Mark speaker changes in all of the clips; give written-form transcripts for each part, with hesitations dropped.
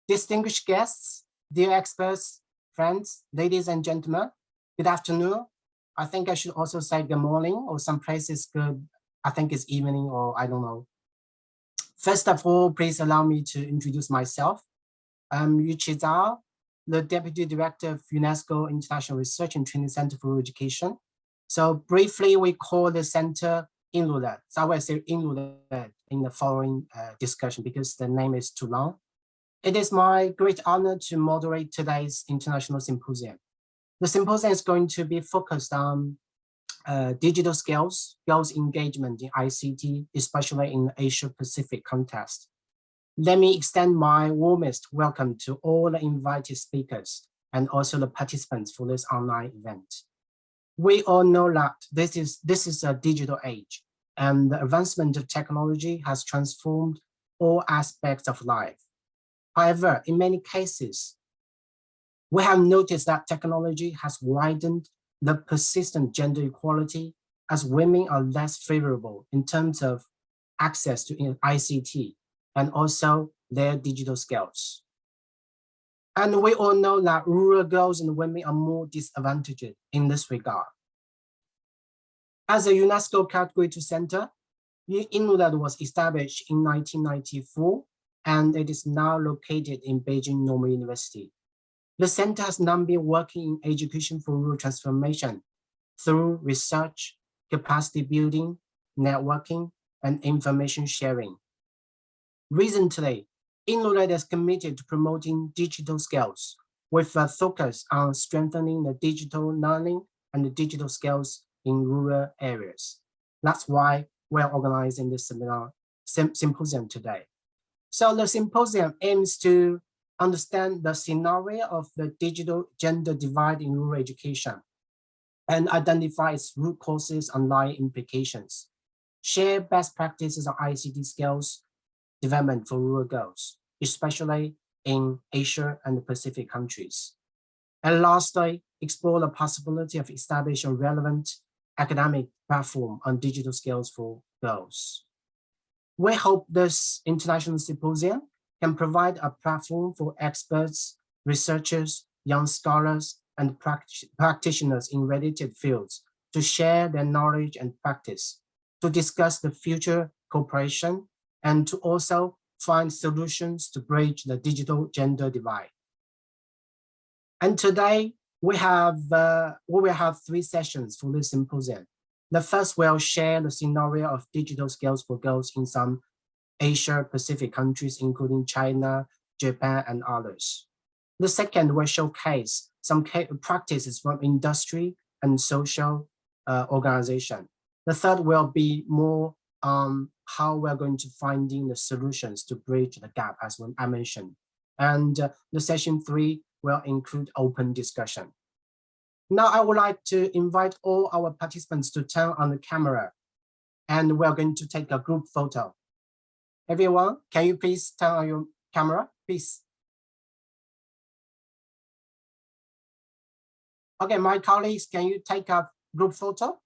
Speaker 1: Distinguished guests, dear experts, friends, ladies and gentlemen, good afternoon. I think I should also say good morning, or some places good, I think it's evening, or I don't know. First of all, please allow me to introduce myself. I'm Yu Qizhao, the Deputy Director of UNESCO International Research and Training Center for Education. So briefly, we call the center INRULED. So I will say INRULED in the following discussion because the name is too long. It is my great honor to moderate today's international symposium. The symposium is going to be focused on digital skills, girls' engagement in ICT, especially in the Asia-Pacific context. Let me extend my warmest welcome to all the invited speakers and also the participants for this online event. We all know that this is a digital age, and the advancement of technology has transformed all aspects of life. However, in many cases, we have noticed that technology has widened the persistent gender equality as women are less favorable in terms of access to ICT and also their digital skills. And we all know that rural girls and women are more disadvantaged in this regard. As a UNESCO Category 2 center, INRULED was established in 1994, and it is now located in Beijing Normal University. The center has now been working in education for rural transformation through research, capacity building, networking, and information sharing. Recently, INRULED is committed to promoting digital skills with a focus on strengthening the digital learning and the digital skills in rural areas. That's why we're organizing this symposium today. So the symposium aims to understand the scenario of the digital gender divide in rural education and identify its root causes and line implications, share best practices on ICT skills development for rural girls, especially in Asia and the Pacific countries. And lastly, explore the possibility of establishing a relevant academic platform on digital skills for girls. We hope this international symposium can provide a platform for experts, researchers, young scholars, and practitioners in related fields to share their knowledge and practice, to discuss the future cooperation, and to also find solutions to bridge the digital gender divide. And today, we will have 3 sessions for this symposium. The first will share the scenario of digital skills for girls in some Asia-Pacific countries, including China, Japan, and others. The second will showcase some practices from industry and social organization. The third will be more on how we're going to finding the solutions to bridge the gap, as I mentioned. And the session 3 will include open discussion. Now I would like to invite all our participants to turn on the camera, and we're going to take a group photo. Everyone, can you please turn on your camera, please? Okay, my colleagues, can you take a group photo?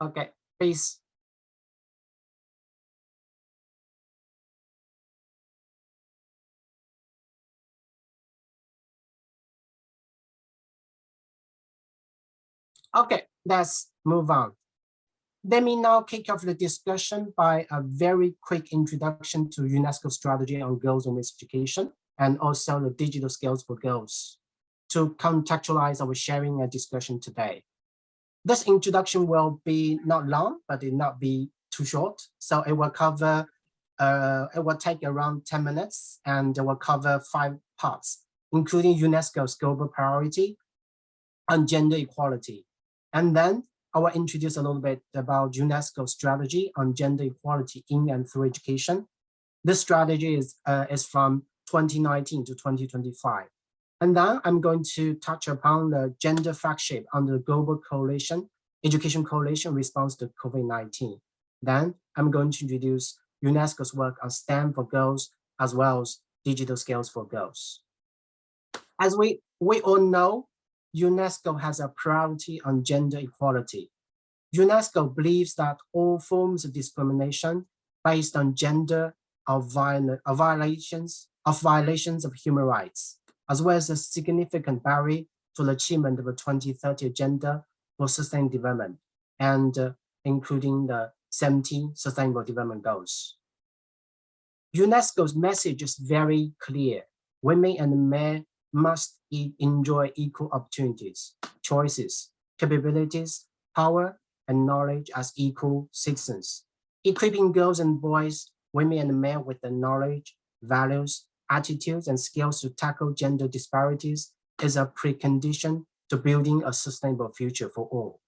Speaker 1: Okay, please. Okay, let's move on. Let me now kick off the discussion by a very quick introduction to UNESCO strategy on girls and women's education, and also the digital skills for girls, to contextualize our sharing and discussion today. This introduction will be not long, but it will not be too short. So it will cover, it will take around 10 minutes, and it will cover 5 parts, including UNESCO's global priority on gender equality. And then I will introduce a little bit about UNESCO's strategy on gender equality in and through education. This strategy is from 2019 to 2025. And then I'm going to touch upon the gender flagship under the Global Coalition, Education Coalition response to COVID-19. Then I'm going to introduce UNESCO's work on STEM for girls, as well as digital skills for girls. As we all know, UNESCO has a priority on gender equality. UNESCO believes that all forms of discrimination based on gender are violations of human rights, as well as a significant barrier to the achievement of the 2030 Agenda for Sustainable Development, and including the 17 Sustainable Development Goals. UNESCO's message is very clear. Women and men must enjoy equal opportunities, choices, capabilities, power, and knowledge as equal citizens. Equipping girls and boys, women and men with the knowledge, values, attitudes, and skills to tackle gender disparities is a precondition to building a sustainable future for all.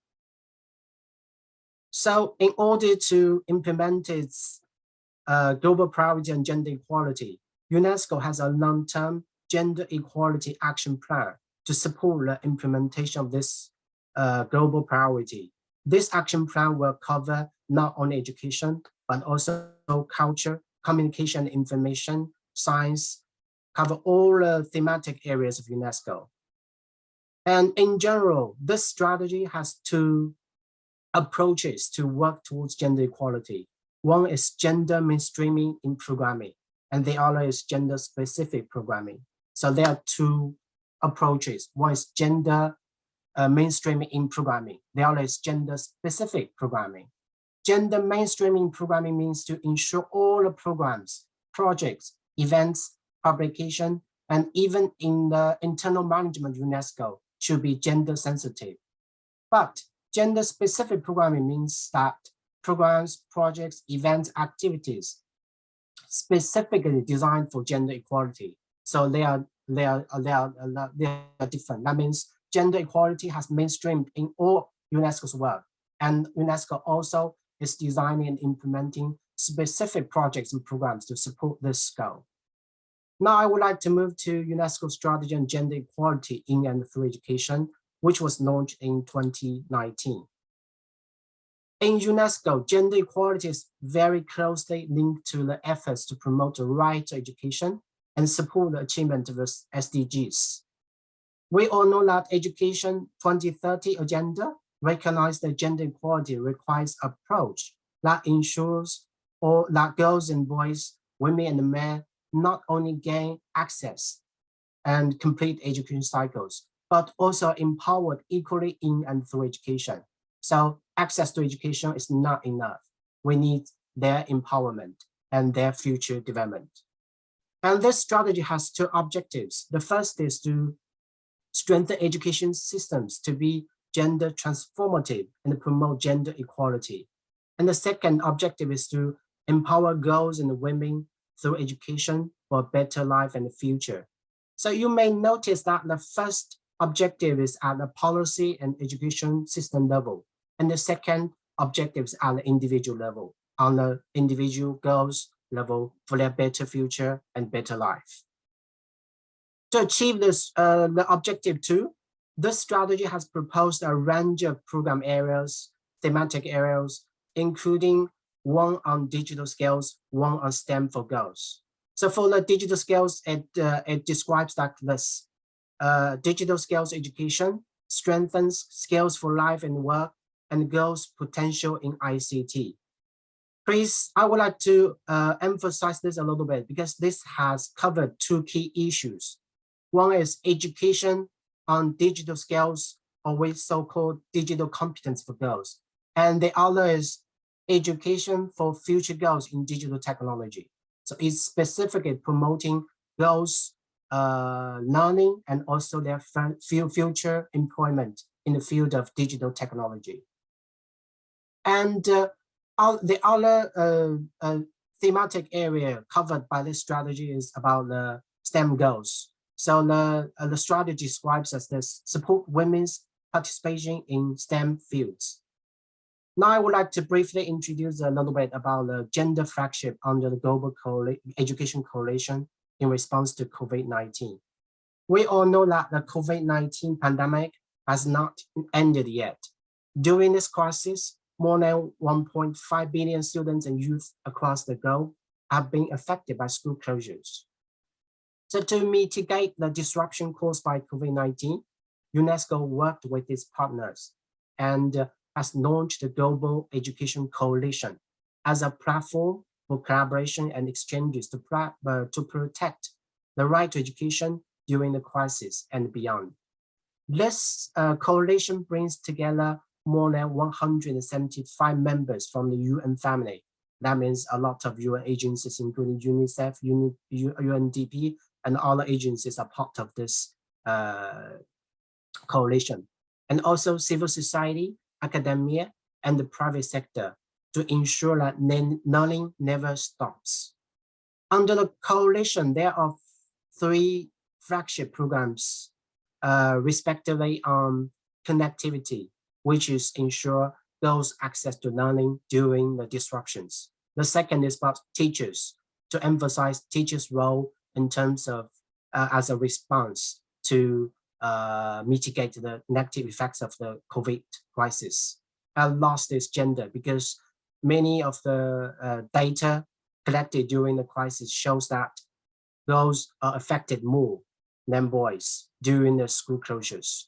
Speaker 1: So in order to implement its global priority on gender equality, UNESCO has a long-term gender equality action plan to support the implementation of this global priority. This action plan will cover not only education, but also culture, communication, information, science, cover all thematic areas of UNESCO. And in general, this strategy has two approaches to work towards gender equality. One is gender mainstreaming in programming, and the other is gender-specific programming. So there are two approaches. One is gender mainstreaming in programming. The other is gender-specific programming. Gender mainstreaming programming means to ensure all the programs, projects, events, publication, and even in the internal management of UNESCO should be gender sensitive. But gender-specific programming means that programs, projects, events, activities specifically designed for gender equality. So they are different. That means gender equality has mainstreamed in all UNESCO's work, and UNESCO also is designing and implementing specific projects and programs to support this goal. Now I would like to move to UNESCO strategy on gender equality in and through education, which was launched in 2019. In UNESCO, gender equality is very closely linked to the efforts to promote the right to education and support the achievement of the SDGs. We all know that Education 2030 Agenda recognizes that gender equality requires an approach that ensures all that girls and boys, women and men not only gain access and complete education cycles, but also empowered equally in and through education. So access to education is not enough. We need their empowerment and their future development. And this strategy has two objectives. The first is to strengthen education systems to be gender transformative and promote gender equality. And the second objective is to empower girls and women through education for a better life and the future. So you may notice that the first objective is at the policy and education system level, and the second objective is at the individual level, on the individual girls level for their better future and better life. To achieve this, the objective 2, this strategy has proposed a range of program areas, thematic areas, including one on digital skills, one on STEM for girls. So for the digital skills, it describes like this. Digital skills education strengthens skills for life and work and girls' potential in ICT. Please, I would like to emphasize this a little bit because this has covered two key issues. One is education on digital skills, or with so-called digital competence for girls. And the other is education for future girls in digital technology. So it's specifically promoting girls' learning and also their future employment in the field of digital technology. And the other thematic area covered by this strategy is about the STEM goals. So the strategy describes as this: support women's participation in STEM fields. Now I would like to briefly introduce a little bit about the gender flagship under the Global Education Coalition in response to COVID-19. We all know that the COVID-19 pandemic has not ended yet. During this crisis, more than 1.5 billion students and youth across the globe have been affected by school closures. So to mitigate the disruption caused by COVID-19, UNESCO worked with its partners and has launched the Global Education Coalition as a platform for collaboration and exchanges to protect the right to education during the crisis and beyond. This coalition brings together more than 175 members from the UN family. That means a lot of UN agencies, including UNICEF, UNDP, and other agencies are part of this coalition. And also civil society, academia, and the private sector to ensure that learning never stops. Under the coalition, there are 3 flagship programs, respectively on connectivity, which is ensure girls' access to learning during the disruptions. The second is about teachers, to emphasize teachers' role in terms of as a response to mitigate the negative effects of the COVID crisis. And last is gender, because many of the data collected during the crisis shows that girls are affected more than boys during the school closures.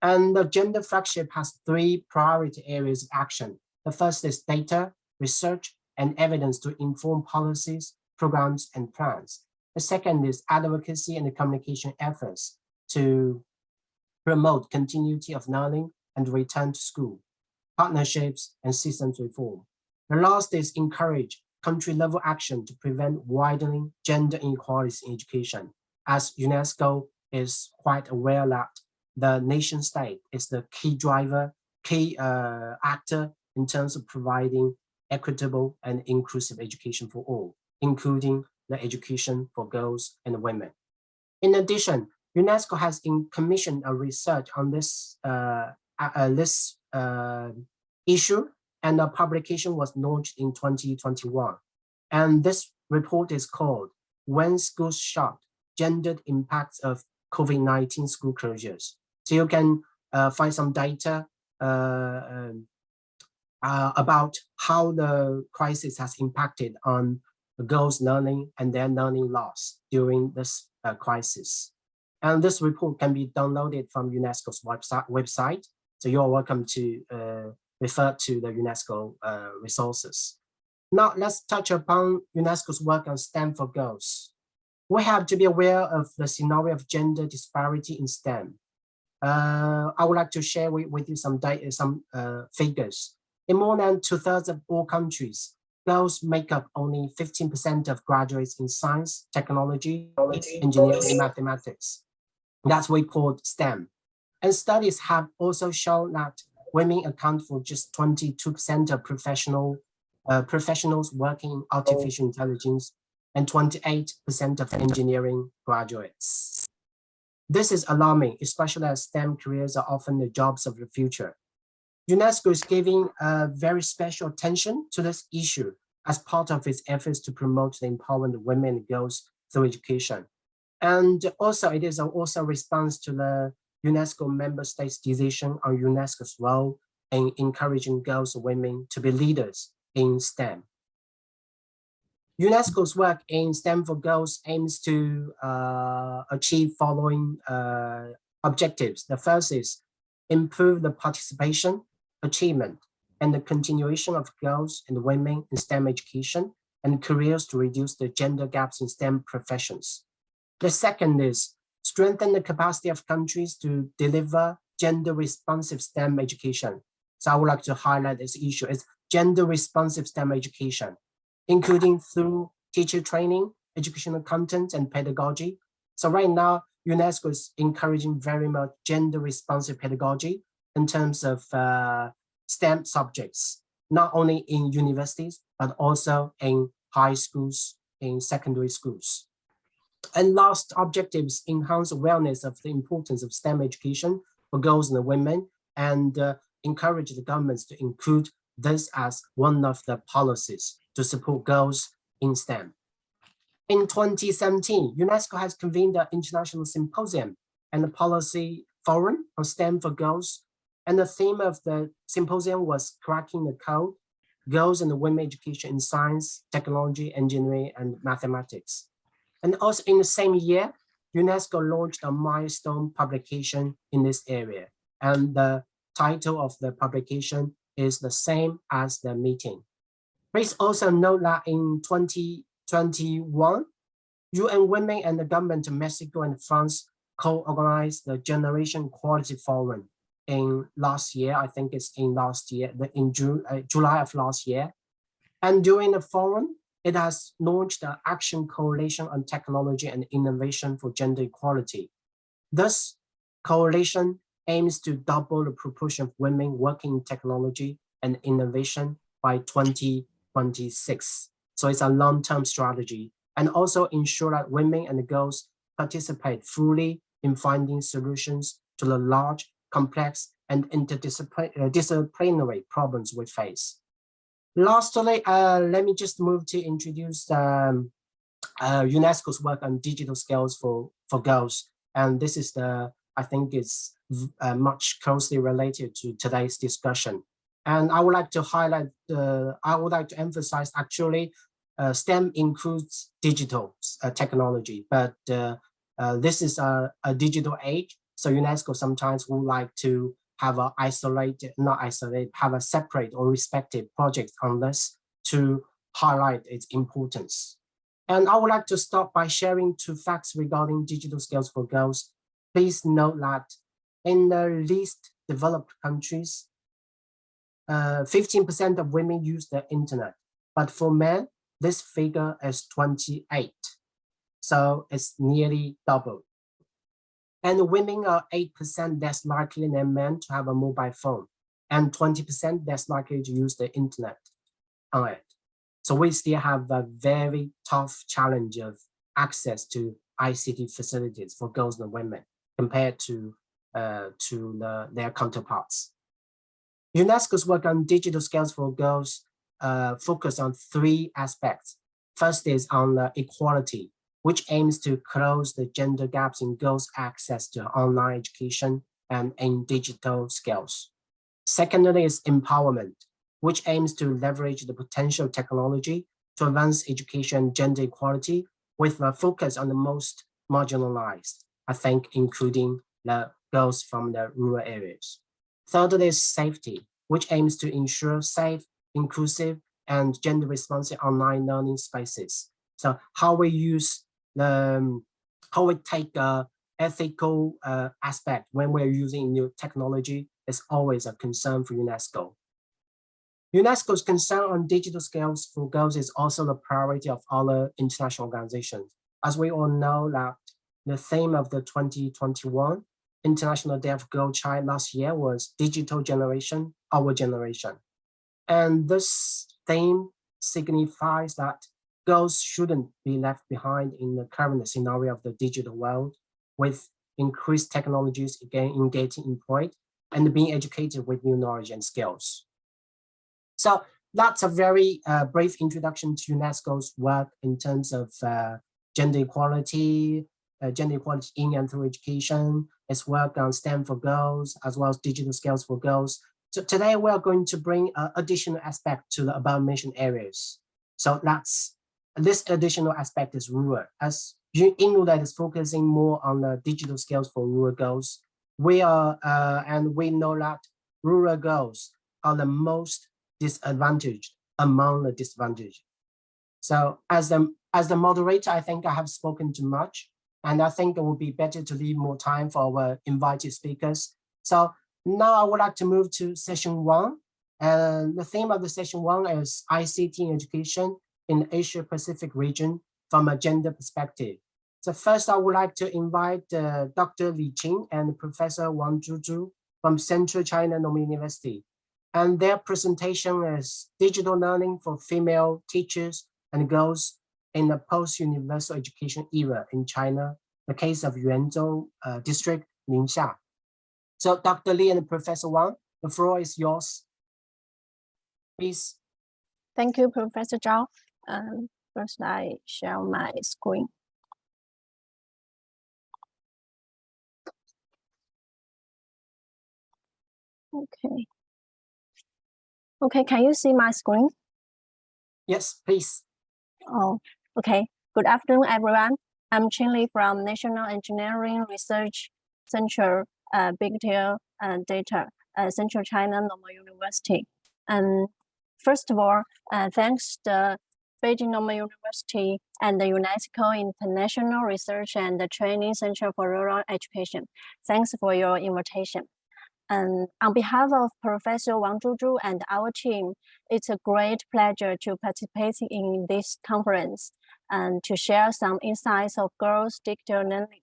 Speaker 1: And the gender flagship has 3 priority areas of action. The first is data, research, and evidence to inform policies, programs, and plans. The second is advocacy and communication efforts to promote continuity of learning and return to school, partnerships, and systems reform. The last is encourage country-level action to prevent widening gender inequalities in education, as UNESCO is quite aware that the nation state is the key driver, key actor in terms of providing equitable and inclusive education for all, including the education for girls and women. In addition, UNESCO has commissioned a research on this issue, and a publication was launched in 2021. And this report is called When Schools Shut, Gendered Impacts of COVID-19 School Closures. So you can find some data about how the crisis has impacted on the girls' learning and their learning loss during this crisis. And this report can be downloaded from UNESCO's website. So you're welcome to refer to the UNESCO resources. Now let's touch upon UNESCO's work on STEM for girls. We have to be aware of the scenario of gender disparity in STEM. I would like to share with you some figures. In more than 2/3 of all countries, girls make up only 15% of graduates in science, technology, engineering, and mathematics. That's what we call STEM. And studies have also shown that women account for just 22% of professionals working in artificial intelligence and 28% of engineering graduates. This is alarming, especially as STEM careers are often the jobs of the future. UNESCO is giving very special attention to this issue as part of its efforts to promote the empowerment of women and girls through education. And also, it is also a response to the UNESCO member states' decision on UNESCO's role in encouraging girls and women to be leaders in STEM. UNESCO's work in STEM for girls aims to achieve following objectives. The first is improve the participation, achievement, and the continuation of girls and women in STEM education and careers to reduce the gender gaps in STEM professions. The second is strengthen the capacity of countries to deliver gender-responsive STEM education. So I would like to highlight this issue as gender-responsive STEM education, including through teacher training, educational content, and pedagogy. So right now, UNESCO is encouraging very much gender-responsive pedagogy in terms of STEM subjects, not only in universities, but also in high schools, in secondary schools. And last objective is enhance awareness of the importance of STEM education for girls and women, and encourage the governments to include this as one of the policies to support girls in STEM. In 2017, UNESCO has convened an international symposium and a policy forum on STEM for girls. And the theme of the symposium was cracking the code, girls and women education in science, technology, engineering, and mathematics. And also in the same year, UNESCO launched a milestone publication in this area, and the title of the publication is the same as the meeting. Please also note that in 2021, UN Women and the government of Mexico and France co-organized the Generation Equality Forum in last year. I think it's in last year, in July of last year. And during the forum, it has launched the Action Coalition on Technology and Innovation for Gender Equality. This coalition aims to double the proportion of women working in technology and innovation by 2026. So it's a long-term strategy, and also ensure that women and girls participate fully in finding solutions to the large, complex, and interdisciplinary problems we face. Lastly, let me just move to introduce UNESCO's work on digital skills for girls. And this is I think it's much closely related to today's discussion. And I would like to highlight, I would like to emphasize actually STEM includes digital technology, but this is a digital age. So UNESCO sometimes would like to have a have a separate or respective project on this to highlight its importance. And I would like to start by sharing 2 facts regarding digital skills for girls. Please note that in the least developed countries, 15% of women use the internet, but for men, this figure is 28. So it's nearly double. And women are 8% less likely than men to have a mobile phone, and 20% less likely to use the internet on it. So we still have a very tough challenge of access to ICT facilities for girls and women compared to their counterparts. UNESCO's work on digital skills for girls focus on 3 aspects. First is on equality, which aims to close the gender gaps in girls' access to online education and in digital skills. Secondly is empowerment, which aims to leverage the potential of technology to advance education and gender equality with a focus on the most marginalized, I think, including the girls from the rural areas. Thirdly is safety, which aims to ensure safe, inclusive, and gender responsive online learning spaces. So how we use how we take ethical aspect when we're using new technology is always a concern for UNESCO. UNESCO's concern on digital skills for girls is also the priority of other international organizations. As we all know that the theme of the 2021 International Day of Girl Child last year was Digital Generation, Our Generation. And this theme signifies that girls shouldn't be left behind in the current scenario of the digital world, with increased technologies in getting employed and being educated with new knowledge and skills. So that's a very brief introduction to UNESCO's work in terms of gender equality in and through education, its work on STEM for girls, as well as digital skills for girls. So today we are going to bring additional aspect to the above mentioned areas. So this additional aspect is rural. As INRULED is focusing more on the digital skills for rural girls, we know that rural girls are the most disadvantaged among the disadvantaged. So as the moderator, I think I have spoken too much, and I think it would be better to leave more time for our invited speakers. So now I would like to move to session 1. And the theme of the session 1 is ICT in education in the Asia Pacific region from a gender perspective. So first, I would like to invite Dr. Li Qing and Professor Wang Zhuzhu from Central China Normal University. And their presentation is Digital Learning for Female Teachers and Girls in the Post-Universal Education Era in China, the case of Yuanzhou District, Ningxia. So Dr. Li and Professor Wang, the floor is yours. Please.
Speaker 2: Thank you, Professor Zhao. First, I share my screen. Okay. Okay, can you see my screen?
Speaker 1: Yes, please.
Speaker 2: Oh, okay. Good afternoon, everyone. I'm Chinli from National Engineering Research Center, Big Data Data, Central China Normal University. And first of all, thanks to Beijing Normal University and the UNESCO International Research and Training Center for Rural Education. Thanks for your invitation. And on behalf of Professor Wang Zhuzhu and our team, it's a great pleasure to participate in this conference and to share some insights of girls' digital learning.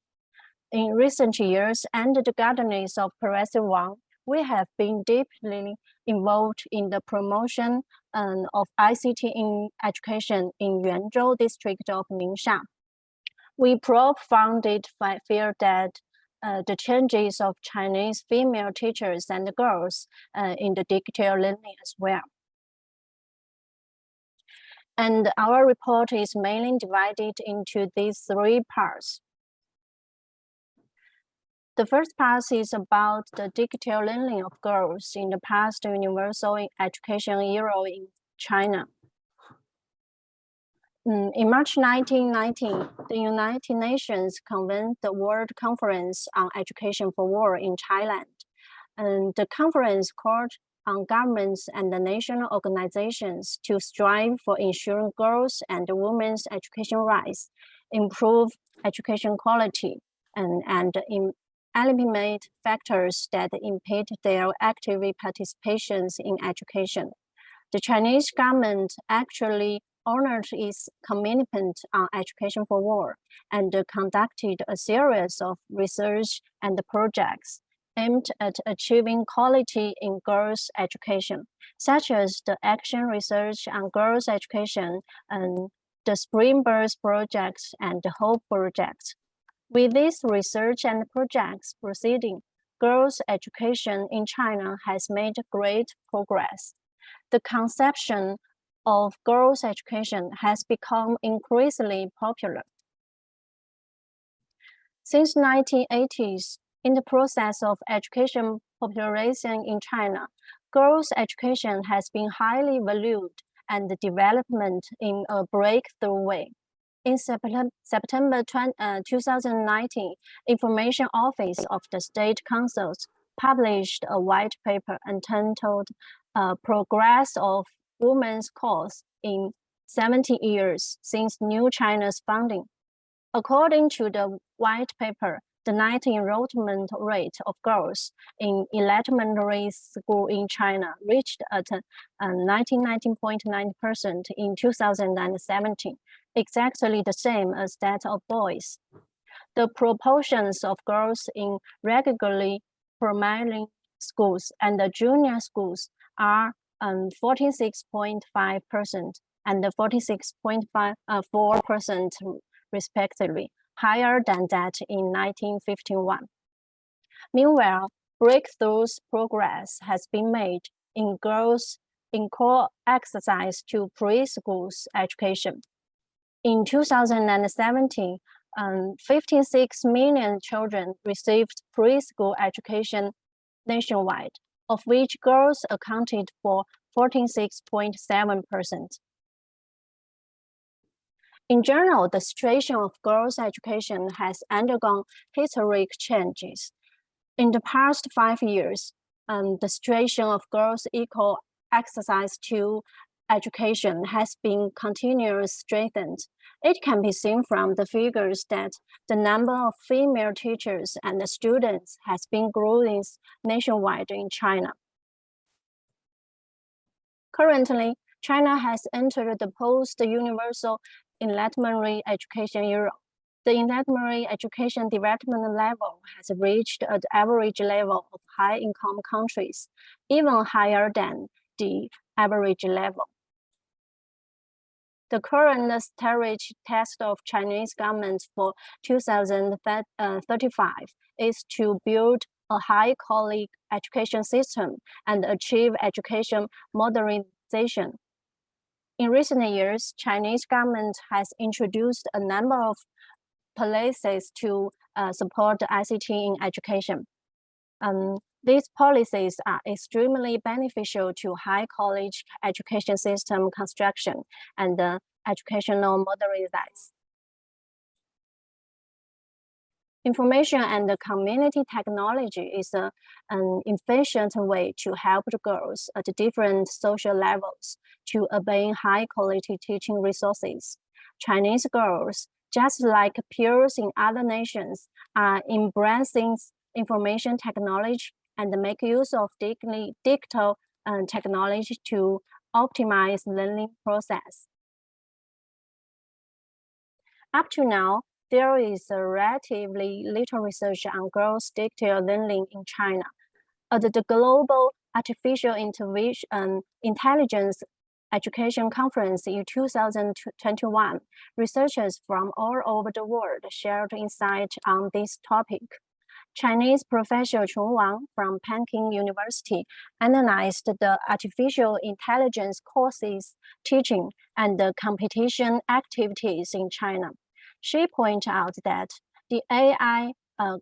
Speaker 2: In recent years, under the guidance of Professor Wang, we have been deeply involved in the promotion of ICT in education in Yuanzhou district of Ningxia. We profoundly feel that the changes of Chinese female teachers and girls in the digital learning as well. And our report is mainly divided into these three parts. The first part is about the digital learning of girls in the past universal education era in China. In March 1990, the United Nations convened the World Conference on Education for All in Thailand. And the conference called on governments and the national organizations to strive for ensuring girls' and women's education rights, improve education quality, and eliminate factors that impede their active participations in education. The Chinese government actually honored its commitment on education for all and conducted a series of research and projects aimed at achieving quality in girls' education, such as the Action Research on Girls' Education and the Spring Birth Project and the Hope Project. With this research and projects proceeding, girls' education in China has made great progress. The conception of girls' education has become increasingly popular. Since 1980s, in the process of education population in China, girls' education has been highly valued and development in a breakthrough way. In September 2019, Information Office of the State Councils published a white paper entitled Progress of Women's Cause in 70 Years Since New China's Founding. According to the white paper, the net enrollment rate of girls in elementary school in China reached at 19.9% in 2017, exactly the same as that of boys. The proportions of girls in regularly primary schools and the junior schools are 46.5% and 46.4% respectively, higher than that in 1951. Meanwhile, breakthroughs progress has been made in girls in core exercise to preschools education. In 2017, 56 million children received preschool education nationwide, of which girls accounted for 46.7%. In general, the situation of girls' education has undergone historic changes. In the past 5 years, the situation of girls' equal access to education has been continuously strengthened. It can be seen from the figures that the number of female teachers and students has been growing nationwide in China. Currently, China has entered the post-universal elementary education era. The elementary education development level has reached an average level of high-income countries, even higher than the average level. The current strategic task of Chinese government for 2035 is to build a high-quality education system and achieve education modernization. In recent years, Chinese government has introduced a number of policies to support ICT in education. These policies are extremely beneficial to high college education system construction and educational modernization. Information and community technology is an efficient way to help the girls at different social levels to obtain high-quality teaching resources. Chinese girls, just like peers in other nations, are embracing information technology and make use of digital technology to optimize learning process. Up to now, there is relatively little research on girls' digital learning in China. At the Global Artificial Intelligence Education Conference in 2021, researchers from all over the world shared insight on this topic. Chinese Professor Chun Wang from Peking University analyzed the artificial intelligence courses, teaching, and the competition activities in China. She pointed out that the AI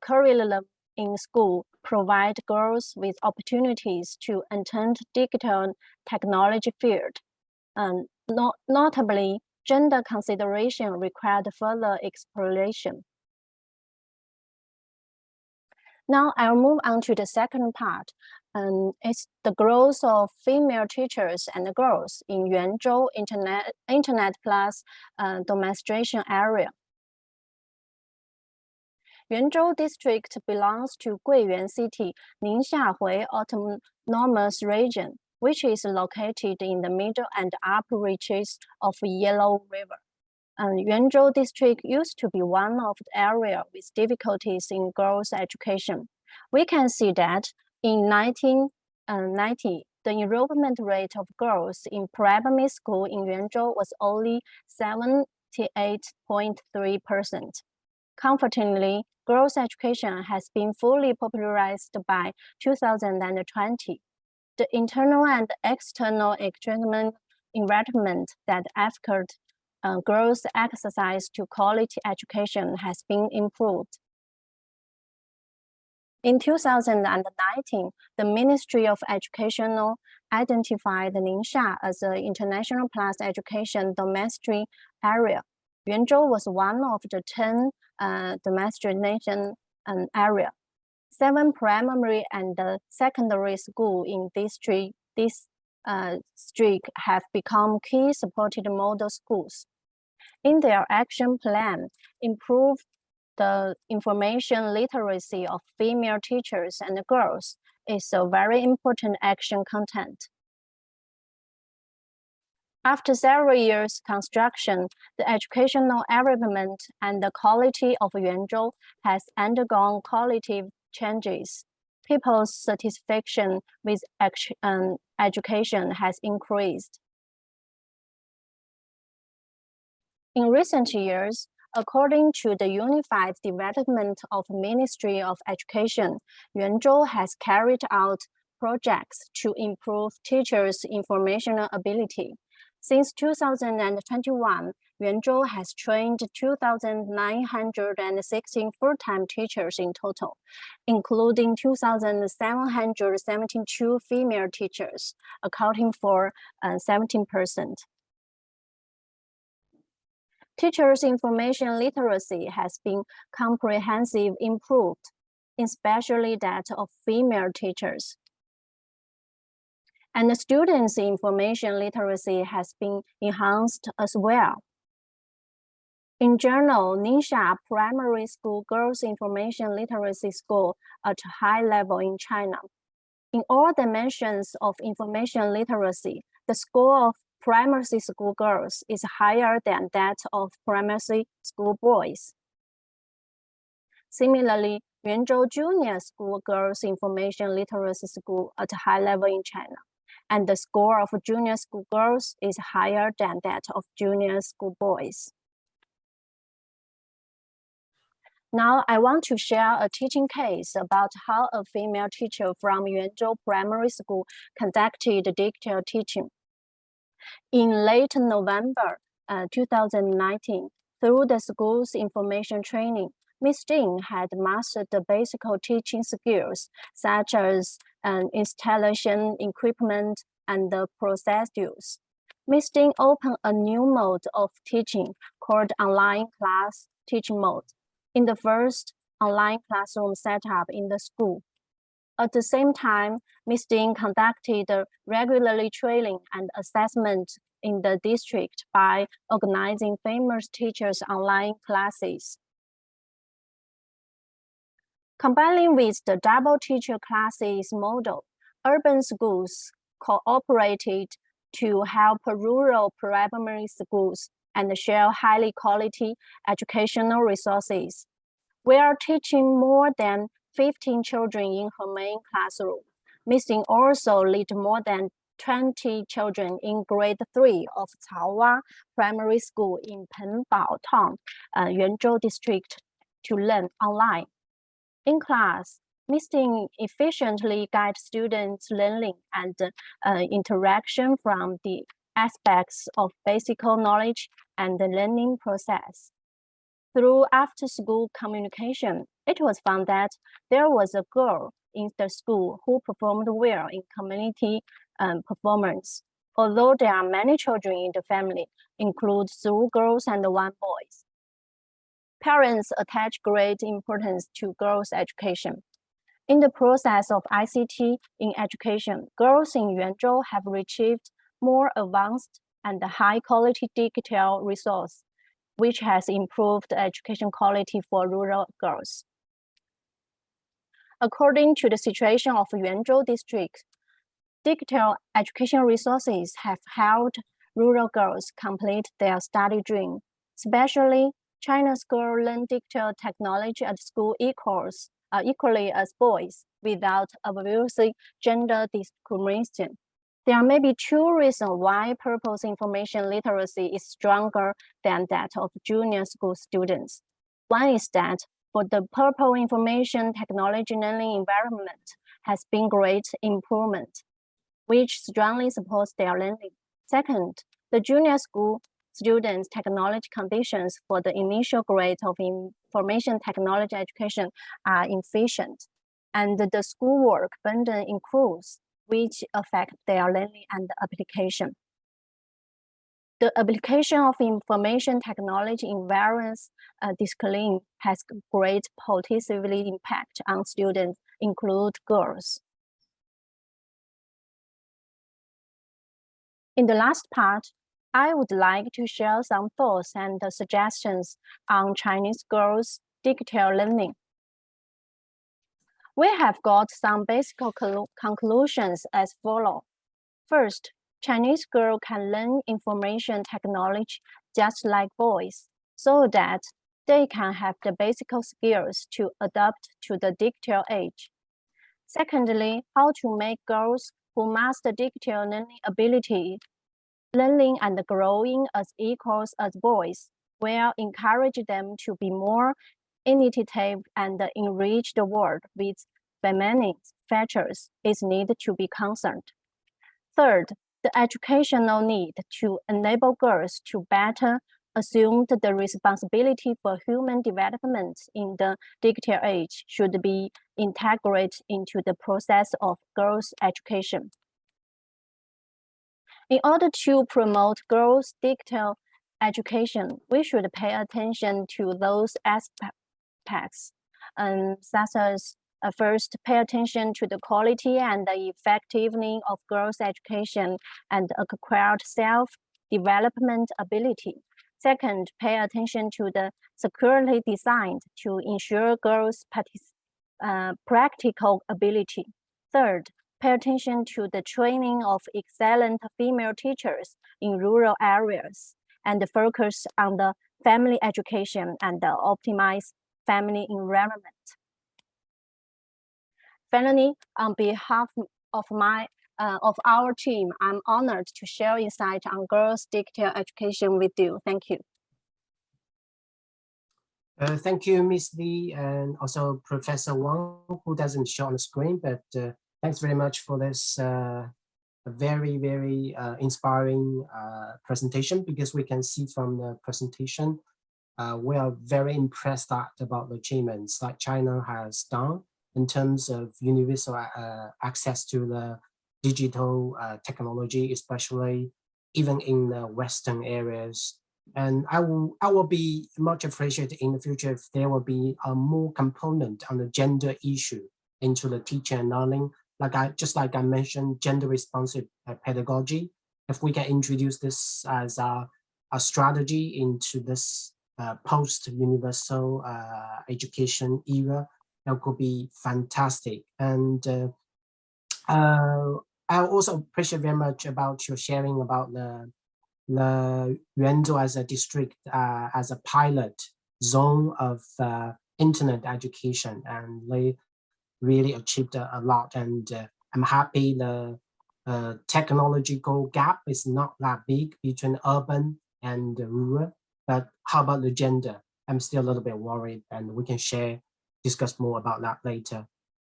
Speaker 2: curriculum in school provide girls with opportunities to enter digital technology field. Notably, gender consideration required further exploration. Now I'll move on to the second part. It's the growth of female teachers and girls in Yuanzhou Internet Plus demonstration area. Yuanzhou district belongs to Guiyuan City, Ningxiahui Autonomous Region, which is located in the middle and upper reaches of Yellow River. Yuanzhou district used to be one of the areas with difficulties in girls' education. We can see that in 1990, the enrollment rate of girls in primary school in Yuanzhou was only 78.3%. Comfortingly, girls' education has been fully popularized by 2020. The internal and external environment that affected girls' access to quality education has been improved. In 2019, the Ministry of Education identified Ningxia as an international plus education domestic area. Yuanzhou was one of the 10 demonstration area. 7 primary and secondary schools in this district have become key supported model schools. In their action plan, improve the information literacy of female teachers and girls is a very important action content. After several years construction, the educational environment and the quality of Yuanzhou has undergone qualitative changes. People's satisfaction with education has increased. In recent years, according to the Unified Development of Ministry of Education, Yuanzhou has carried out projects to improve teachers' informational ability. Since 2021, Yuanzhou has trained 2,916 full-time teachers in total, including 2,772 female teachers, accounting for 17%. Teachers' information literacy has been comprehensively improved, especially that of female teachers. And the students' information literacy has been enhanced as well. In general, Ningxia Primary School Girls' Information Literacy Score at a high level in China. In all dimensions of information literacy, the score of primary school girls is higher than that of primary school boys. Similarly, Yuanzhou Junior School Girls Information Literacy School at a high level in China, and the score of junior school girls is higher than that of junior school boys. Now, I want to share a teaching case about how a female teacher from Yuanzhou Primary School conducted digital teaching. In late November 2019, through the school's information training, Ms. Ding had mastered the basic teaching skills such as installation equipment and the procedures. Ms. Ding opened a new mode of teaching called online class teaching mode. In the first online classroom setup in the school. At the same time, Ms. Ding conducted regularly training and assessment in the district by organizing famous teachers' online classes. Combining with the double teacher classes model, urban schools cooperated to help rural primary schools and share highly quality educational resources. We are teaching more than 15 children in her main classroom. Ms. Ding also lead more than 20 children in grade 3 of Caowa Primary School in Penbao Town, Yuanzhou District, to learn online. In class, Ms. Ding efficiently guides students' learning and interaction from the aspects of basic knowledge and the learning process. Through after-school communication, it was found that there was a girl in the school who performed well in community performance. Although there are many children in the family, include 2 girls and 1 boy. Parents attach great importance to girls' education. In the process of ICT in education, girls in Yuanzhou have achieved more advanced and high-quality digital resource, which has improved education quality for rural girls. According to the situation of Yuanzhou district, digital education resources have helped rural girls complete their study dream. Especially, China's girls learn digital technology at school equally as boys without abusing gender discrimination. There may be 2 reasons why purpose information literacy is stronger than that of junior school students. One is that for the purple information technology learning environment has been great improvement, which strongly supports their learning. Second, the junior school students' technology conditions for the initial grade of information technology education are efficient, and the schoolwork burden increases, which affect their learning and application. The application of information technology in various disciplines has great positive impact on students, include girls. In the last part, I would like to share some thoughts and suggestions on Chinese girls' digital learning. We have got some basic conclusions as follows. First, Chinese girls can learn information technology just like boys, so that they can have the basic skills to adapt to the digital age. Secondly, how to make girls who master digital learning ability learning and growing as equals as boys, will encourage them to be more initiative and enrich the world with feminine features is needed to be concerned. Third, the educational need to enable girls to better assume the responsibility for human development in the digital age should be integrated into the process of girls' education. In order to promote girls' digital education, we should pay attention to those aspects, such as first, pay attention to the quality and the effectiveness of girls' education and acquired self-development ability. Second, pay attention to the securely designed to ensure girls' practical ability. Third, pay attention to the training of excellent female teachers in rural areas and focus on the family education and the optimized family environment. Finally, on behalf of our team, I'm honored to share insight on girls' digital education with you. Thank you.
Speaker 1: Thank you, Ms. Li, and also Professor Wang, who doesn't show on the screen, but thanks very much for this very, very inspiring presentation, because we can see from the presentation, we are very impressed about the achievements that China has done in terms of universal access to the digital technology, especially even in the Western areas And I will be much appreciated in the future if there will be a more component on the gender issue into the teaching and learning. Just like I mentioned, gender responsive pedagogy. If we can introduce this as a strategy into this post-universal education era, that could be fantastic. And I also appreciate very much about your sharing about the Yuanzhou as a district, as a pilot zone of internet education, and they really achieved a lot. And I'm happy the technological gap is not that big between urban and rural. But how about the gender? I'm still a little bit worried, and we can discuss more about that later.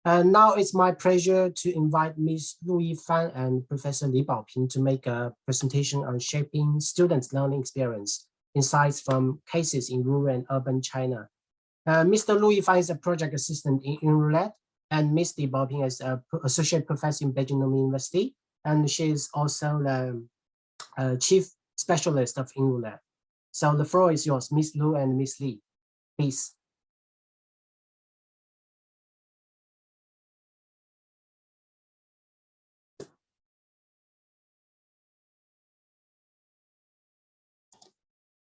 Speaker 1: Now it's my pleasure to invite Ms. Lu Yifan and Professor Li Baoping to make a presentation on shaping students' learning experience, insights from cases in rural and urban China. Mr. Lu Yifan is a project assistant in INRULED, and Ms. Li Baoping is an associate professor in Beijing Normal University, and she is also the chief specialist of INRULED. So the floor is yours, Ms. Lu and Ms. Li, please.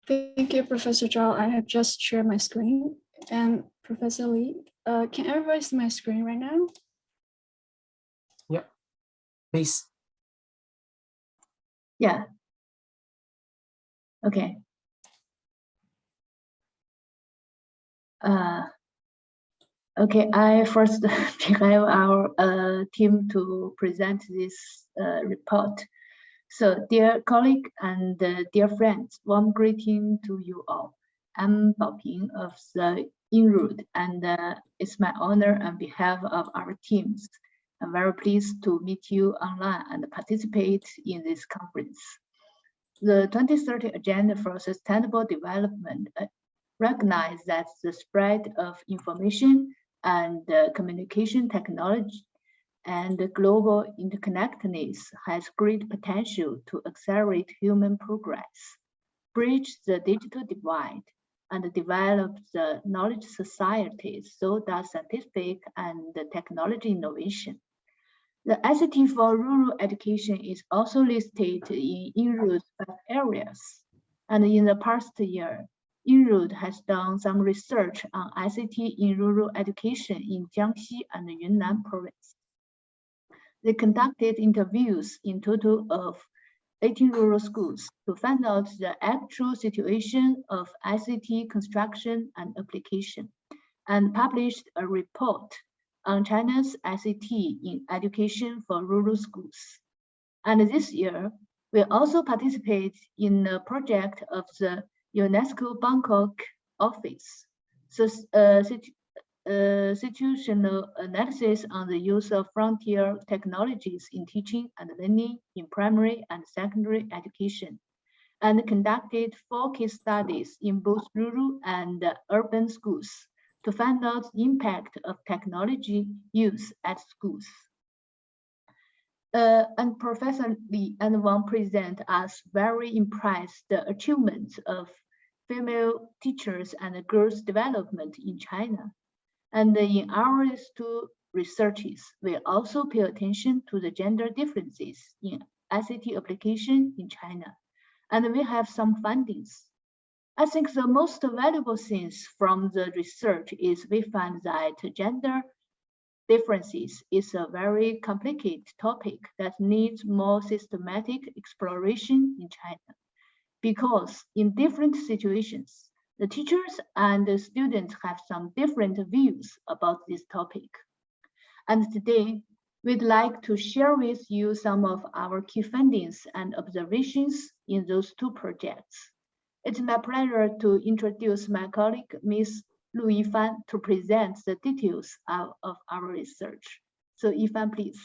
Speaker 3: Thank you, Professor Zhao. I have just shared my screen. And Professor Li, can everybody see my screen right now?
Speaker 1: Yeah, please.
Speaker 4: Yeah. Okay. Okay, I first have our team to present this report. So, dear colleague and dear friends, warm greeting to you all. I'm Baoping of the INRULED, and it's my honor on behalf of our teams. I'm very pleased to meet you online and participate in this conference. The 2030 Agenda for Sustainable Development recognizes that the spread of information and communication technology and global interconnectedness has great potential to accelerate human progress, bridge the digital divide, and develop the knowledge societies so that scientific and technology innovation. The ICT for rural education is also listed in INRULED 5 areas. And in the past year, INRULED has done some research on ICT in rural education in Jiangxi and Yunnan province. They conducted interviews in total of 18 rural schools to find out the actual situation of ICT construction and application, and published a report on China's ICT in education for rural schools. And this year, we also participate in a project of the UNESCO Bangkok office. So, situational analysis on the use of frontier technologies in teaching and learning in primary and secondary education, and conducted 4 case studies in both rural and urban schools to find out the impact of technology use at schools. And Professor Li and Wang present us very impressed the achievements of female teachers and girls' development in China. And in our 2 researches, we also pay attention to the gender differences in ICT application in China. And we have some findings. I think the most valuable things from the research is we find that gender differences is a very complicated topic that needs more systematic exploration in China. Because in different situations, the teachers and the students have some different views about this topic. And today, we'd like to share with you some of our key findings and observations in those 2 projects. It's my pleasure to introduce my colleague, Ms. Lu Yifan, to present the details of our research. So Yifan, please.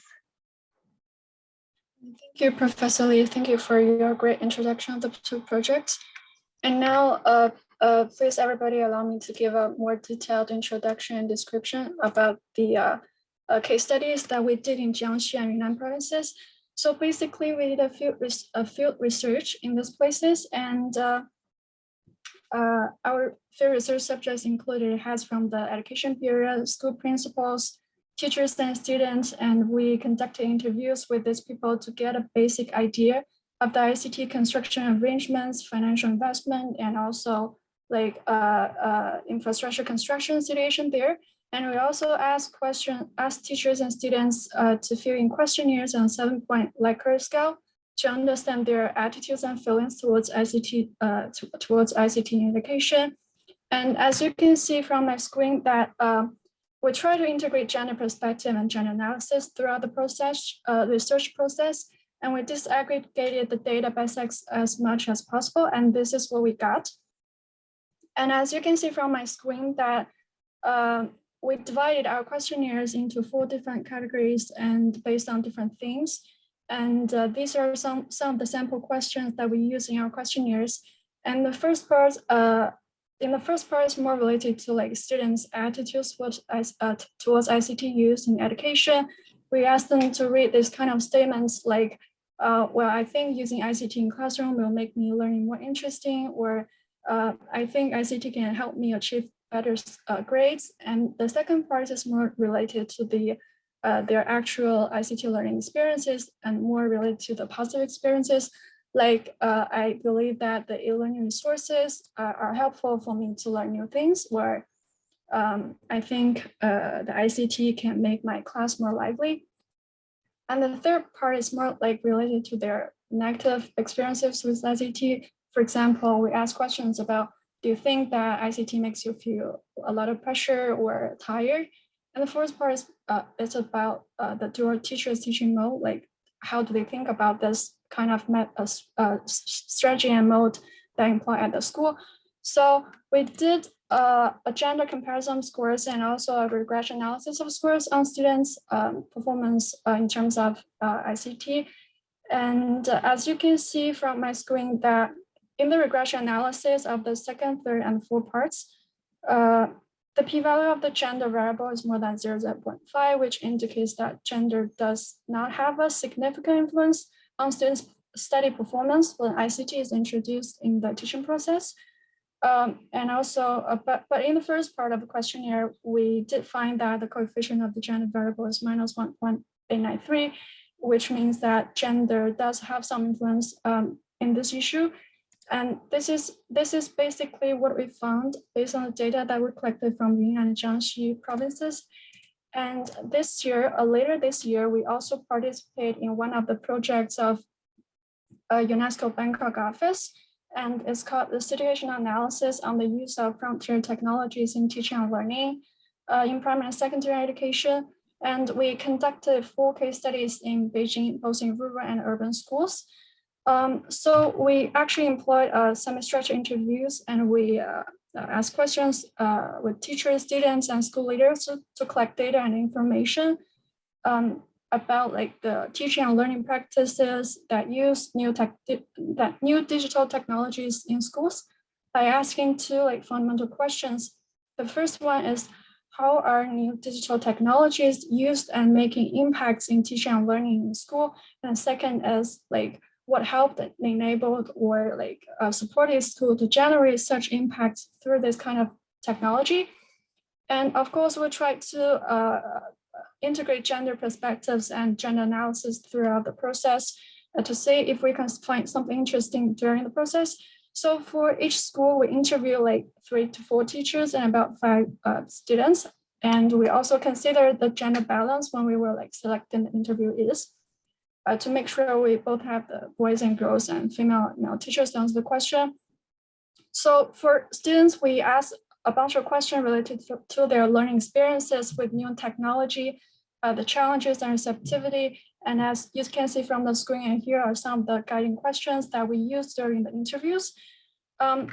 Speaker 3: Thank you, Professor Li. Thank you for your great introduction of the 2 projects. And now, please everybody allow me to give a more detailed introduction and description about the case studies that we did in Jiangxi and Yunnan provinces. So basically, we did a field research in these places, and our field research subjects included has from the education period, school principals, teachers and students, and we conducted interviews with these people to get a basic idea of the ICT construction arrangements, financial investment, and also like infrastructure construction situation there. And we also asked teachers and students to fill in questionnaires on 7-point Likert scale to understand their attitudes and feelings towards ICT, towards ICT education. And as you can see from my screen, that we try to integrate gender perspective and gender analysis throughout the process, research process, and we disaggregated the data by sex as much as possible, and this is what we got. And as you can see from my screen, that we divided our questionnaires into 4 different categories and based on different themes. And these are some of the sample questions that we use in our questionnaires. And the first part, is more related to like students' attitudes towards ICT use in education. We asked them to read this kind of statements like, well, I think using ICT in classroom will make me learning more interesting, or I think ICT can help me achieve better grades. And the second part is more related to their actual ICT learning experiences and more related to the positive experiences. Like I believe that the e-learning resources are helpful for me to learn new things, where I think the ICT can make my class more lively. And the third part is more like related to their negative experiences with ICT. For example, we ask questions about, do you think that ICT makes you feel a lot of pressure or tired? And the fourth part is it's about the dual teachers teaching mode, like how do they think about this kind of strategy and mode that employ at the school. So we did a gender comparison scores and also a regression analysis of scores on students' performance in terms of ICT. And as you can see from my screen, that in the regression analysis of the second, third, and fourth parts, the p-value of the gender variable is more than 0.5, which indicates that gender does not have a significant influence on students' study performance when ICT is introduced in the teaching process. And also, but in the first part of the questionnaire, we did find that the coefficient of the gender variable is minus 1.893, which means that gender does have some influence in this issue. And this is basically what we found based on the data that we collected from Yunnan and Jiangxi provinces. And this year, later this year, we also participate in one of the projects of UNESCO Bangkok office, and it's called the situational analysis on the use of frontier technologies in teaching and learning in primary and secondary education. And we conducted 4 case studies in Beijing, both in rural and urban schools. So we actually employed semi-structured interviews, and we asked questions with teachers, students, and school leaders to collect data and information about like the teaching and learning practices that use new digital technologies in schools by asking 2 like fundamental questions. The first one is, how are new digital technologies used and making impacts in teaching and learning in school? And the second is like, what helped enabled or like supported school to generate such impacts through this kind of technology. And of course, we tried to integrate gender perspectives and gender analysis throughout the process to see if we can find something interesting during the process. So for each school, we interview like 3 to 4 teachers and about 5 students. And we also consider the gender balance when we were like selecting the interviewees. To make sure we both have the boys and girls and female and male teachers to answer the question. So for students, we asked a bunch of questions related to their learning experiences with new technology, the challenges and receptivity. And as you can see from the screen, and here are some of the guiding questions that we used during the interviews.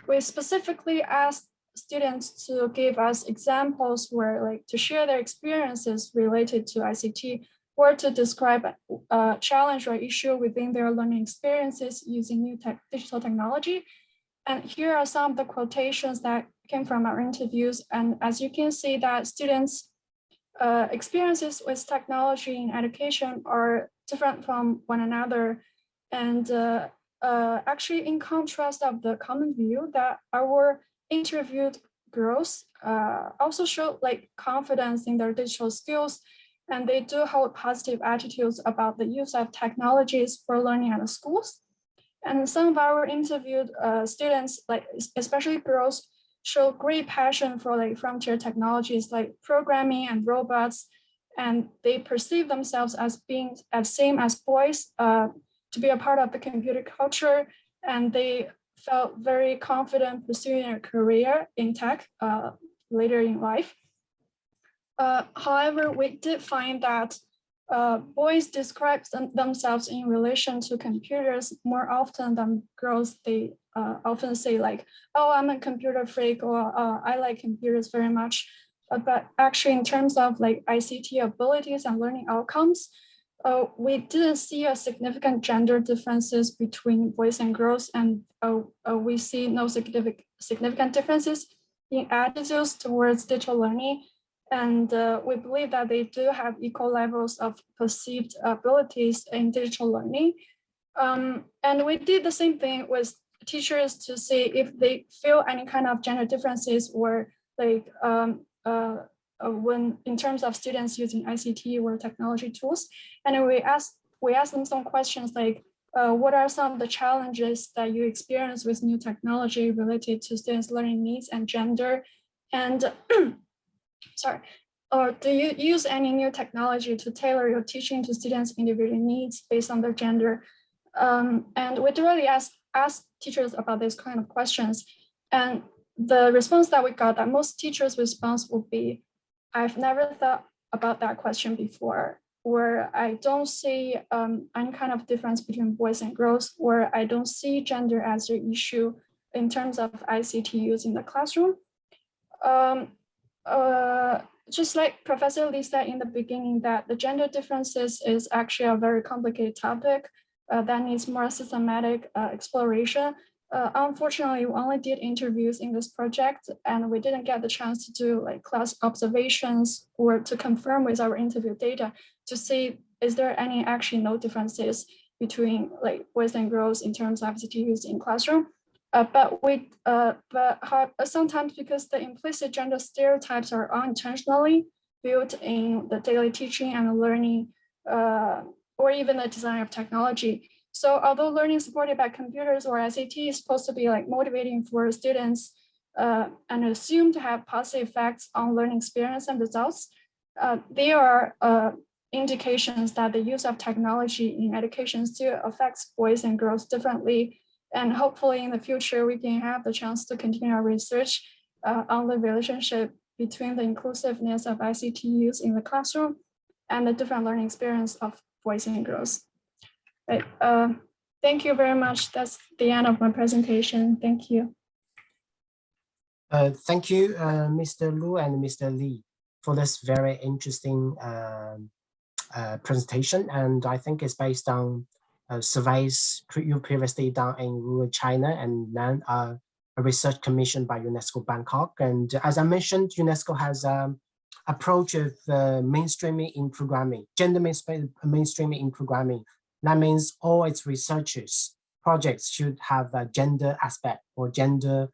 Speaker 3: We specifically asked students to give us examples where like to share their experiences related to ICT, or to describe a challenge or issue within their learning experiences using new digital technology. And here are some of the quotations that came from our interviews. And as you can see that students' experiences with technology in education are different from one another. And actually in contrast of the common view that our interviewed girls also show like confidence in their digital skills, and they do hold positive attitudes about the use of technologies for learning at the schools. And some of our interviewed students, like especially girls, show great passion for like frontier technologies like programming and robots, and they perceive themselves as being as same as boys to be a part of the computer culture, and they felt very confident pursuing a career in tech later in life. However, we did find that boys describe themselves in relation to computers more often than girls. They often say like, oh, I'm a computer freak, or I like computers very much. But actually in terms of like ICT abilities and learning outcomes, we didn't see a significant gender differences between boys and girls, and we see no significant differences in attitudes towards digital learning. And we believe that they do have equal levels of perceived abilities in digital learning. And we did the same thing with teachers to see if they feel any kind of gender differences, or like when in terms of students using ICT or technology tools. And we asked them some questions like, what are some of the challenges that you experience with new technology related to students' learning needs and gender? And sorry, or do you use any new technology to tailor your teaching to students' individual needs based on their gender? And we really asked teachers about these kind of questions. And the response that we got, that most teachers' response would be, I've never thought about that question before, or I don't see any kind of difference between boys and girls, or I don't see gender as an issue in terms of ICT use in the classroom. Just like Professor Lee said in the beginning, that the gender differences is actually a very complicated topic that needs more systematic exploration. Unfortunately, we only did interviews in this project, and we didn't get the chance to do like class observations or to confirm with our interview data to see is there any actually no differences between like boys and girls in terms of ICT use in classroom. But sometimes because the implicit gender stereotypes are unintentionally built in the daily teaching and learning, or even the design of technology. So although learning supported by computers or ICT is supposed to be like motivating for students and assumed to have positive effects on learning experience and results, there are indications that the use of technology in education still affects boys and girls differently. And hopefully in the future, we can have the chance to continue our research on the relationship between the inclusiveness of ICT use in the classroom and the different learning experience of boys and girls. Right. Thank you very much. That's the end of my presentation. Thank you.
Speaker 1: Thank you, Mr. Lu and Mr. Lee, for this very interesting presentation. And I think it's based on surveys you previously done in rural China, and then a research commissioned by UNESCO Bangkok. And as I mentioned, UNESCO has an approach of mainstreaming in programming, gender mainstreaming in programming. That means all its researchers projects should have a gender aspect or gender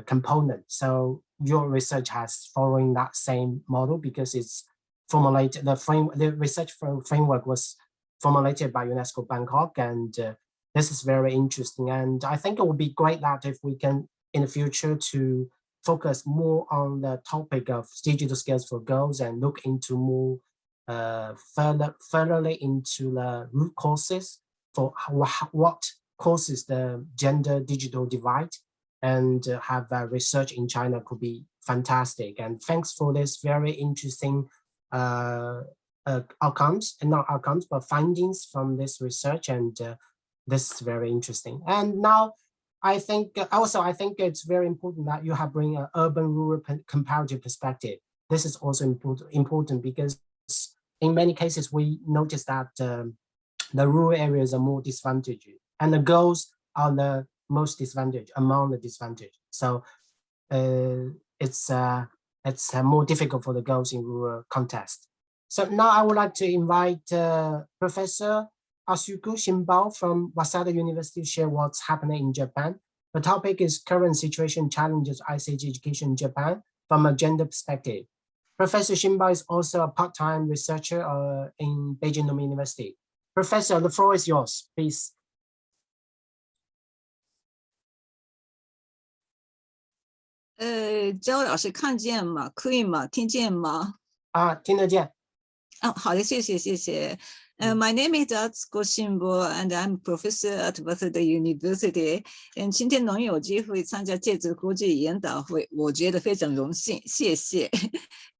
Speaker 1: component. So your research has following that same model because it's formulated, the research framework was formulated by UNESCO Bangkok, and this is very interesting. And I think it would be great that if we can in the future to focus more on the topic of digital skills for girls and look into more furtherly into the root causes for what causes the gender digital divide, and have research in China could be fantastic. And thanks for this very interesting outcomes, and not outcomes, but findings from this research. And this is very interesting. And now I think I think it's very important that you have bring an urban-rural comparative perspective. This is also important because in many cases we notice that the rural areas are more disadvantaged, and the girls are the most disadvantaged among the disadvantaged. So it's more difficult for the girls in rural context. So now I would like to invite Professor Asuku Shinbao from Waseda University to share what's happening in Japan. The topic is current situation challenges ICT education in Japan from a gender perspective. Professor Shinba is also a part-time researcher in Beijing Normal University. Professor, the floor is yours, please.
Speaker 5: 焦老师看见吗？可以吗？听见吗？
Speaker 1: 听得见。
Speaker 5: 好的，谢谢。My name is Atsuko Shinbo, and I'm professor at Waseda University. 今天能有机会参加这次国际研讨会，我觉得非常荣幸，谢谢。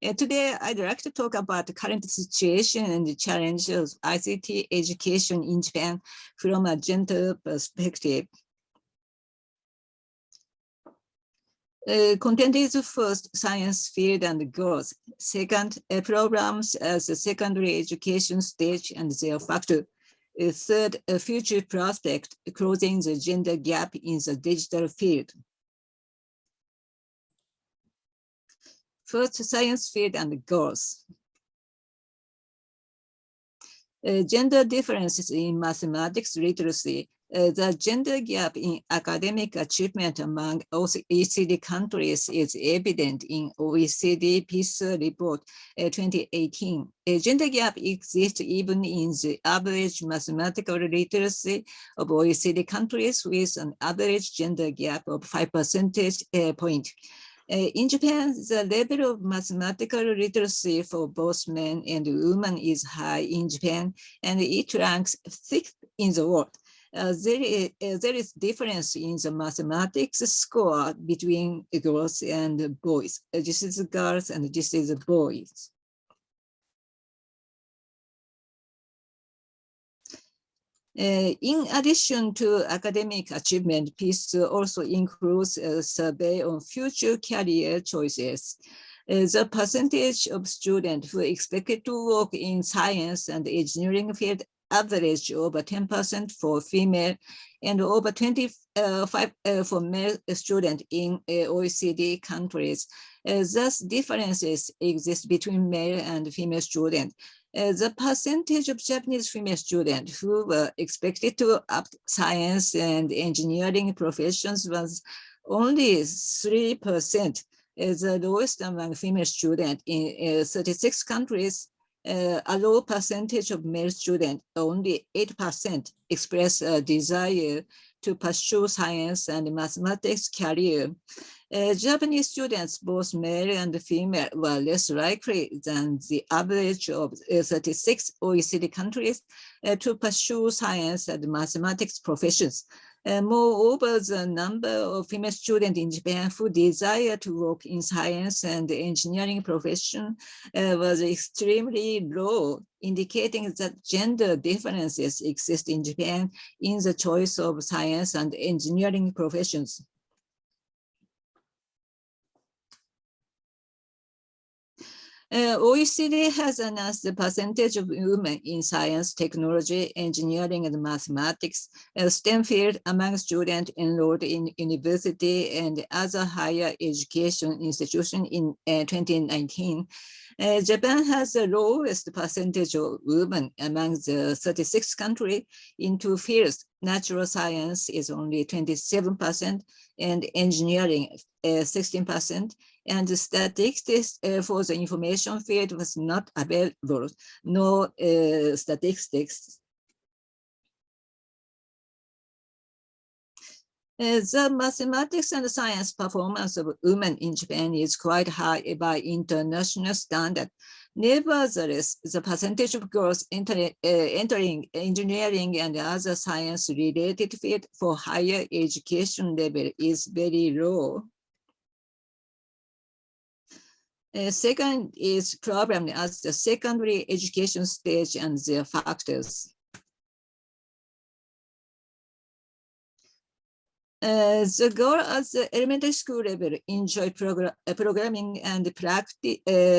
Speaker 5: Today, I'd like to talk about the current situation and the challenges of ICT education in Japan from a gender perspective. Content is first, science field and growth. Second, programs as a secondary education stage and their factor. Third, a future prospect, closing the gender gap in the digital field. First, science field and growth. Gender differences in mathematics literacy. The gender gap in academic achievement among OECD countries is evident in OECD PISA report 2018. A gender gap exists even in the average mathematical literacy of OECD countries with an average gender gap of 5 percentage points. In Japan, the level of mathematical literacy for both men and women is high in Japan, and it ranks 6th in the world. There is difference in the mathematics score between girls and boys. This is girls and this is boys. In addition to academic achievement, PISA also includes a survey on future career choices. The percentage of students who expected to work in science and engineering field average over 10% for female and over 25% for male students in OECD countries. Thus, differences exist between male and female students. The percentage of Japanese female students who were expected to opt science and engineering professions was only 3%, the lowest among female students in 36 countries. A low percentage of male students, only 8%, express a desire to pursue science and mathematics career. Japanese students, both male and female, were less likely than the average of 36 OECD countries to pursue science and mathematics professions. Moreover, the number of female students in Japan who desire to work in science and engineering profession was extremely low, indicating that gender differences exist in Japan in the choice of science and engineering professions. OECD has announced the percentage of women in science, technology, engineering, and mathematics, STEM field among students enrolled in university and other higher education institutions in 2019. Japan has the lowest percentage of women among the 36 countries in two fields. Natural science is only 27% and engineering 16%. And the statistics for the information field was not available, no statistics. The mathematics and science performance of women in Japan is quite high by international standard. Nevertheless, the percentage of girls entering engineering and other science-related field for higher education level is very low. Second is problem as the secondary education stage and their factors. The girl at the elementary school level enjoy programming and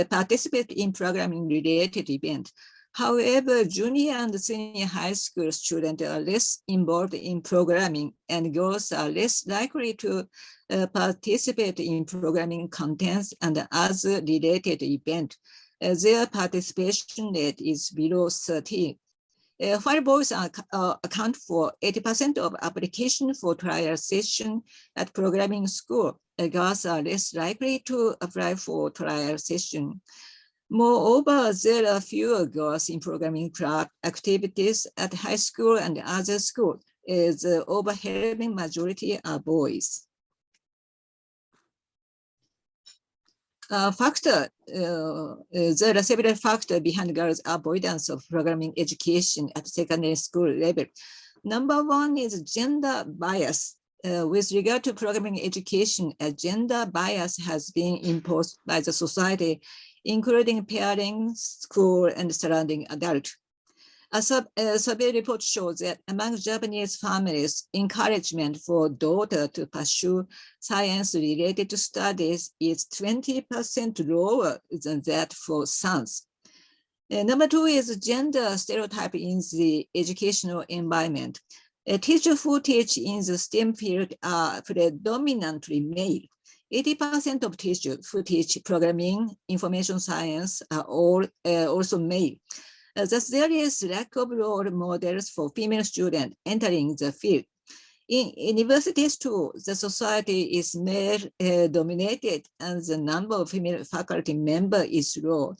Speaker 5: participate in programming related events. However, junior and senior high school students are less involved in programming, and girls are less likely to participate in programming contents and other related events. Their participation rate is below 13. While boys account for 80% of application for trial session at programming school, girls are less likely to apply for trial session. Moreover, there are fewer girls in programming club activities at high school and other schools, as the overwhelming majority are boys. There are several factors behind girls' avoidance of programming education at secondary school level. Number one is gender bias. With regard to programming education, a gender bias has been imposed by the society, including parents, school, and surrounding adults. A survey report shows that among Japanese families, encouragement for daughter to pursue science-related studies is 20% lower than that for sons. Number two is gender stereotype in the educational environment. Teachers who teach in the STEM field are predominantly male. 80% of teachers who teach programming, information science are all also male. Thus, there is lack of role models for female students entering the field. In universities too, the society is male-dominated and the number of female faculty members is low.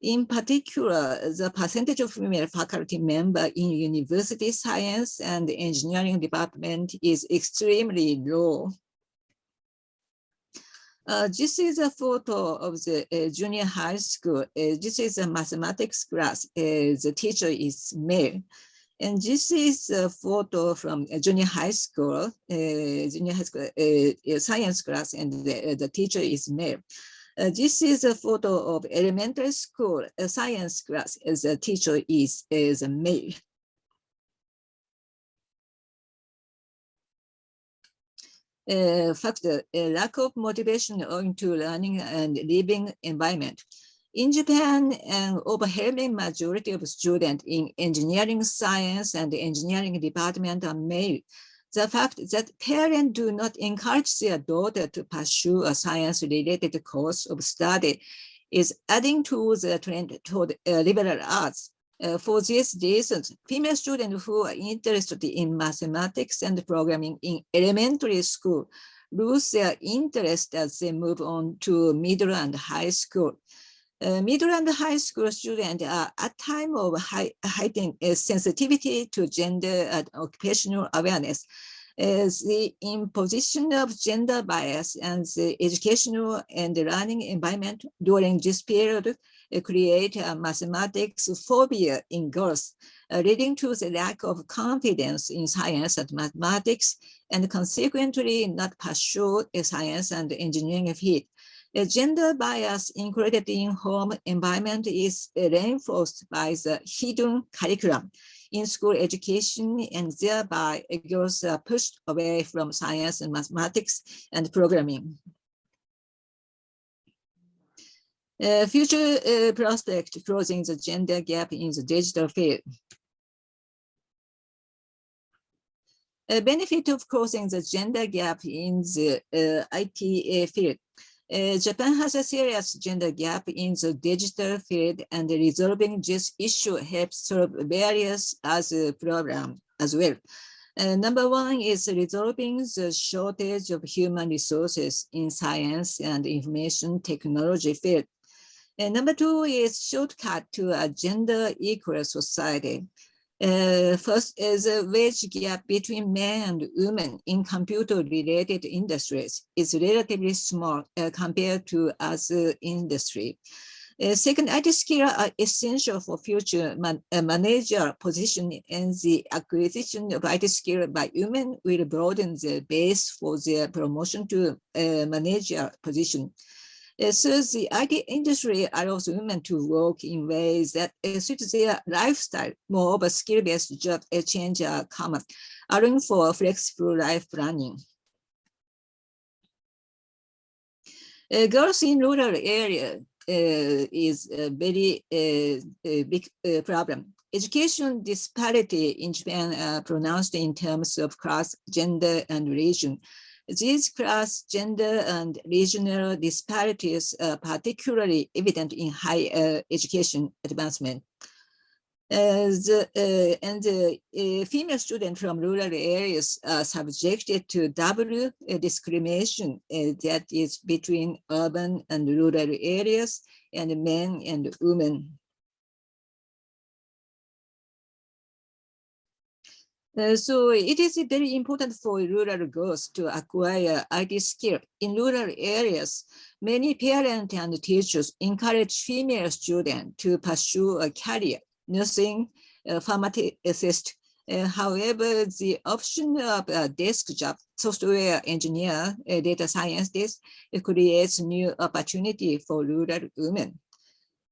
Speaker 5: In particular, the percentage of female faculty members in university science and engineering department is extremely low. This is a photo of the junior high school. This is a mathematics class. The teacher is male. And this is a photo from a junior high school science class, and the teacher is male. This is a photo of elementary school science class, as the teacher is a male. Factor, lack of motivation owing to learning and living environment. In Japan, an overwhelming majority of students in engineering science and engineering department are male. The fact that parents do not encourage their daughter to pursue a science-related course of study is adding to the trend toward liberal arts. For these reasons, female students who are interested in mathematics and programming in elementary school lose their interest as they move on to middle and high school. Middle and high school students are at time of heightened sensitivity to gender and occupational awareness. The imposition of gender bias and the educational and learning environment during this period create a mathematics phobia in girls, leading to the lack of confidence in science and mathematics, and consequently not pursue a science and engineering field. The gender bias included in home environment is reinforced by the hidden curriculum in school education, and thereby girls are pushed away from science and mathematics and programming. Future prospect closing the gender gap in the digital field. A benefit of closing the gender gap in the IT field. Japan has a serious gender gap in the digital field, and resolving this issue helps solve various other problems as well. Number one is resolving the shortage of human resources in science and information technology field. Number two is shortcut to a gender equal society. First is a wage gap between men and women in computer-related industries is relatively small compared to other industry. Second, IT skills are essential for future manager position, and the acquisition of IT skills by women will broaden the base for their promotion to manager position. So the IT industry allows women to work in ways that suit their lifestyle. Moreover, skill-based job change are common, allowing for flexible life planning. Girls in rural area is a very big problem. Education disparity in Japan are pronounced in terms of class, gender, and region. These class, gender, and regional disparities are particularly evident in higher education advancement. Female students from rural areas are subjected to double discrimination that is between urban and rural areas and men and women. So it is very important for rural girls to acquire IT skill. In rural areas, many parents and teachers encourage female students to pursue a career, nursing, pharmacist. However, the option of a desk job, software engineer, data scientist, it creates new opportunity for rural women.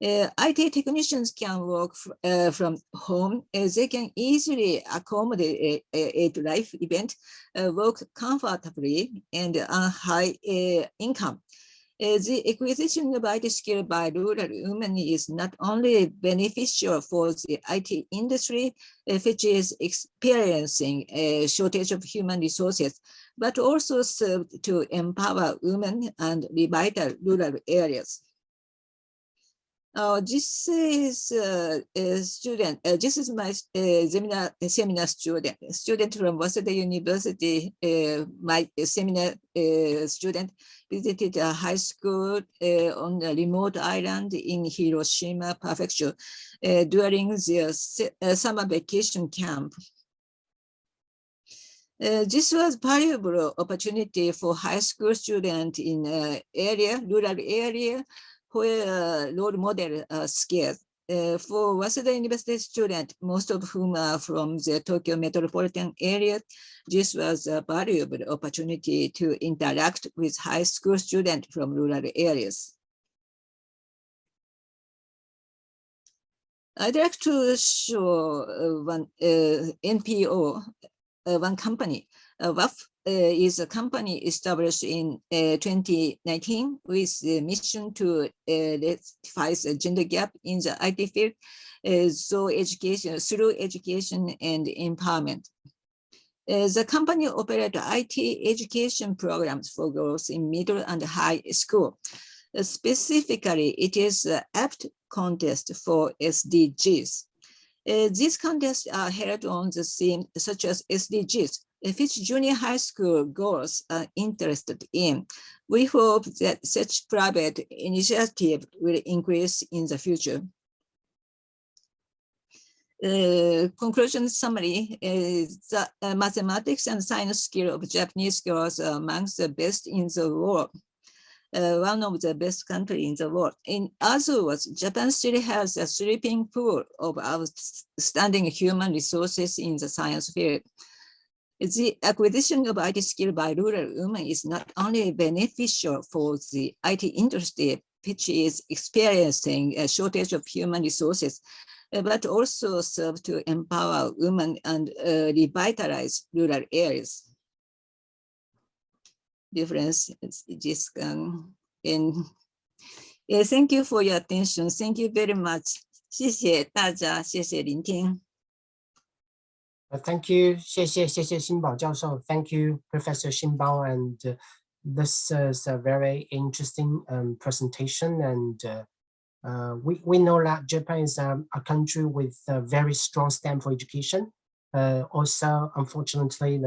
Speaker 5: IT technicians can work from home. They can easily accommodate a life event, work comfortably, and earn high income. The acquisition of IT skill by rural women is not only beneficial for the IT industry, which is experiencing a shortage of human resources, but also serve to empower women and revital rural areas. This is a student. This is my seminar student from Waseda University. My seminar student visited a high school on a remote island in Hiroshima Prefecture during their summer vacation camp. This was valuable opportunity for high school students in rural area, where role model skills. For Waseda University students, most of whom are from the Tokyo metropolitan area, this was a valuable opportunity to interact with high school students from rural areas. I'd like to show one NPO, one company. WAF is a company established in 2019 with the mission to rectify the gender gap in the IT field, through education and empowerment. The company operates IT education programs for girls in middle and high school. Specifically, it is an apt contest for SDGs. These contests are held on the theme such as SDGs, which junior high school girls are interested in. We hope that such private initiative will increase in the future. Conclusion summary is that mathematics and science skill of Japanese girls are amongst the best in the world. One of the best countries in the world. In other words, Japan still has a sweeping pool of outstanding human resources in the science field. The acquisition of IT skill by rural women is not only beneficial for the IT industry, which is experiencing a shortage of human resources, but also serve to empower women and revitalize rural areas. Difference is this and thank you for your attention. Thank you very much. 谢谢大家，谢谢聆听。
Speaker 1: Thank you, 谢谢辛宝教授. Thank you, Professor Shinbao, and this is a very interesting presentation. And we know that Japan is a country with a very strong STEM for education. Also, unfortunately,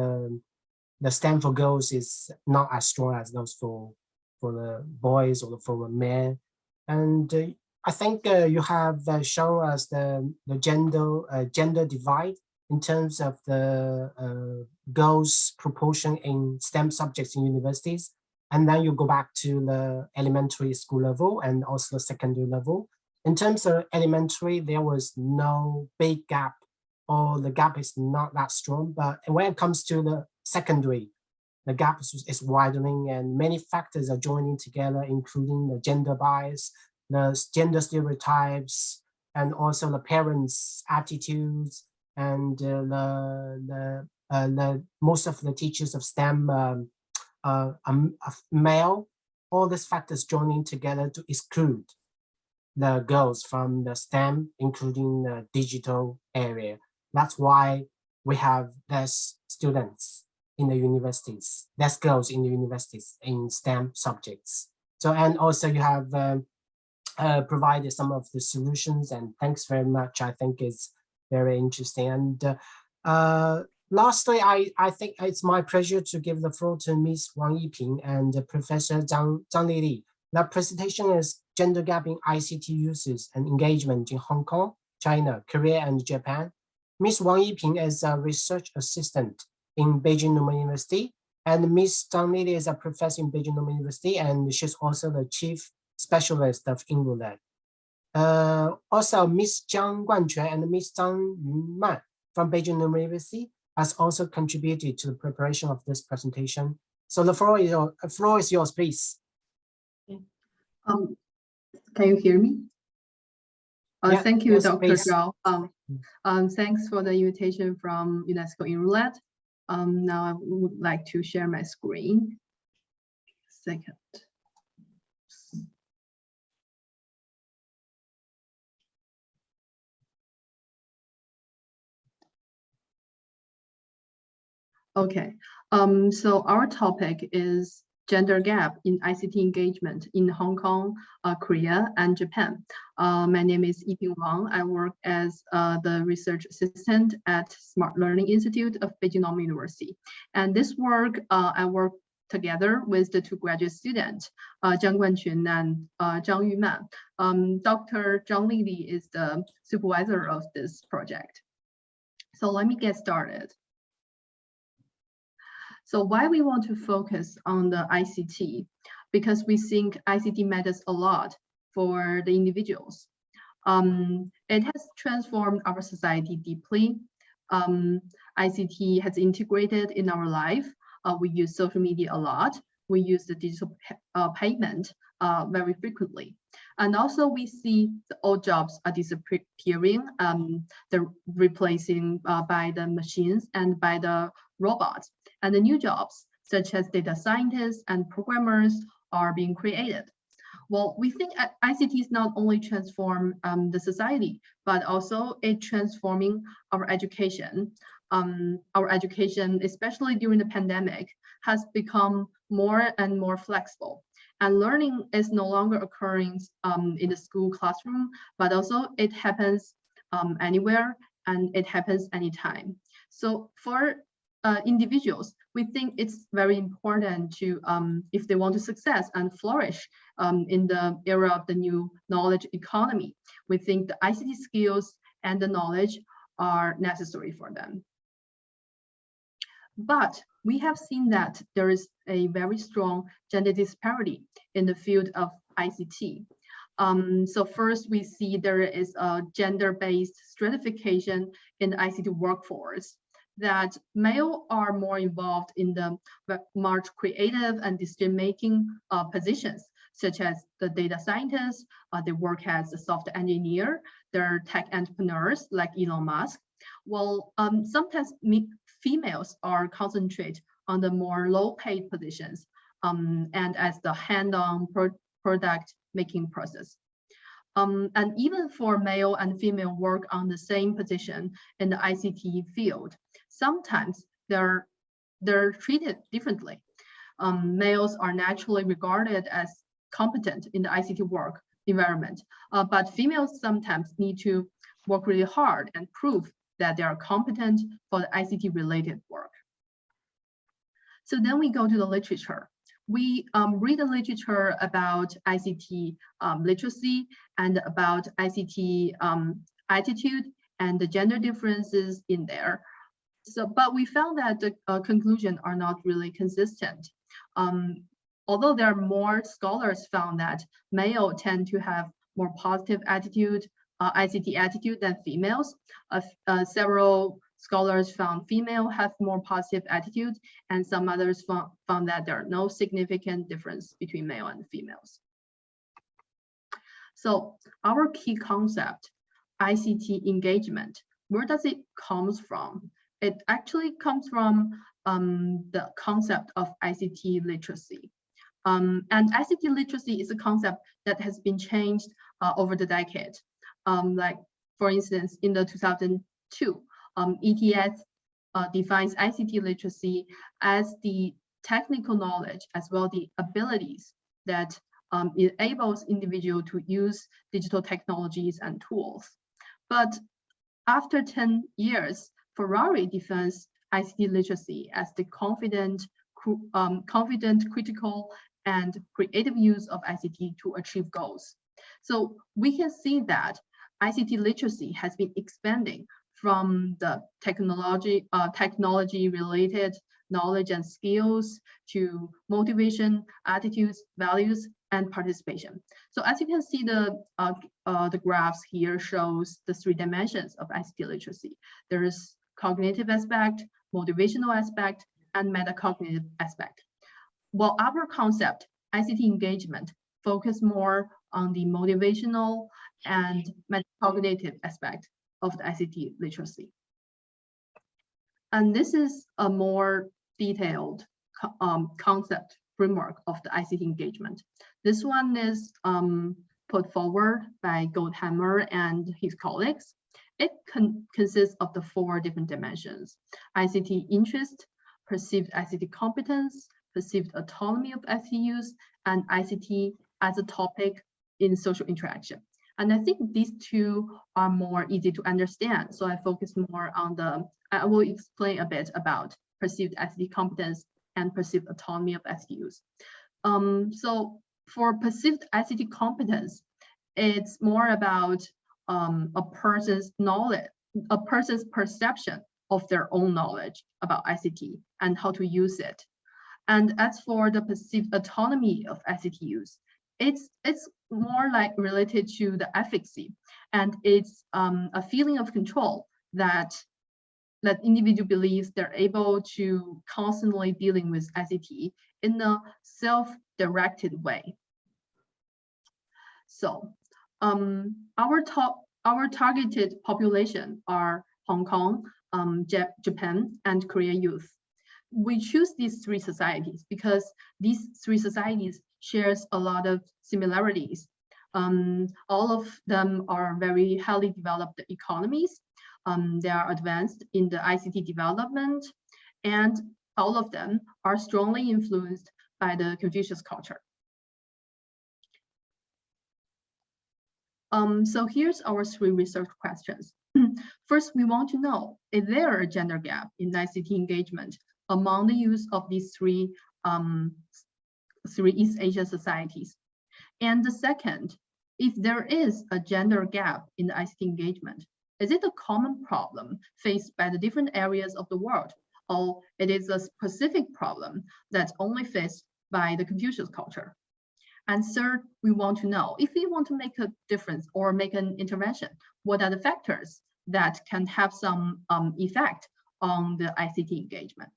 Speaker 1: the STEM for girls is not as strong as those for the boys or for the men. And I think you have shown us the gender divide in terms of the girls' proportion in STEM subjects in universities. And then you go back to the elementary school level and also the secondary level. In terms of elementary, there was no big gap, or the gap is not that strong. But when it comes to the secondary, the gap is widening, and many factors are joining together, including the gender bias, the gender stereotypes, and also the parents' attitudes, and most of the teachers of STEM are male. All these factors joining together to exclude the girls from the STEM, including the digital area. That's why we have less students in the universities, less girls in the universities in STEM subjects. So, and also you have provided some of the solutions, and thanks very much. I think it's very interesting. And lastly, I think it's my pleasure to give the floor to Ms. Wang Yiping and Professor Zhang Lili. The presentation is Gender Gap in ICT Uses and Engagement in Hong Kong, China, Korea, and Japan. Ms. Wang Yiping is a research assistant in Beijing Normal University, and Ms. Zhang Lili is a professor in Beijing Normal University, and she's also the chief specialist of INRULED. Also, Ms. Jiang Guanquan and Ms. Zhang Yunman from Beijing Normal University has also contributed to the preparation of this presentation. So the floor is yours, please.
Speaker 6: Can you hear me?
Speaker 1: Yeah,
Speaker 6: thank you,
Speaker 1: yes,
Speaker 6: Dr.
Speaker 1: please.
Speaker 6: Zhao. Thanks for the invitation from UNESCO INRULED. Now I would like to share my screen. Second. Okay, so our topic is gender gap in ICT engagement in Hong Kong, Korea, and Japan. My name is Yiping Wang. I work as the research assistant at Smart Learning Institute of Beijing Normal University. And this work, I work together with the two graduate students, Jiang Guanqun and Zhang Yuman. Dr. Zhang Lili is the supervisor of this project. So let me get started. So why we want to focus on the ICT? Because we think ICT matters a lot for the individuals. It has transformed our society deeply. ICT has integrated in our life. We use social media a lot. We use the digital payment very frequently. And also we see the old jobs are disappearing. They're replacing by the machines and by the robots. And the new jobs, such as data scientists and programmers, are being created. Well, we think ICTs not only transform the society, but also it transforming our education. Our education, especially during the pandemic, has become more and more flexible. And learning is no longer occurring in the school classroom, but also it happens anywhere and it happens anytime. So for individuals, we think it's very important to, if they want to success and flourish in the era of the new knowledge economy, we think the ICT skills and the knowledge are necessary for them. But we have seen that there is a very strong gender disparity in the field of ICT. So first, we see there is a gender-based stratification in the ICT workforce, that male are more involved in the more creative and decision-making positions, such as the data scientists. They work as a software engineer. They're tech entrepreneurs like Elon Musk. Well, sometimes females are concentrated on the more low-paid positions and as the hand-on product making process. And even for male and female work on the same position in the ICT field, sometimes they're treated differently. Males are naturally regarded as competent in the ICT work environment, but females sometimes need to work really hard and prove that they are competent for the ICT related work. So then we go to the literature. We read the literature about ICT literacy and about ICT attitude and the gender differences in there. So, but we found that the conclusions are not really consistent. Although there are more scholars found that male tend to have more positive attitude, ICT attitude than females. Several scholars found female have more positive attitude, and some others found that there are no significant difference between male and females. So our key concept, ICT engagement, where does it come from? It actually comes from the concept of ICT literacy. And ICT literacy is a concept that has been changed over the decade. Like, for instance, in the 2002, ETS defines ICT literacy as the technical knowledge as well the abilities that enables individual to use digital technologies and tools. But after 10 years, Ferrari defines ICT literacy as the confident, critical, and creative use of ICT to achieve goals. So we can see that ICT literacy has been expanding from the technology-related knowledge and skills to motivation, attitudes, values, and participation. So as you can see, the graphs here shows the 3 dimensions of ICT literacy. There is cognitive aspect, motivational aspect, and metacognitive aspect. While our concept, ICT engagement, focus more on the motivational and metacognitive aspect of the ICT literacy. And this is a more detailed concept framework of the ICT engagement. This one is put forward by Goldhammer and his colleagues. It consists of the 4 different dimensions: ICT interest, perceived ICT competence, perceived autonomy of ICT use, and ICT as a topic in social interaction. And I think these 2 are more easy to understand. So I focus more on I will explain a bit about perceived ICT competence and perceived autonomy of ICT use. So for perceived ICT competence, it's more about a person's knowledge, a person's perception of their own knowledge about ICT and how to use it. And as for the perceived autonomy of ICT use, it's more like related to the efficacy, and it's a feeling of control that individual believes they're able to constantly dealing with ICT in a self-directed way. So our targeted population are Hong Kong, Japan, and Korea youth. We choose these 3 societies because these 3 societies shares a lot of similarities. All of them are very highly developed economies. They are advanced in the ICT development, and all of them are strongly influenced by the Confucius culture. So here's our 3 research questions. First, we want to know, is there a gender gap in ICT engagement among the youth of these 3 East Asian societies? And the second, if there is a gender gap in the ICT engagement, is it a common problem faced by the different areas of the world, or it is a specific problem that's only faced by the Confucius culture? And third, we want to know, if we want to make a difference or make an intervention, what are the factors that can have some effect on the ICT engagement?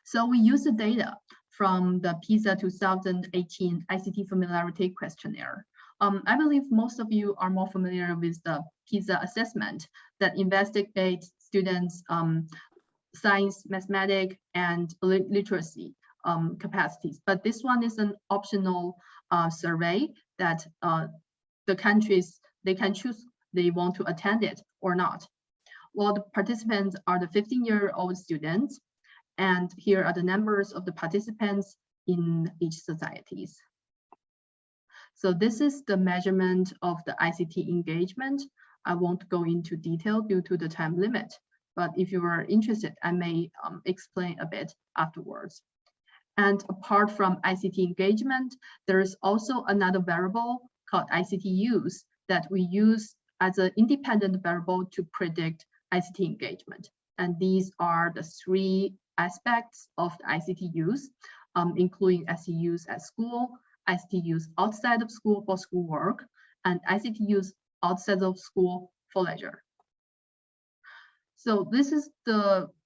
Speaker 6: So we use the data from the PISA 2018 ICT Familiarity Questionnaire. I believe most of you are more familiar with the PISA assessment that investigates students' science, mathematics, and literacy capacities. But this one is an optional survey that the countries, they can choose they want to attend it or not. Well, the participants are the 15-year-old students, and here are the numbers of the participants in each societies. So this is the measurement of the ICT engagement. I won't go into detail due to the time limit, but if you are interested, I may explain a bit afterwards. And apart from ICT engagement, there is also another variable called ICT use that we use as an independent variable to predict ICT engagement. And these are the 3 aspects of the ICT use, including ICT use at school, ICT use outside of school for schoolwork, and ICT use outside of school for leisure. So this is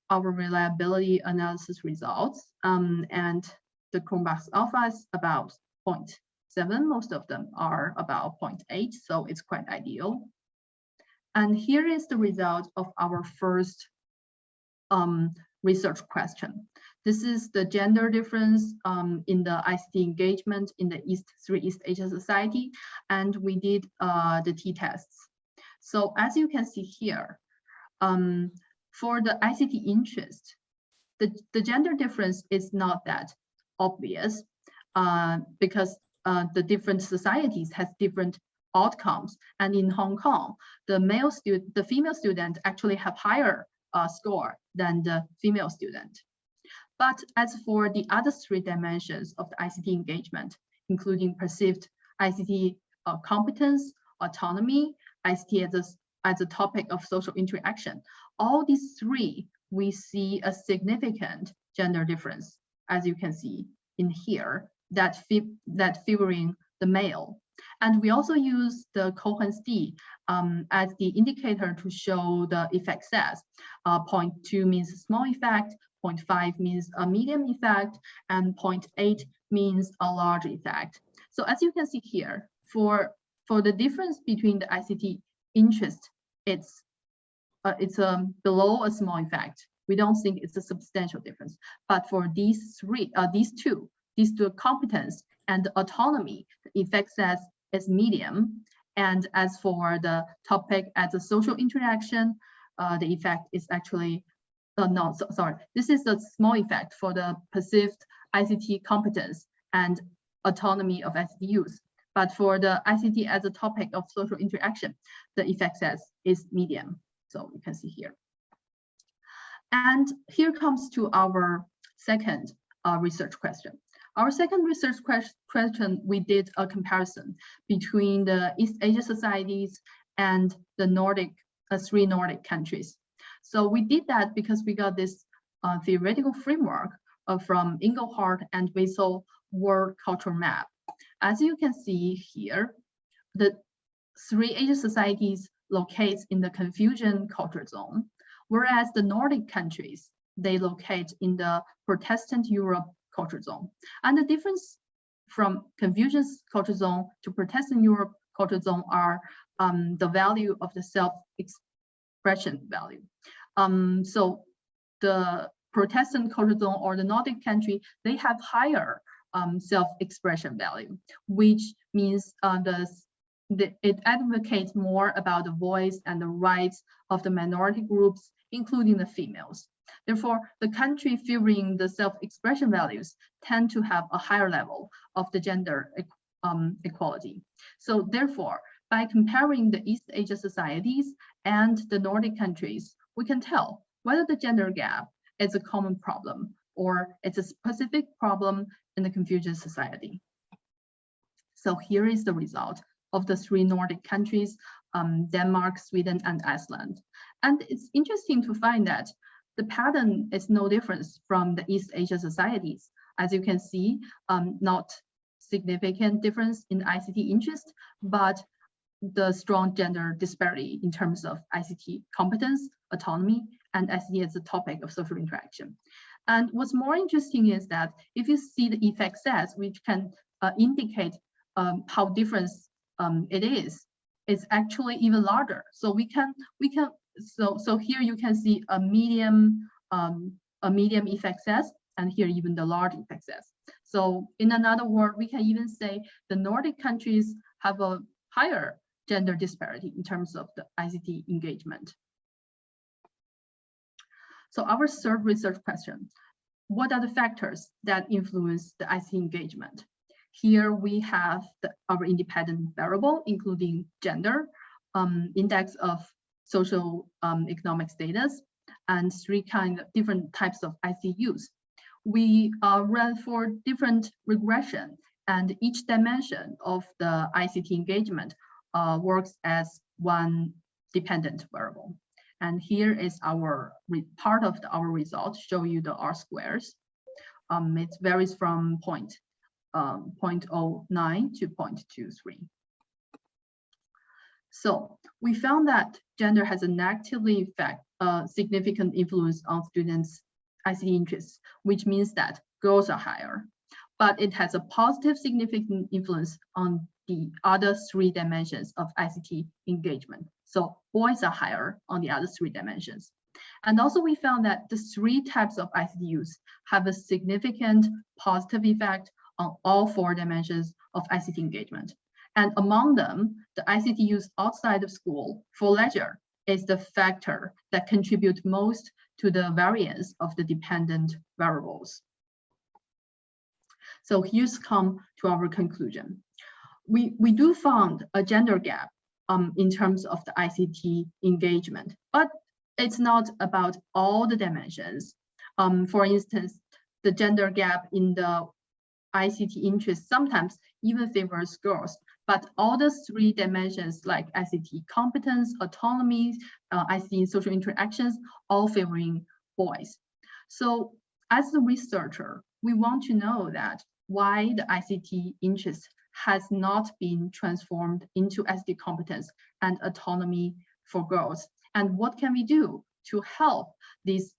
Speaker 6: our reliability analysis results, and the Chromebox alpha is about 0.7. Most of them are about 0.8, so it's quite ideal. And here is the result of our first research question. This is the gender difference in the ICT engagement in the 3 East Asia society, and we did the t-tests. So as you can see here, for the ICT interest, the gender difference is not that obvious because the different societies has different outcomes. And in Hong Kong, the female student actually have higher score than the female student. But as for the other 3 dimensions of the ICT engagement, including perceived ICT competence, autonomy, ICT as a topic of social interaction, all these 3, we see a significant gender difference, as you can see in here, that favoring the male. And we also use the Cohen's d as the indicator to show the effect size. 0.2 means a small effect, 0.5 means a medium effect, and 0.8 means a large effect. So as you can see here, for the difference between the ICT interest, it's below a small effect. We don't think it's a substantial difference. But for these two competence and autonomy, the effect size is medium. And as for the topic as a social interaction, the effect is actually, this is a small effect for the perceived ICT competence and autonomy of ICT use. But for the ICT as a topic of social interaction, the effect size is medium. So you can see here. And here comes to our second research question. Our second research question, we did a comparison between the East Asia societies and the 3 Nordic countries. So we did that because we got this theoretical framework from Engelhardt and Wiesel World Cultural Map. As you can see here, the 3 Asian societies locate in the Confucian culture zone, whereas the Nordic countries, they locate in the Protestant Europe culture zone. And the difference from Confucius culture zone to Protestant Europe culture zone are the value of the self-expression value. So the Protestant culture zone or the Nordic country, they have higher self-expression value, which means it advocates more about the voice and the rights of the minority groups, including the females. Therefore, the country favoring the self-expression values tend to have a higher level of the gender equality. So therefore, by comparing the East Asia societies and the Nordic countries, we can tell whether the gender gap is a common problem or it's a specific problem in the Confucian society. So here is the result of the 3 Nordic countries, Denmark, Sweden, and Iceland. And it's interesting to find that the pattern is no difference from the East Asia societies. As you can see, not significant difference in ICT interest, but the strong gender disparity in terms of ICT competence, autonomy, and ICT as a topic of social interaction. And what's more interesting is that if you see the effect size, which can indicate how different it is, it's actually even larger. So so here you can see a medium effect size, and here even the large effect size. So in another word, we can even say the Nordic countries have a higher gender disparity in terms of the ICT engagement. So our third research question, what are the factors that influence the ICT engagement? Here we have our independent variable, including gender, index of social economic status, and 3 different types of ICT use. We ran for different regression, and each dimension of the ICT engagement works as one dependent variable. And here is our part of our result, show you the R squares. It varies from 0.09 to 0.23. So we found that gender has a negatively significant influence on students' ICT interests, which means that girls are higher, but it has a positive significant influence on the other 3 dimensions of ICT engagement. So boys are higher on the other 3 dimensions. And also we found that the 3 types of ICT use have a significant positive effect on all 4 dimensions of ICT engagement. And among them, the ICT use outside of school for leisure is the factor that contributes most to the variance of the dependent variables. So here's come to our conclusion. we do found a gender gap in terms of the ICT engagement, but it's not about all the dimensions. For instance, the gender gap in the ICT interest sometimes even favors girls, but all the three dimensions like ICT competence, autonomy, ICT social interactions, all favoring boys. So as a researcher, we want to know that why the ICT interest has not been transformed into ICT competence and autonomy for girls, and what can we do to help this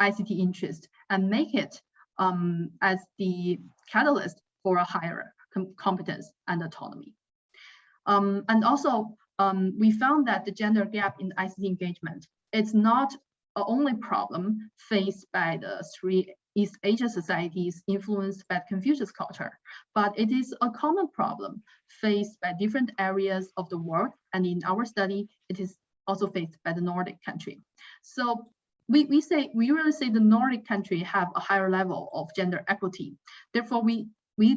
Speaker 6: ICT interest and make it as the catalyst for a higher competence and autonomy. And also, we found that the gender gap in ICT engagement is not the only problem faced by the three East Asia societies influenced by Confucius culture, but it is a common problem faced by different areas of the world. And in our study, it is also faced by the Nordic country. So we really say the Nordic country have a higher level of gender equity. Therefore, we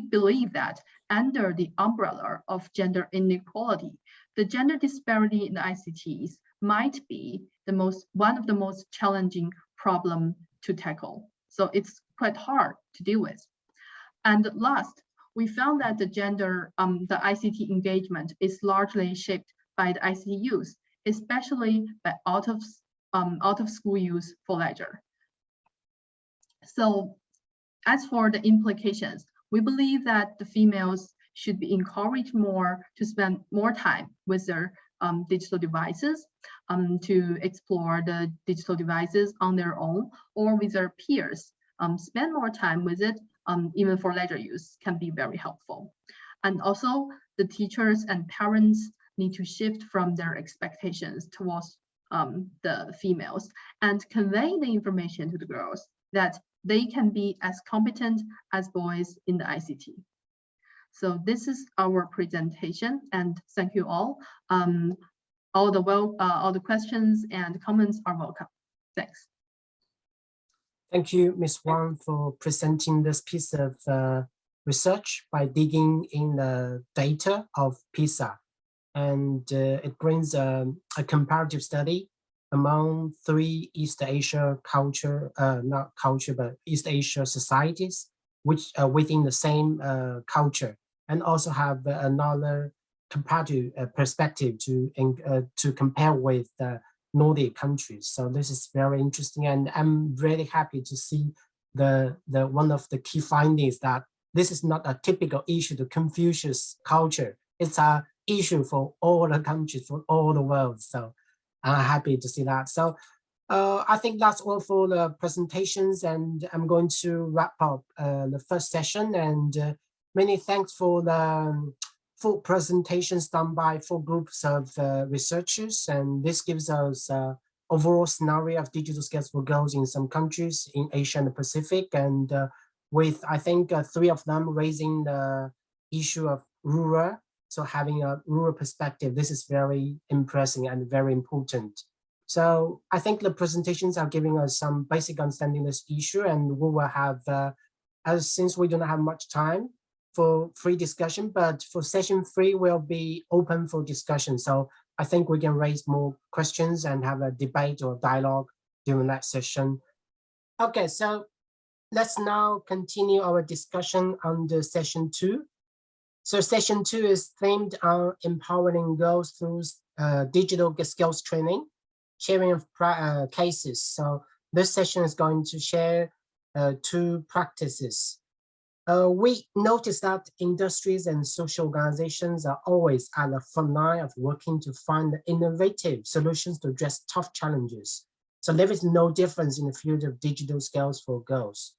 Speaker 6: believe that under the umbrella of gender inequality, the gender disparity in the ICTs might be one of the most challenging problem to tackle. So it's quite hard to deal with. And last, we found that the ICT engagement is largely shaped by the ICT use, especially by out of school use for leisure. So as for the implications, we believe that the females should be encouraged more to spend more time with their digital devices, to explore the digital devices on their own or with their peers. Spend more time with it, even for leisure use, can be very helpful. And also, the teachers and parents need to shift from their expectations towards the females and convey the information to the girls that they can be as competent as boys in the ICT. So this is our presentation, and thank you all. All the questions and comments are welcome. Thanks.
Speaker 1: Thank you, Ms. Wang, for presenting this piece of research by digging in the data of PISA. And it brings a comparative study among three East Asia East Asia societies, which are within the same culture, and also have another comparative perspective to compare with the Nordic countries. So this is very interesting, and I'm really happy to see the one of the key findings that this is not a typical issue to Confucius culture. It's an issue for all the countries, for all the world. So I'm happy to see that. So I think that's all for the presentations, and I'm going to wrap up the first session. And many thanks for the full presentations done by 4 groups of researchers. And this gives us overall scenario of digital skills for girls in some countries in Asia and the Pacific. And with, I think, 3 of them raising the issue of rural. So having a rural perspective, this is very impressive and very important. So I think the presentations are giving us some basic understanding of this issue, and we will have, since we do not have much time for free discussion, but for session 3 will be open for discussion. So I think we can raise more questions and have a debate or dialogue during that session. Okay, so let's now continue our discussion on the session 2. So session 2 is themed on empowering girls through digital skills training, sharing of cases. So this session is going to share 2 practices. We noticed that industries and social organizations are always at the front line of working to find innovative solutions to address tough challenges. So there is no difference in the field of digital skills for girls.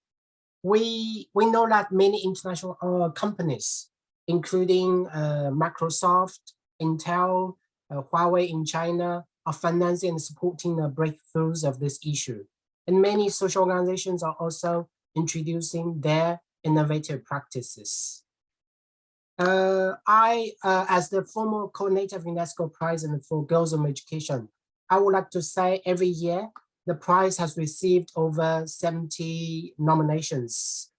Speaker 1: We know that many international companies, including Microsoft, Intel, Huawei in China, are financing and supporting the breakthroughs of this issue. And many social organizations are also introducing their innovative practices. As the former coordinator of UNESCO Prize for Girls in Education, I would like to say every year, the prize has received over 70 nominations.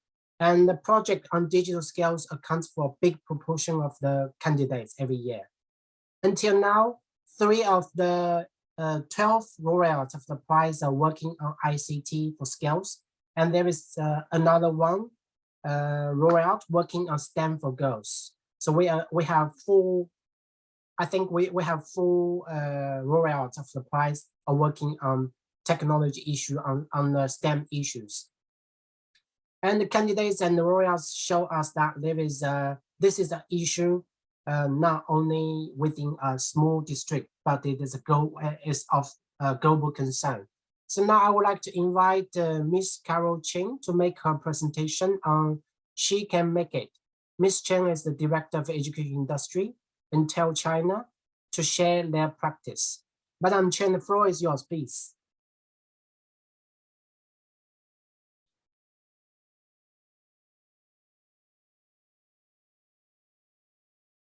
Speaker 1: And the project on digital skills accounts for a big proportion of the candidates every year. Until now, 3 of the 12 laureates of the prize are working on ICT for skills. And there is another one laureate working on STEM for girls. So we have 4, I think we have 4 laureates of the prize are working on technology issue on the STEM issues. And the candidates and the laureates show us that this is an issue not only within a small district, but it is of global concern. So now I would like to invite Ms. Carol Cheng to make her presentation on She Can Make It. Ms. Cheng is the Director of Education Industry, Intel China, to share their practice. Madam Cheng, the floor is yours, please.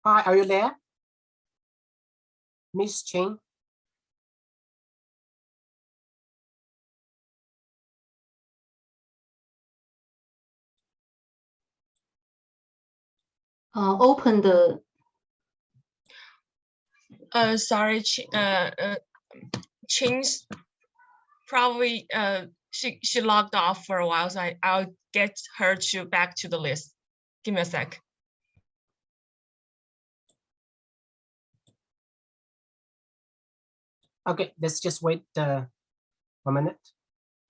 Speaker 1: Hi, are you there? Ms. Cheng?
Speaker 7: Open the.
Speaker 8: Sorry, Ching's probably she logged off for a while, so I'll get her back to the list. Give me a sec.
Speaker 1: Okay, let's just wait 1 minute.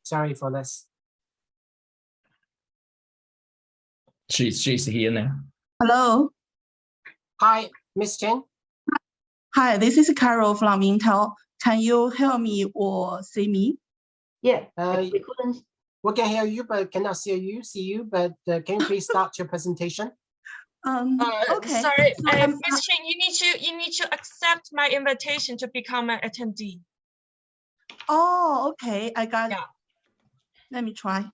Speaker 1: Sorry for this.
Speaker 9: She's here now.
Speaker 10: Hello.
Speaker 1: Hi, Ms. Cheng.
Speaker 10: Hi, this is Carol from Intel. Can you hear me or see me?
Speaker 7: Yeah,
Speaker 1: we can hear you, but cannot see you. But can you please start your presentation?
Speaker 10: Okay.
Speaker 8: Sorry,
Speaker 10: So,
Speaker 8: Ms. Cheng, you need to accept my invitation to become an attendee.
Speaker 10: Oh, okay. I got it.
Speaker 8: Yeah.
Speaker 10: Let me try.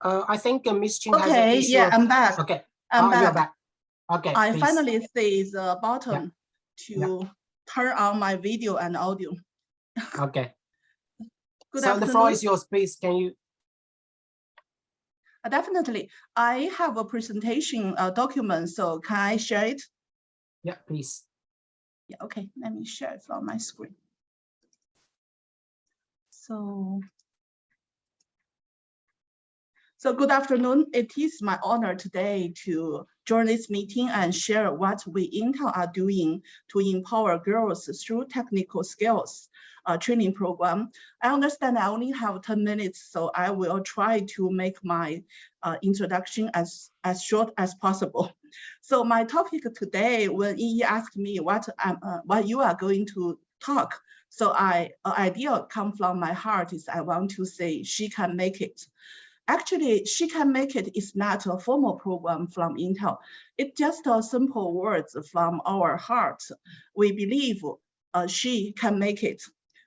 Speaker 1: I think Ms. Cheng has an
Speaker 10: Okay,
Speaker 1: issue.
Speaker 10: yeah, I'm back.
Speaker 1: Okay,
Speaker 10: I'm back.
Speaker 1: You're back. Okay,
Speaker 10: I
Speaker 1: please.
Speaker 10: finally see the button to turn on my video and audio.
Speaker 1: Okay.
Speaker 10: Good
Speaker 1: so
Speaker 10: afternoon.
Speaker 1: The floor is yours, please. Can you?
Speaker 10: Definitely. I have a presentation document, so can I share it?
Speaker 1: Yeah, please.
Speaker 10: Yeah, okay. Let me share it from my screen. So good afternoon. It is my honor today to join this meeting and share what we Intel are doing to empower girls through technical skills training program. I understand I only have 10 minutes, so I will try to make my introduction as short as possible. So my topic today, when Yi asked me what you are going to talk, so an idea come from my heart is I want to say she can make it. Actually, She Can Make It is not a formal program from Intel. It's just a simple words from our heart. We believe she can make it.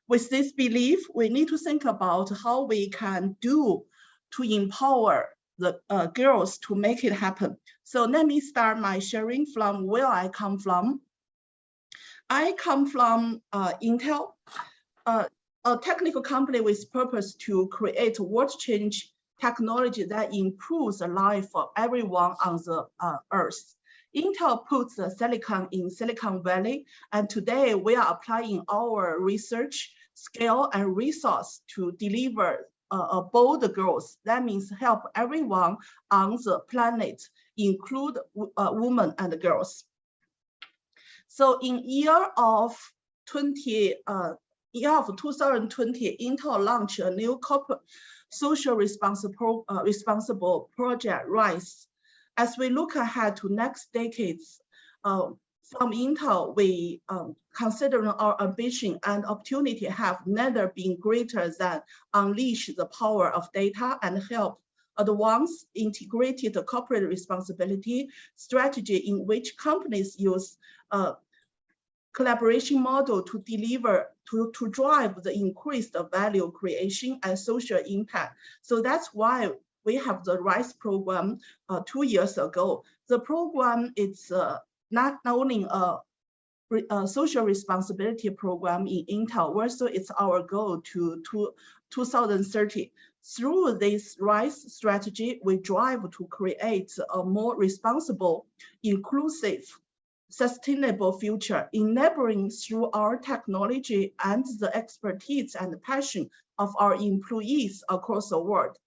Speaker 10: With this belief, we need to think about how we can do to empower the girls to make it happen. So let me start my sharing from where I come from. I come from Intel, a technical company with purpose to create world-change technology that improves the life of everyone on the earth. Intel puts the silicon in Silicon Valley, and today we are applying our research, scale, and resource to deliver bold growth. That means help everyone on the planet, include women and girls. So in year of 2020, Intel launched a new corporate social responsible project, RISE. As we look ahead to next decades, from Intel, we considering our ambition and opportunity have never been greater than unleash the power of data and help advanced integrated corporate responsibility strategy in which companies use collaboration model to deliver, to drive the increased value creation and social impact. So that's why we have the RISE program 2 years ago. The program is not only a social responsibility program in Intel, also it's our goal to 2030. Through this RISE strategy, we drive to create a more responsible, inclusive, sustainable future, enabling through our technology and the expertise and passion of our employees across the world.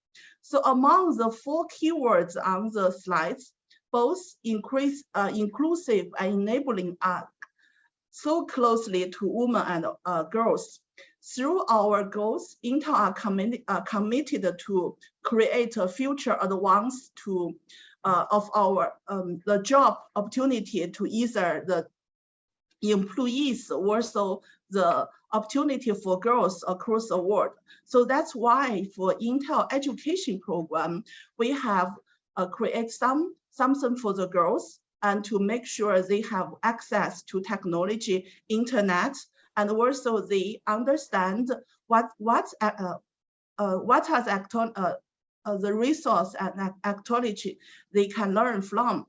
Speaker 10: So among the 4 keywords on the slides, both inclusive and enabling are so closely to women and girls. Through our goals, Intel are committed to create a future advance to of our the job opportunity to either the employees or also the opportunity for girls across the world. So that's why for Intel education program, we have create something for the girls and to make sure they have access to technology, internet, and also they understand what are the resource and activity they can learn from.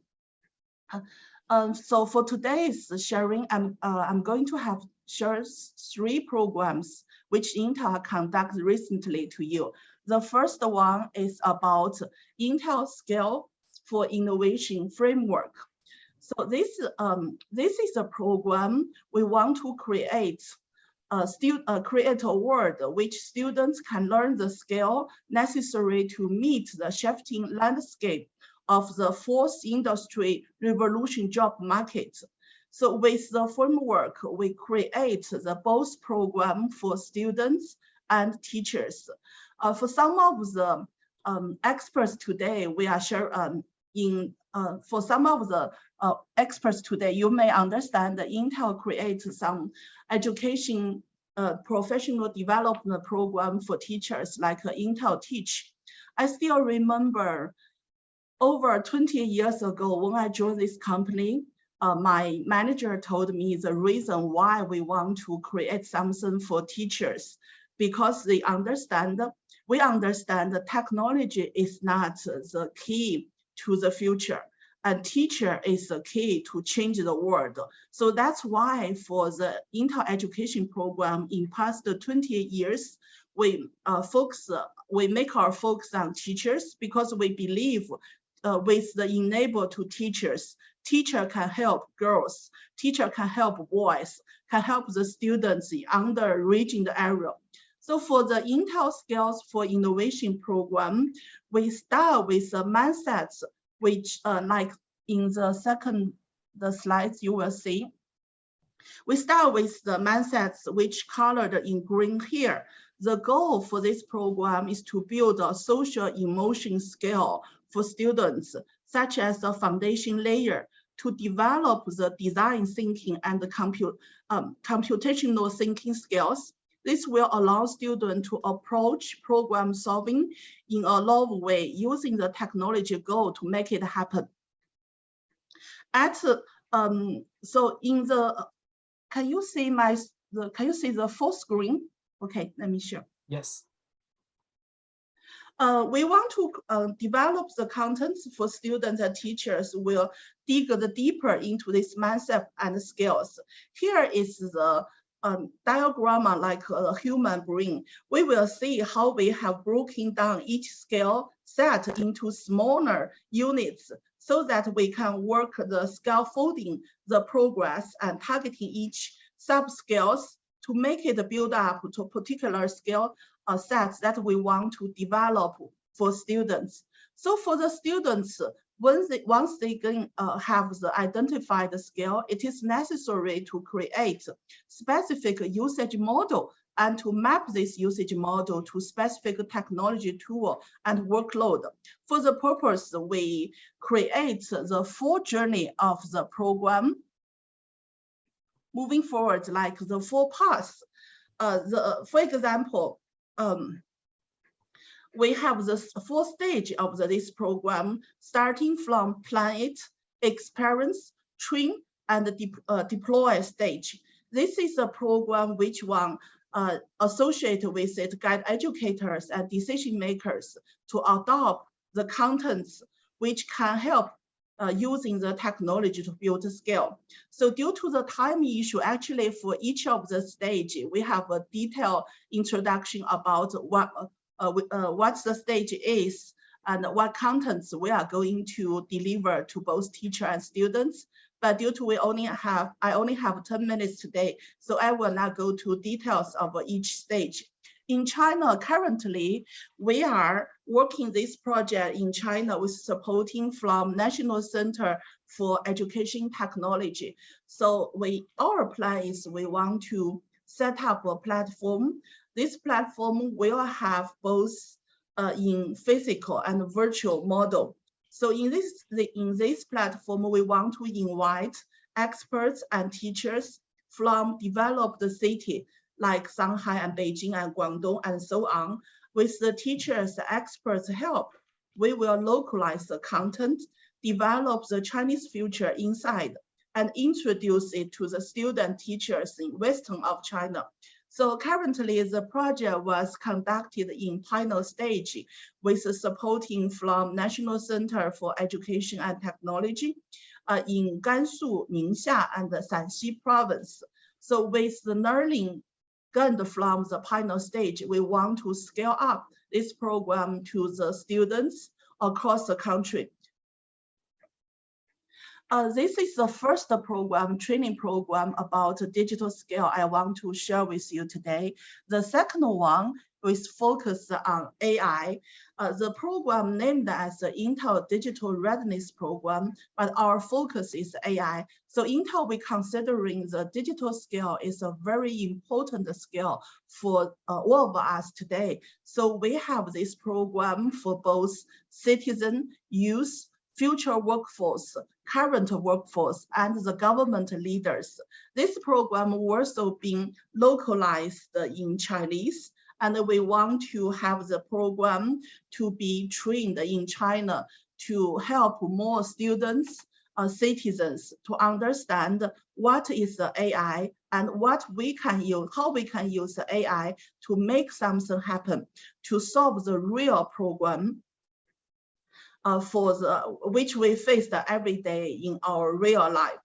Speaker 10: So for today's sharing, I'm going to have share 3 programs which Intel conducted recently to you. The first one is about Intel Scale for Innovation Framework. So this is a program we want to create create a world which students can learn the skill necessary to meet the shifting landscape of the 4th industry revolution job market. So with the framework, we create the both program for students and teachers. For some of the experts today, we are sharing for some of the experts today, you may understand that Intel creates some education professional development program for teachers like Intel Teach. I still remember over 20 years ago when I joined this company, my manager told me the reason why we want to create something for teachers, because we understand that technology is not the key to the future, and teacher is the key to change the world. So that's why for the Intel education program in past 20 years, we make our focus on teachers, because we believe with the enable to teachers, teacher can help girls, teacher can help boys, can help the students under region area. So for the Intel Skills for Innovation program, we start with the mindsets, which like in the slides you will see. We start with the mindsets which colored in green here. The goal for this program is to build a social emotion skill for students, such as the foundation layer, to develop the design thinking and the computational thinking skills. This will allow students to approach program solving in a novel way, using the technology goal to make it happen. So in the, can you see the full screen? Okay, let me share.
Speaker 1: Yes.
Speaker 10: We want to develop the contents for students and teachers will dig deeper into this mindset and skills. Here is the diagram like a human brain. We will see how we have broken down each skill set into smaller units so that we can work the scaffolding, the progress, and targeting each sub-skills to make it build up to particular skill sets that we want to develop for students. So for the students, once they can have the identified skill, it is necessary to create specific usage model and to map this usage model to specific technology tool and workload. For the purpose, we create the full journey of the program. Moving forward, like the 4 paths. For example, we have the 4 stage of this program, starting from plan it, experience, train, and deploy stage. This is a program which one associated with it guide educators and decision makers to adopt the contents which can help using the technology to build scale. So due to the time issue, actually for each of the stage, we have a detailed introduction about what the stage is and what contents we are going to deliver to both teacher and students. But due to I only have 10 minutes today, so I will not go to details of each stage. In China, currently, we are working this project in China with supporting from National Center for Education Technology. So our plan is we want to set up a platform. This platform will have both in physical and virtual model. So in this platform, we want to invite experts and teachers from developed city like Shanghai and Beijing and Guangdong and so on. With the teachers' experts' help, we will localize the content, develop the Chinese future inside, and introduce it to the student teachers in Western of China. So currently, the project was conducted in final stage with supporting from National Center for Education and Technology in Gansu, Ningxia, and the Shanxi province. So with the learning gained from the final stage, we want to scale up this program to the students across the country. This is the first training program about digital scale I want to share with you today. The second one is focused on AI. The program named as the Intel Digital Readiness Program, but our focus is AI. So Intel, we considering the digital scale is a very important scale for all of us today. So we have this program for both citizen, youth, future workforce, current workforce, and the government leaders. This program also being localized in Chinese, and we want to have the program to be trained in China to help more students, citizens to understand what is the AI and what we can use, how we can use the AI to make something happen, to solve the real problem which we face every day in our real life.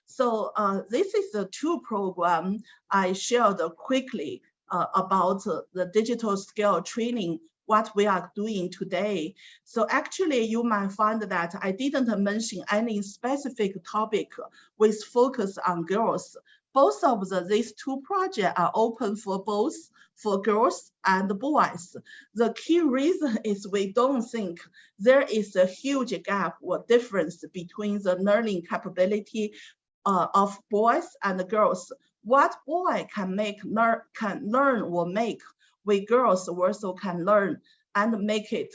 Speaker 10: So this is the 2 program I shared quickly about the digital scale training, what we are doing today. So actually you might find that I didn't mention any specific topic with focus on girls. Both of these 2 projects are open for both for girls and boys. The key reason is we don't think there is a huge gap or difference between the learning capability of boys and girls. What boy can learn or make, we girls also can learn and make it.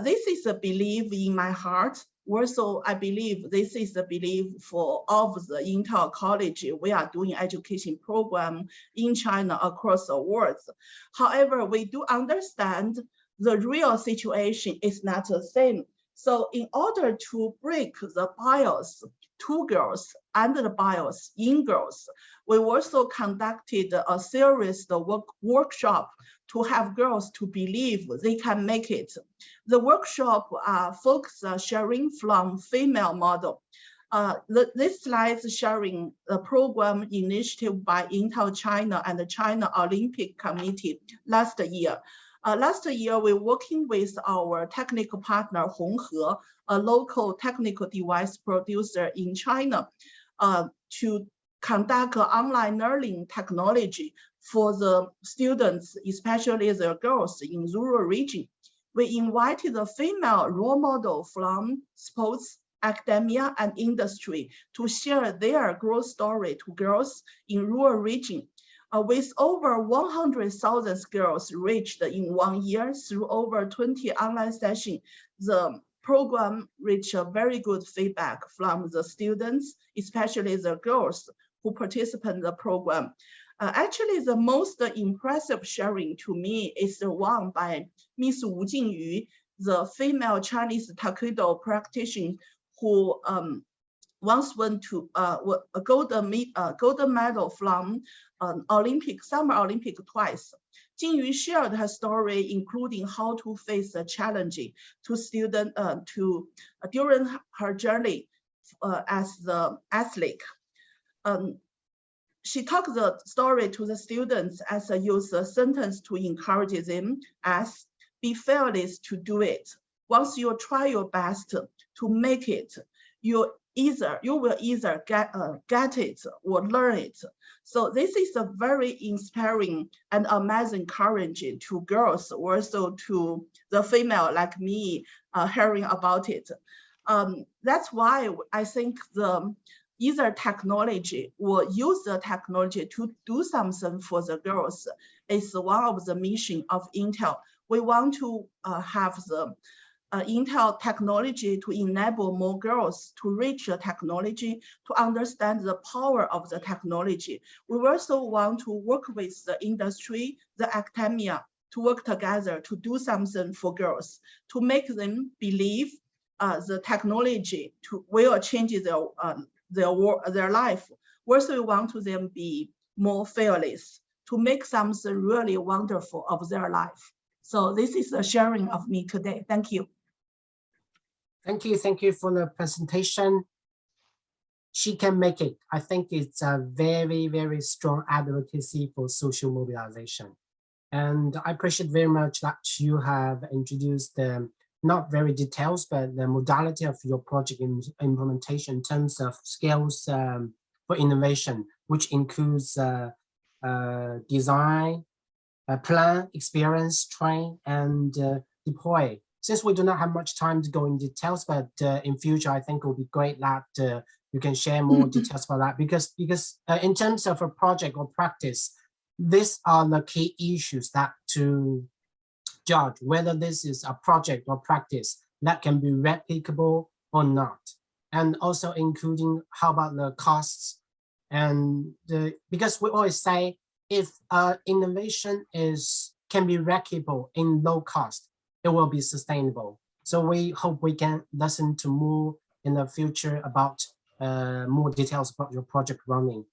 Speaker 10: This is a belief in my heart. Also, I believe this is the belief for all of the Intel college. We are doing education program in China across the world. However, we do understand the real situation is not the same. So in order to break the bias to girls and the bias in girls, we also conducted a series of workshop to have girls to believe they can make it. The workshop focus sharing from female model. This slide is sharing the program initiative by Intel China and the China Olympic Committee last year. Last year, we're working with our technical partner, Honghe, a local technical device producer in China, to conduct online learning technology for the students, especially the girls in rural region. We invited a female role model from sports, academia, and industry to share their growth story to girls in rural region. With over 100,000 girls reached in 1 year through over 20 online sessions, the program reached a very good feedback from the students, especially the girls who participate in the program. Actually, the most impressive sharing to me is the one by Miss Wu Jingyu, the female Chinese Taekwondo practitioner who once went to a golden medal from Summer Olympic twice. Jingyu shared her story, including how to face a challenge to student during her journey as the athlete. She talked the story to the students as a use a sentence to encourage them as be fearless to do it. Once you try your best to make it, you will either get it or learn it. So this is a very inspiring and amazing courage to girls, also to the female like me, hearing about it. That's why I think either technology or use the technology to do something for the girls is one of the mission of Intel. We want to have the Intel technology to enable more girls to reach the technology, to understand the power of the technology. We also want to work with the industry, the academia, to work together to do something for girls, to make them believe the technology will change their life. Also, we want to them be more fearless, to make something really wonderful of their life. So this is a sharing of me today. Thank you.
Speaker 1: Thank you for the presentation. She can make it. I think it's a very, very strong advocacy for social mobilization. And I appreciate very much that you have introduced the not very details, but the modality of your project implementation in terms of skills for innovation, which includes design, plan, experience, train, and deploy. Since we do not have much time to go in details, but in future, I think it will be great that you can share more details about that, because in terms of a project or practice, these are the key issues that to judge whether this is a project or practice that can be replicable or not. And also including how about the costs, and because we always say if innovation can be replicable in low cost, it will be sustainable. So we hope we can listen to more in the future about more details about your project running.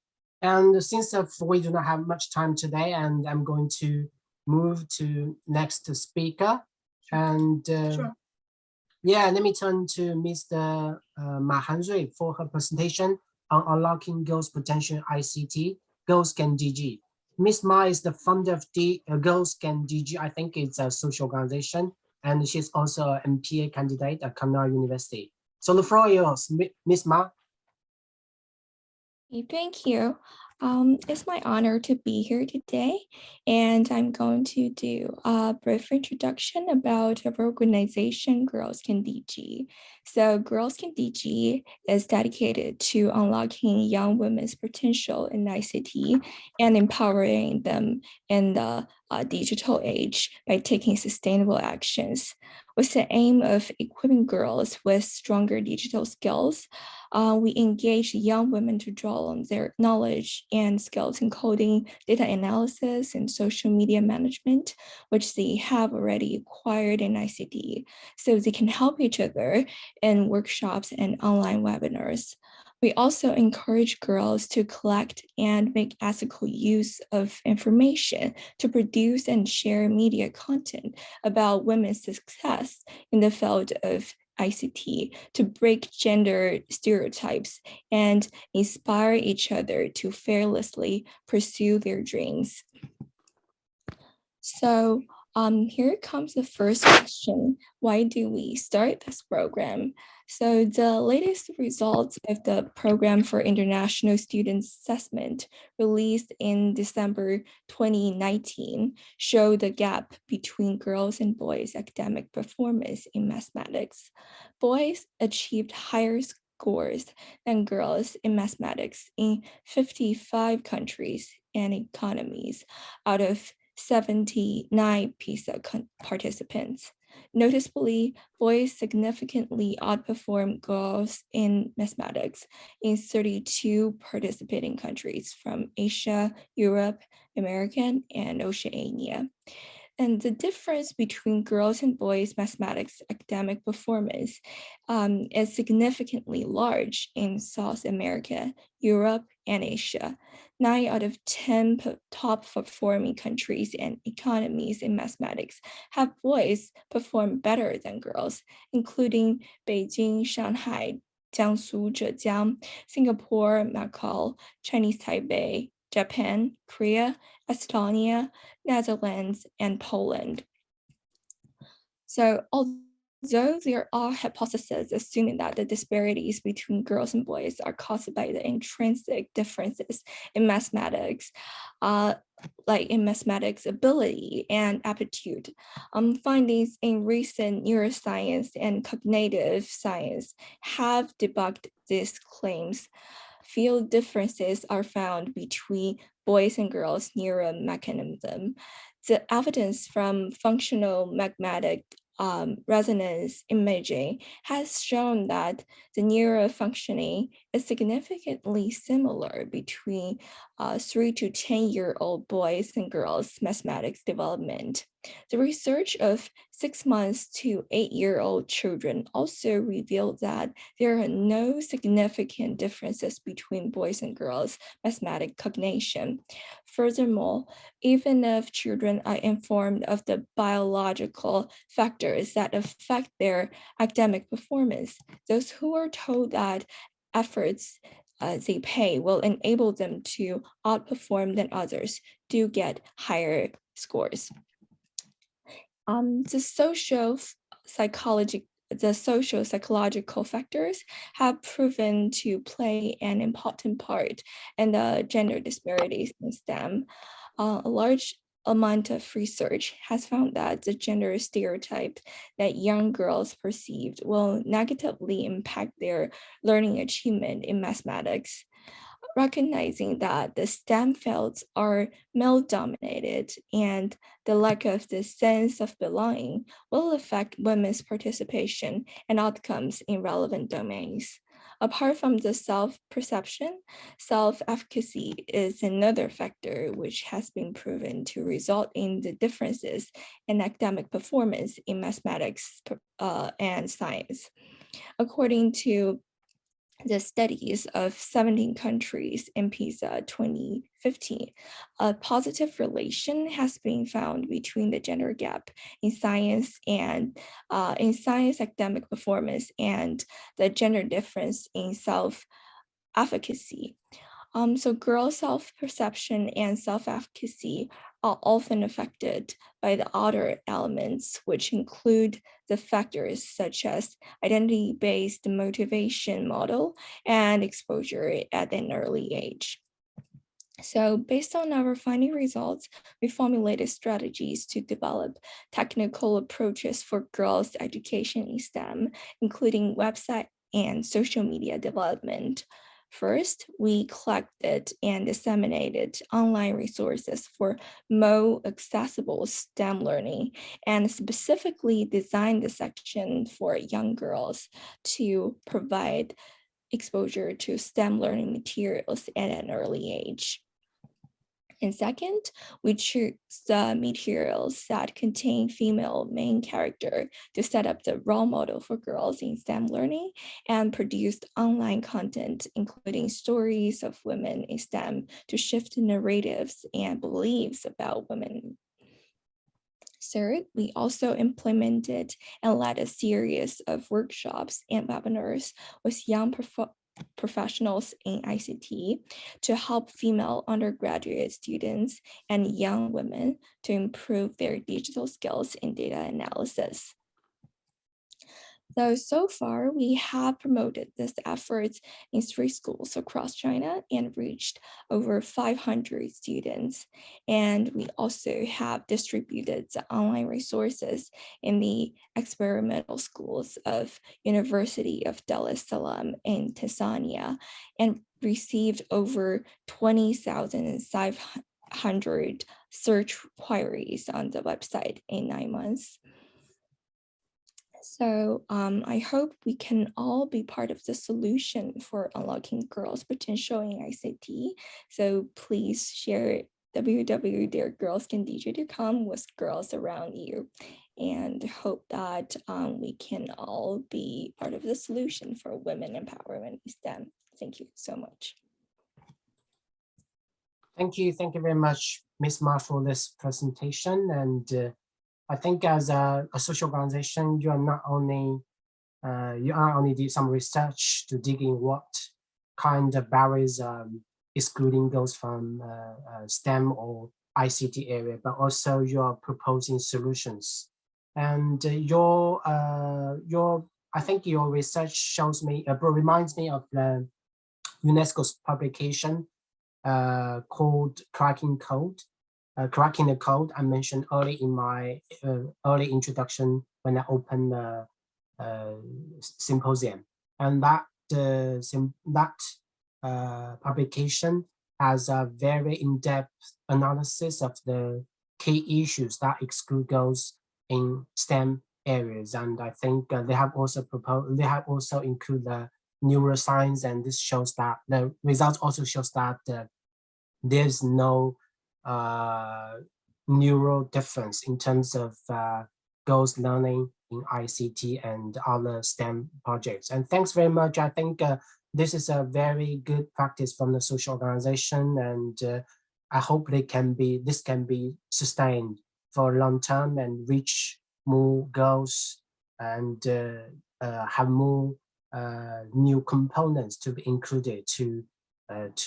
Speaker 1: And since we do not have much time today, and I'm going to move to next speaker. And
Speaker 10: Sure.
Speaker 1: yeah, let me turn to Mr. Ma Hanrui for her presentation on unlocking girls' potential ICT, Girls Can DG. Ms. Ma is the founder of Girls Can DG. I think it's a social organization, and she's also an MPA candidate at Cornell University. So the floor is yours, Ms. Ma.
Speaker 11: Thank you. It's my honor to be here today, and I'm going to do a brief introduction about our organization, Girls Can DG. So Girls Can DG is dedicated to unlocking young women's potential in ICT and empowering them in the digital age by taking sustainable actions. With the aim of equipping girls with stronger digital skills, we engage young women to draw on their knowledge and skills in coding, data analysis, and social media management, which they have already acquired in ICT, so they can help each other in workshops and online webinars. We also encourage girls to collect and make ethical use of information to produce and share media content about women's success in the field of ICT, to break gender stereotypes and inspire each other to fearlessly pursue their dreams. So here comes the first question. Why do we start this program? So the latest results of the Program for International Student Assessment, released in December 2019, show the gap between girls' and boys' academic performance in mathematics. Boys achieved higher scores than girls in mathematics in 55 countries and economies out of 79 PISA participants. Noticeably, boys significantly outperform girls in mathematics in 32 participating countries from Asia, Europe, America, and Oceania. And the difference between girls and boys' mathematics academic performance is significantly large in South America, Europe, and Asia. 9 out of 10 top performing countries and economies in mathematics have boys perform better than girls, including Beijing, Shanghai, Jiangsu, Zhejiang, Singapore, Macau, Chinese Taipei, Japan, Korea, Estonia, Netherlands, and Poland. So although there are hypotheses assuming that the disparities between girls and boys are caused by the intrinsic differences in mathematics, like in mathematics ability and aptitude, findings in recent neuroscience and cognitive science have debunked these claims. Few differences are found between boys and girls' neuromechanism. The evidence from functional magnetic resonance imaging has shown that the neurofunctioning is significantly similar between 3 to 10-year-old boys and girls' mathematics development. The research of 6 months to 8-year-old children also revealed that there are no significant differences between boys and girls' mathematics cognition. Furthermore, even if children are informed of the biological factors that affect their academic performance, those who are told that efforts they pay will enable them to outperform than others do get higher scores. The social psychological factors have proven to play an important part in the gender disparities in STEM. A large amount of research has found that the gender stereotype that young girls perceived will negatively impact their learning achievement in mathematics. Recognizing that the STEM fields are male-dominated and the lack of the sense of belonging will affect women's participation and outcomes in relevant domains. Apart from the self-perception, self-efficacy is another factor which has been proven to result in the differences in academic performance in mathematics and science. According to the studies of 17 countries in PISA 2015, a positive relation has been found between the gender gap in science and in science academic performance and the gender difference in self-efficacy. So girls' self-perception and self-efficacy are often affected by the other elements, which include the factors such as identity-based motivation model and exposure at an early age. So based on our finding results, we formulated strategies to develop technical approaches for girls' education in STEM, including website and social media development. First, we collected and disseminated online resources for more accessible STEM learning and specifically designed the section for young girls to provide exposure to STEM learning materials at an early age. And second, we choose the materials that contain female main character to set up the role model for girls in STEM learning and produced online content, including stories of women in STEM to shift narratives and beliefs about women. Third, we also implemented and led a series of workshops and webinars with young professionals in ICT to help female undergraduate students and young women to improve their digital skills in data analysis. So far, we have promoted this efforts in 3 schools across China and reached over 500 students. And we also have distributed the online resources in the experimental schools of University of Dar es Salaam in Tanzania and received over 20,500 search queries on the website in 9 months. So I hope we can all be part of the solution for unlocking girls' potential in ICT. So please share www.girlscandj.com with girls around you, and hope that we can all be part of the solution for women empowerment in STEM. Thank you so much.
Speaker 1: Thank you very much, Ms. Ma, for this presentation. And I think as a social organization, you are not only did some research to dig in what kind of barriers excluding those from STEM or ICT area, but also you are proposing solutions. And I think your research shows me, reminds me of the UNESCO's publication called Cracking the Code. I mentioned early in my early introduction when I opened the symposium, and that publication has a very in-depth analysis of the key issues that exclude girls in STEM areas. And I think they have also included the neuroscience, and this shows that the results also shows that there's no neural difference in terms of girls learning in ICT and other STEM projects. And thanks very much. I think this is a very good practice from the social organization, and I hope this can be sustained for a long term and reach more girls and have more new components to be included to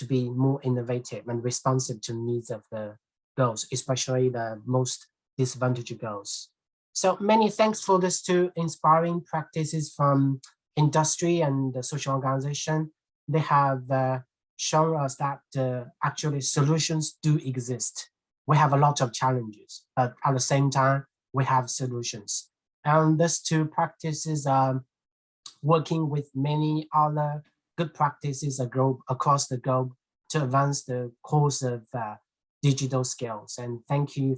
Speaker 1: be more innovative and responsive to needs of the girls, especially the most disadvantaged girls. So many thanks for these two inspiring practices from industry and the social organization. They have shown us that actually solutions do exist. We have a lot of challenges, but at the same time, we have solutions. And these two practices are working with many other good practices across the globe to advance the course of digital skills. And thank you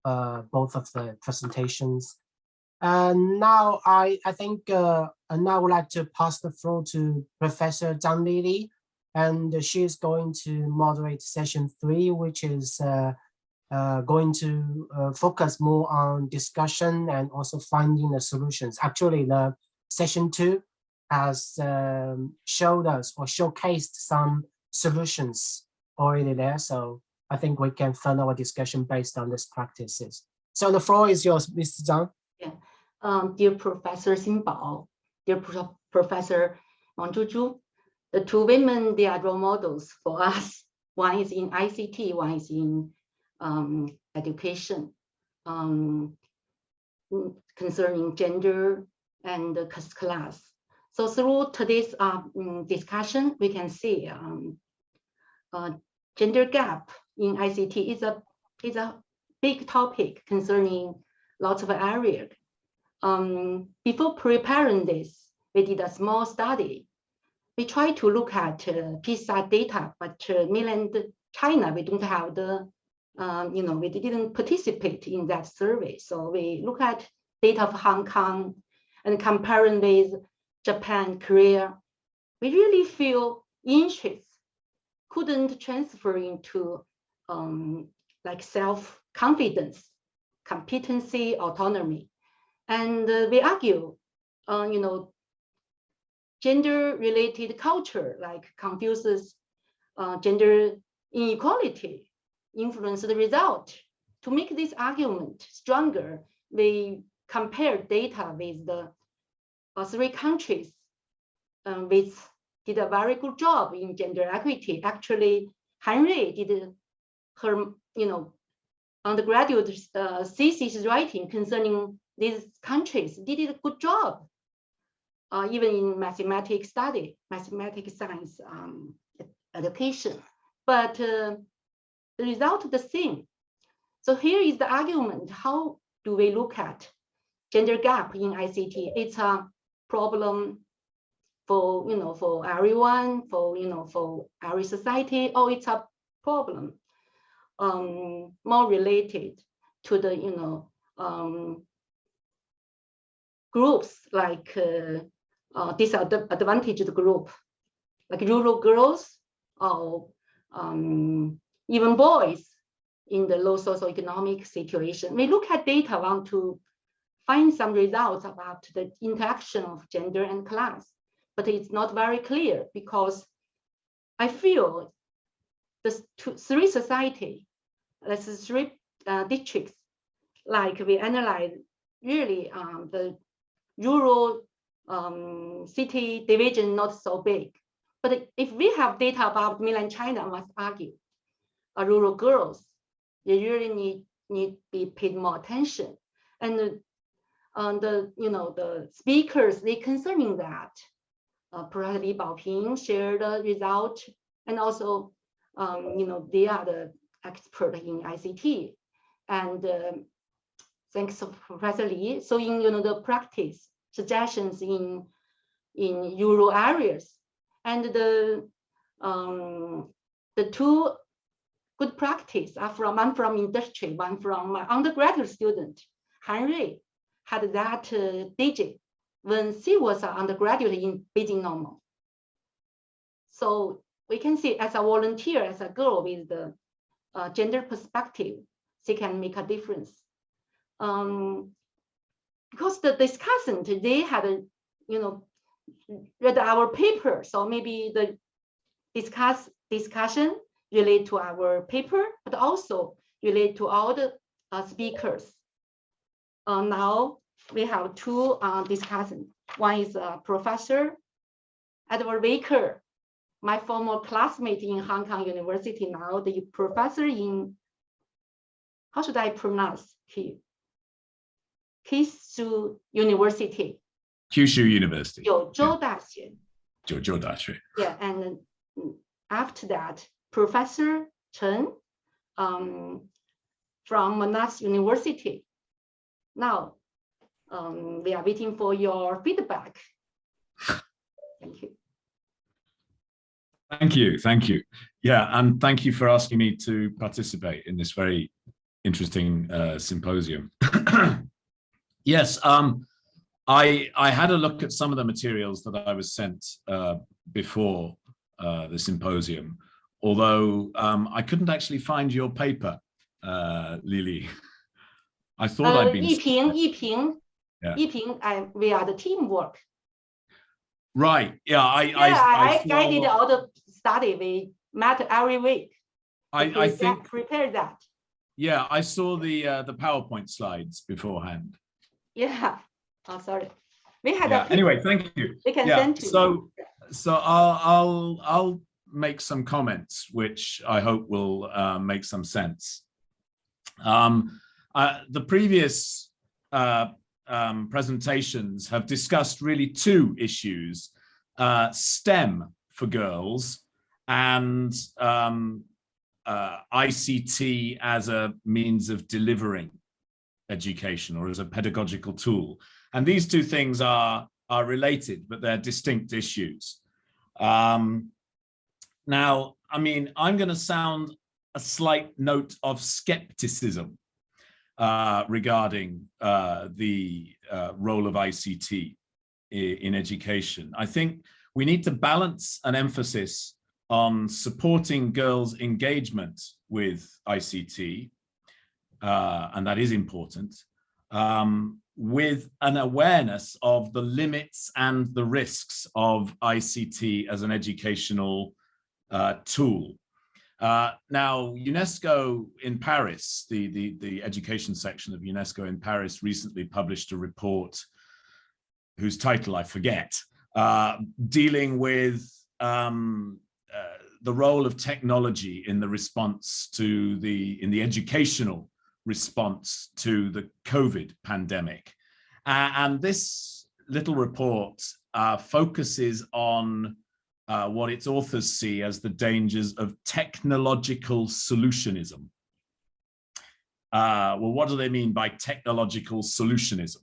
Speaker 1: both of the presentations. Now I think now I would like to pass the floor to Professor Zhang Lili, and she is going to moderate session 3, which is going to focus more on discussion and also finding the solutions. Actually, the session 2 has showed us or showcased some solutions already there. So I think we can further our discussion based on these practices. So the floor is yours, Mr. Zhang.
Speaker 7: Yeah. Dear Professor Xinbao, dear Professor Wang Zhuzhu, the two women, they are role models for us. One is in ICT, one is in education, concerning gender and class. So through today's discussion, we can see gender gap in ICT is a big topic concerning lots of areas. Before preparing this, we did a small study. We tried to look at PISA data, but mainland China, we don't have the, we didn't participate in that survey. So we look at data of Hong Kong and comparing with Japan, Korea. We really feel interest couldn't transfer into like self-confidence, competency, autonomy. And we argue, gender-related culture like Confucius, gender inequality influence the result. To make this argument stronger, we compare data with the 3 countries which did a very good job in gender equity. Actually, Henry did her, undergraduate thesis writing concerning these countries, did a good job, even in mathematics study, mathematics science education. But the result is the same. So here is the argument. How do we look at gender gap in ICT? It's a problem for for everyone, for every society, or it's a problem more related to the groups like disadvantaged group, like rural girls or even boys in the low socioeconomic situation. We look at data, want to find some results about the interaction of gender and class, but it's not very clear because I feel the three society, that's three districts, like we analyze really the rural city division not so big. But if we have data about mainland China, I must argue, rural girls, they really need be paid more attention. And the speakers, they concerning that. Professor Li Baoping shared the result, and also they are the expert in ICT. And thanks to Professor Li, so in the practice suggestions in rural areas, and the two good practice are one from industry, one from my undergraduate student, Han Rui, had that digit when she was an undergraduate in Beijing Normal. So we can see as a volunteer, as a girl with the gender perspective, she can make a difference. Because the discussant, they had read our paper, so maybe the discussion relate to our paper, but also relate to all the speakers. Now we have two discussants. One is Professor Edward Baker, my former classmate in Hong Kong University, now the professor in, how should I pronounce here? Kyushu University.
Speaker 12: Kyushu University.
Speaker 7: 九州大学.
Speaker 12: 九州大学.
Speaker 7: Yeah, and after that, Professor Chen from Manas University. Now, we are waiting for your feedback. Thank you.
Speaker 12: Thank you. Yeah, and thank you for asking me to participate in this very interesting symposium. Yes, I had a look at some of the materials that I was sent before the symposium, although I couldn't actually find your paper, Lily. I thought I'd been...
Speaker 7: Yiping,
Speaker 12: yeah.
Speaker 7: We are the teamwork.
Speaker 12: Right, yeah,
Speaker 7: I guided all the study, we met every week.
Speaker 12: I think
Speaker 7: prepare that.
Speaker 12: Yeah, I saw the PowerPoint slides beforehand.
Speaker 7: Yeah. Oh, sorry. We had
Speaker 12: anyway, thank you.
Speaker 7: We can send to you.
Speaker 12: So I'll make some comments, which I hope will make some sense. The previous presentations have discussed really two issues: STEM for girls and ICT as a means of delivering education or as a pedagogical tool. And these two things are related, but they're distinct issues. Now, I mean, I'm going to sound a slight note of skepticism regarding the role of ICT in education. I think we need to balance an emphasis on supporting girls' engagement with ICT, and that is important, with an awareness of the limits and the risks of ICT as an educational tool. Now, UNESCO in Paris, the education section of UNESCO in Paris recently published a report whose title I forget, dealing with the role of technology in the response to in the educational response to the COVID pandemic. And this little report focuses on what its authors see as the dangers of technological solutionism. Well, what do they mean by technological solutionism?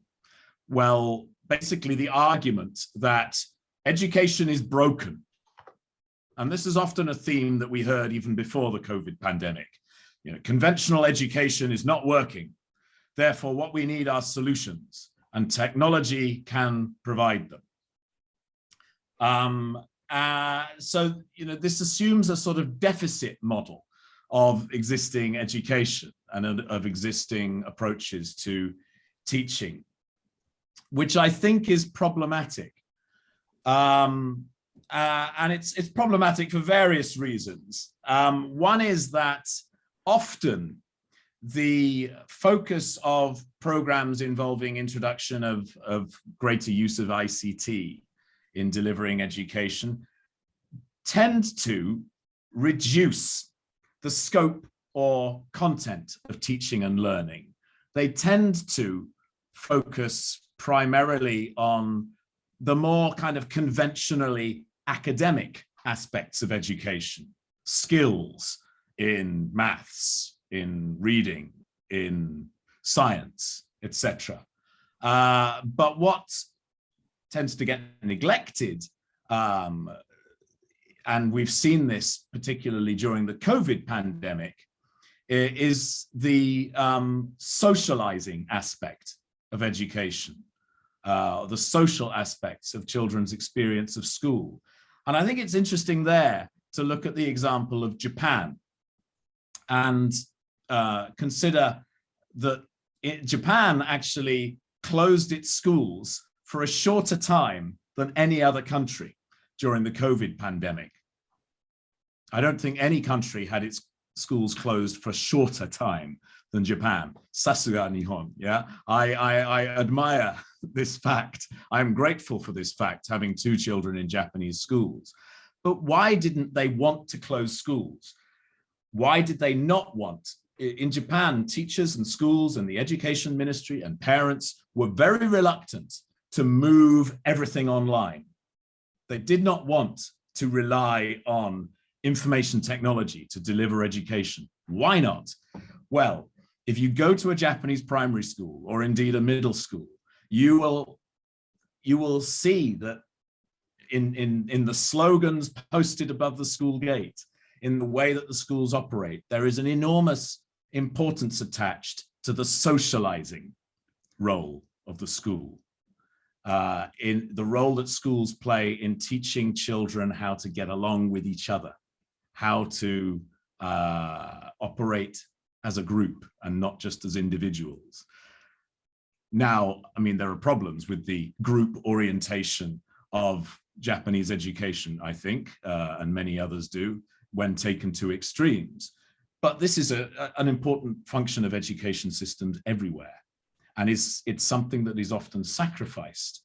Speaker 12: Well, basically the argument that education is broken. And this is often a theme that we heard even before the COVID pandemic. You know, conventional education is not working. Therefore, what we need are solutions. and technology can provide them. So, this assumes a sort of deficit model of existing education and of existing approaches to teaching, which I think is problematic. And it's problematic for various reasons. One is that often the focus of programs involving introduction of greater use of ICT in delivering education tend to reduce the scope or content of teaching and learning. They tend to focus primarily on the more kind of conventionally academic aspects of education, skills in maths, in reading, in science, etc. But what tends to get neglected, and we've seen this particularly during the COVID pandemic, is the socializing aspect of education, the social aspects of children's experience of school. And I think it's interesting there to look at the example of Japan and consider that Japan actually closed its schools for a shorter time than any other country during the COVID pandemic. I don't think any country had its schools closed for a shorter time than Japan. Sasuga Nihon, yeah? I admire this fact. I'm grateful for this fact, having 2 children in Japanese schools. But why didn't they want to close schools? Why did they not want? In Japan, teachers and schools and the education ministry and parents were very reluctant to move everything online. They did not want to rely on information technology to deliver education. Why not? Well, if you go to a Japanese primary school or indeed a middle school, you will see that in the slogans posted above the school gate, in the way that the schools operate, there is an enormous importance attached to the socializing role of the school, in the role that schools play in teaching children how to get along with each other, how to operate as a group and not just as individuals. Now, I mean, there are problems with the group orientation of Japanese education, I think, and many others do, when taken to extremes. But this is an important function of education systems everywhere. And it's something that is often sacrificed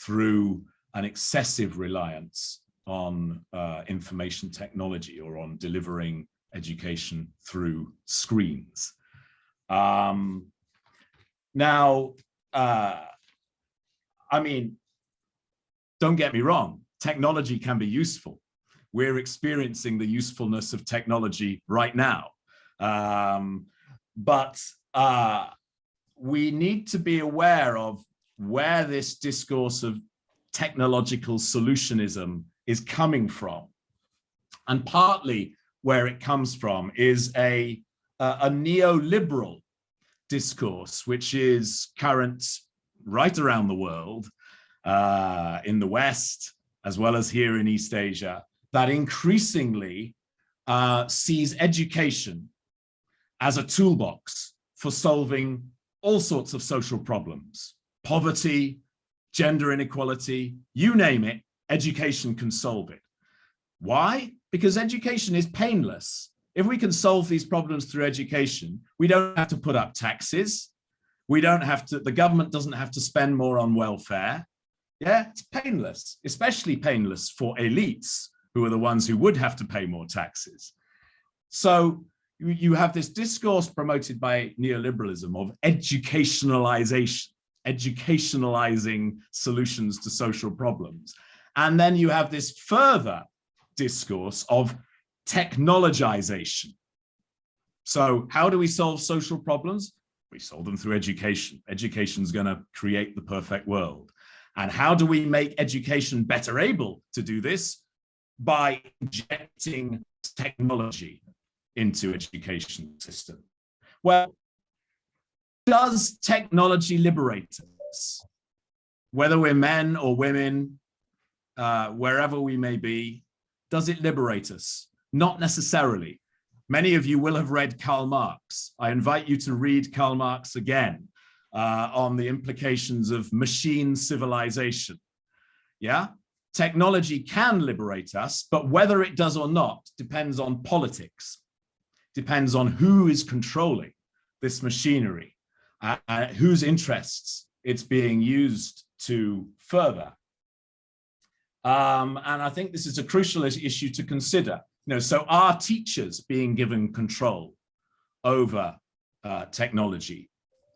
Speaker 12: through an excessive reliance on information technology or on delivering education through screens. Now, I mean, don't get me wrong, technology can be useful. We're experiencing the usefulness of technology right now. But we need to be aware of where this discourse of technological solutionism is coming from. And partly where it comes from is a neoliberal discourse, which is current right around the world, in the West, as well as here in East Asia, that increasingly sees education as a toolbox for solving all sorts of social problems. Poverty, gender inequality, you name it, education can solve it. Why? Because education is painless. If we can solve these problems through education, we don't have to put up taxes. We don't have to, the government doesn't have to spend more on welfare. Yeah, it's painless, especially painless for elites, who are the ones who would have to pay more taxes. So you have this discourse promoted by neoliberalism of educationalization, educationalizing solutions to social problems. And then you have this further discourse of technologization. So how do we solve social problems? We solve them through education. Education's going to create the perfect world. And how do we make education better able to do this? By injecting technology into education system. Well, does technology liberate us? Whether we're men or women, wherever we may be, does it liberate us? Not necessarily. Many of you will have read Karl Marx. I invite you to read Karl Marx again on the implications of machine civilization. Yeah, technology can liberate us, but whether it does or not depends on politics, depends on who is controlling this machinery, whose interests it's being used to further. And I think this is a crucial issue to consider. So are teachers being given control over technology,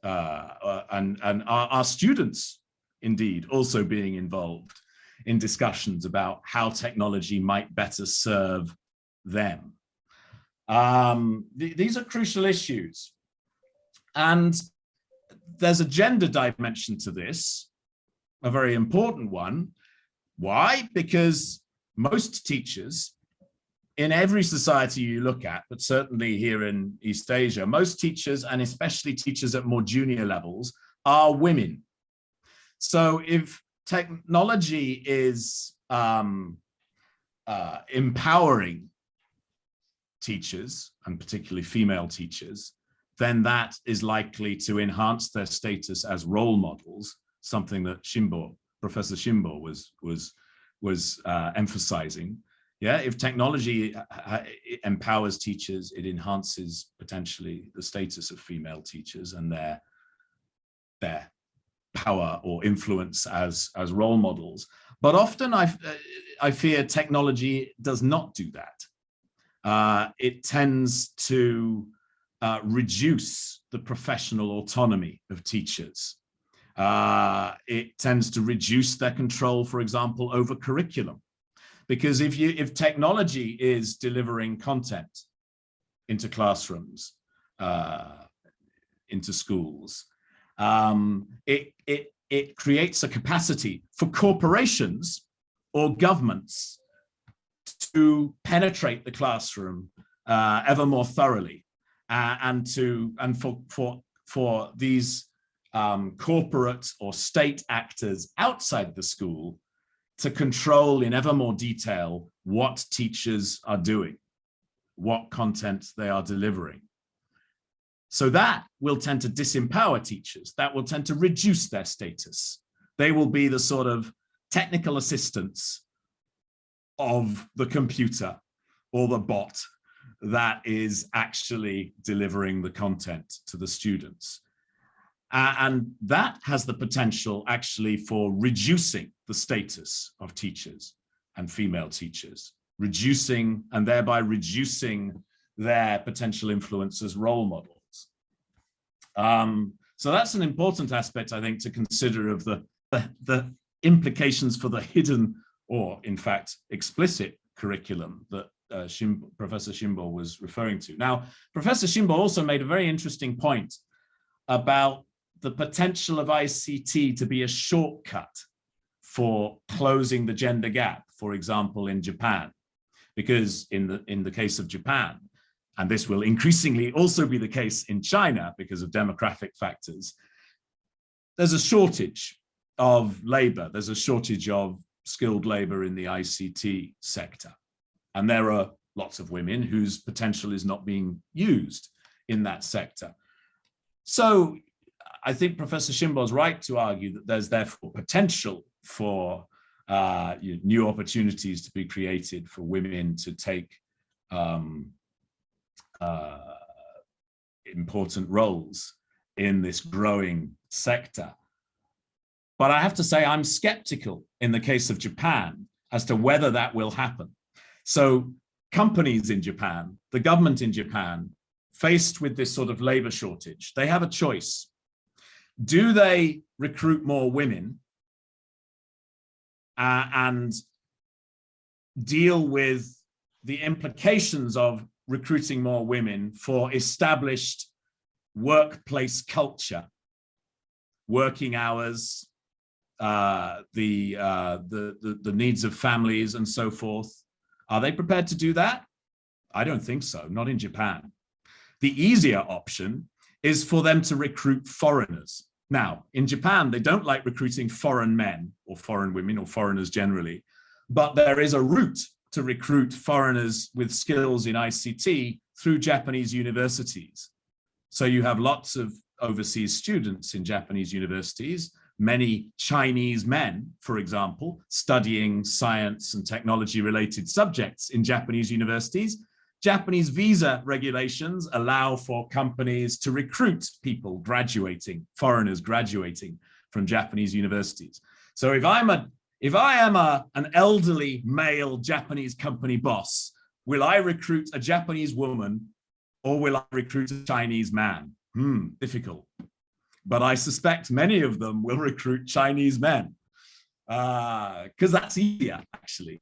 Speaker 12: and are students indeed also being involved in discussions about how technology might better serve them? These are crucial issues. And there's a gender dimension to this, a very important one. Why? Because most teachers in every society you look at, but certainly here in East Asia, most teachers, and especially teachers at more junior levels, are women. So if technology is empowering teachers, and particularly female teachers, then that is likely to enhance their status as role models, something that Professor Shimbo was emphasizing. Yeah, if technology empowers teachers, it enhances potentially the status of female teachers and their power or influence as role models. But often I fear technology does not do that. It tends to reduce the professional autonomy of teachers. It tends to reduce their control, for example, over curriculum. Because if technology is delivering content into classrooms, into schools, it creates a capacity for corporations or governments to penetrate the classroom ever more thoroughly, and for these corporate or state actors outside the school to control in ever more detail what teachers are doing, what content they are delivering. So that will tend to disempower teachers. That will tend to reduce their status. They will be the sort of technical assistants of the computer or the bot that is actually delivering the content to the students. And that has the potential actually for reducing the status of teachers and female teachers, reducing and thereby reducing their potential influence as role models. So that's an important aspect, I think, to consider of the implications for the hidden or, in fact, explicit curriculum that Professor Shimbo was referring to. Now, Professor Shimbo also made a very interesting point about the potential of ICT to be a shortcut for closing the gender gap, for example, in Japan. Because in the case of Japan, and this will increasingly also be the case in China because of demographic factors, there's a shortage of labor, there's a shortage of skilled labor in the ICT sector. And there are lots of women whose potential is not being used in that sector. So I think Professor Shimbo is right to argue that there's therefore potential for new opportunities to be created for women to take important roles in this growing sector. But I have to say I'm skeptical in the case of Japan as to whether that will happen. So companies in Japan, the government in Japan, faced with this sort of labor shortage, they have a choice. Do they recruit more women and deal with the implications of recruiting more women for established workplace culture, working hours, the needs of families and so forth? Are they prepared to do that? I don't think so, not in Japan. The easier option is for them to recruit foreigners. Now, in Japan, they don't like recruiting foreign men or foreign women or foreigners generally, but there is a route to recruit foreigners with skills in ICT through Japanese universities. So you have lots of overseas students in Japanese universities, many Chinese men, for example, studying science and technology related subjects in Japanese universities. Japanese visa regulations allow for companies to recruit people graduating, foreigners graduating from Japanese universities. So if I am an elderly male Japanese company boss, will I recruit a Japanese woman or will I recruit a Chinese man? Difficult. But I suspect many of them will recruit Chinese men because that's easier, actually.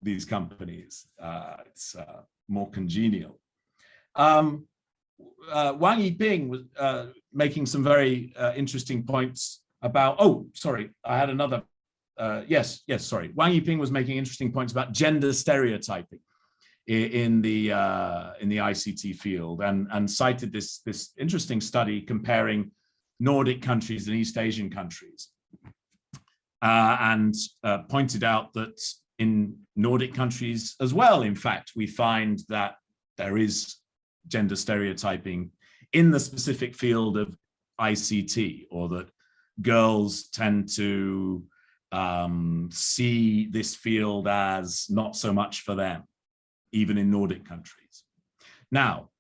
Speaker 12: These companies, it's more congenial. Wang Yiping was making some very interesting points about, oh, sorry, I had another, yes, sorry. Wang Yiping was making interesting points about gender stereotyping in the ICT field and cited this interesting study comparing Nordic countries and East Asian countries and pointed out that in Nordic countries as well, in fact, we find that there is gender stereotyping in the specific field of ICT, or that girls tend to see this field as not so much for them, even in Nordic countries. Now,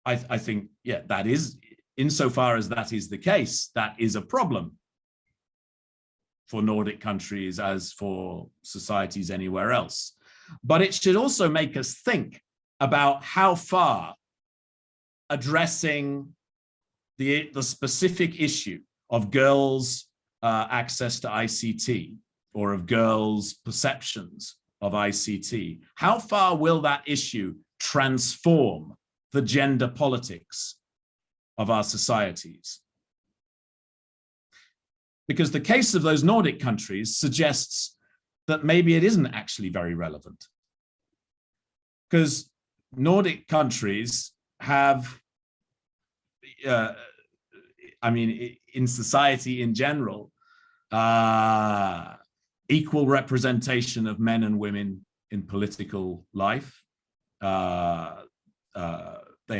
Speaker 12: I think, yeah, that is, insofar as that is the case, that is a problem for Nordic countries as for societies anywhere else. But it should also make us think about how far addressing the specific issue of girls' access to ICT, or of girls' perceptions of ICT, how far will that issue transform the gender politics of our societies? Because the case of those Nordic countries suggests that maybe it isn't actually very relevant. Because Nordic countries have, I mean, in society in general, equal representation of men and women in political life. They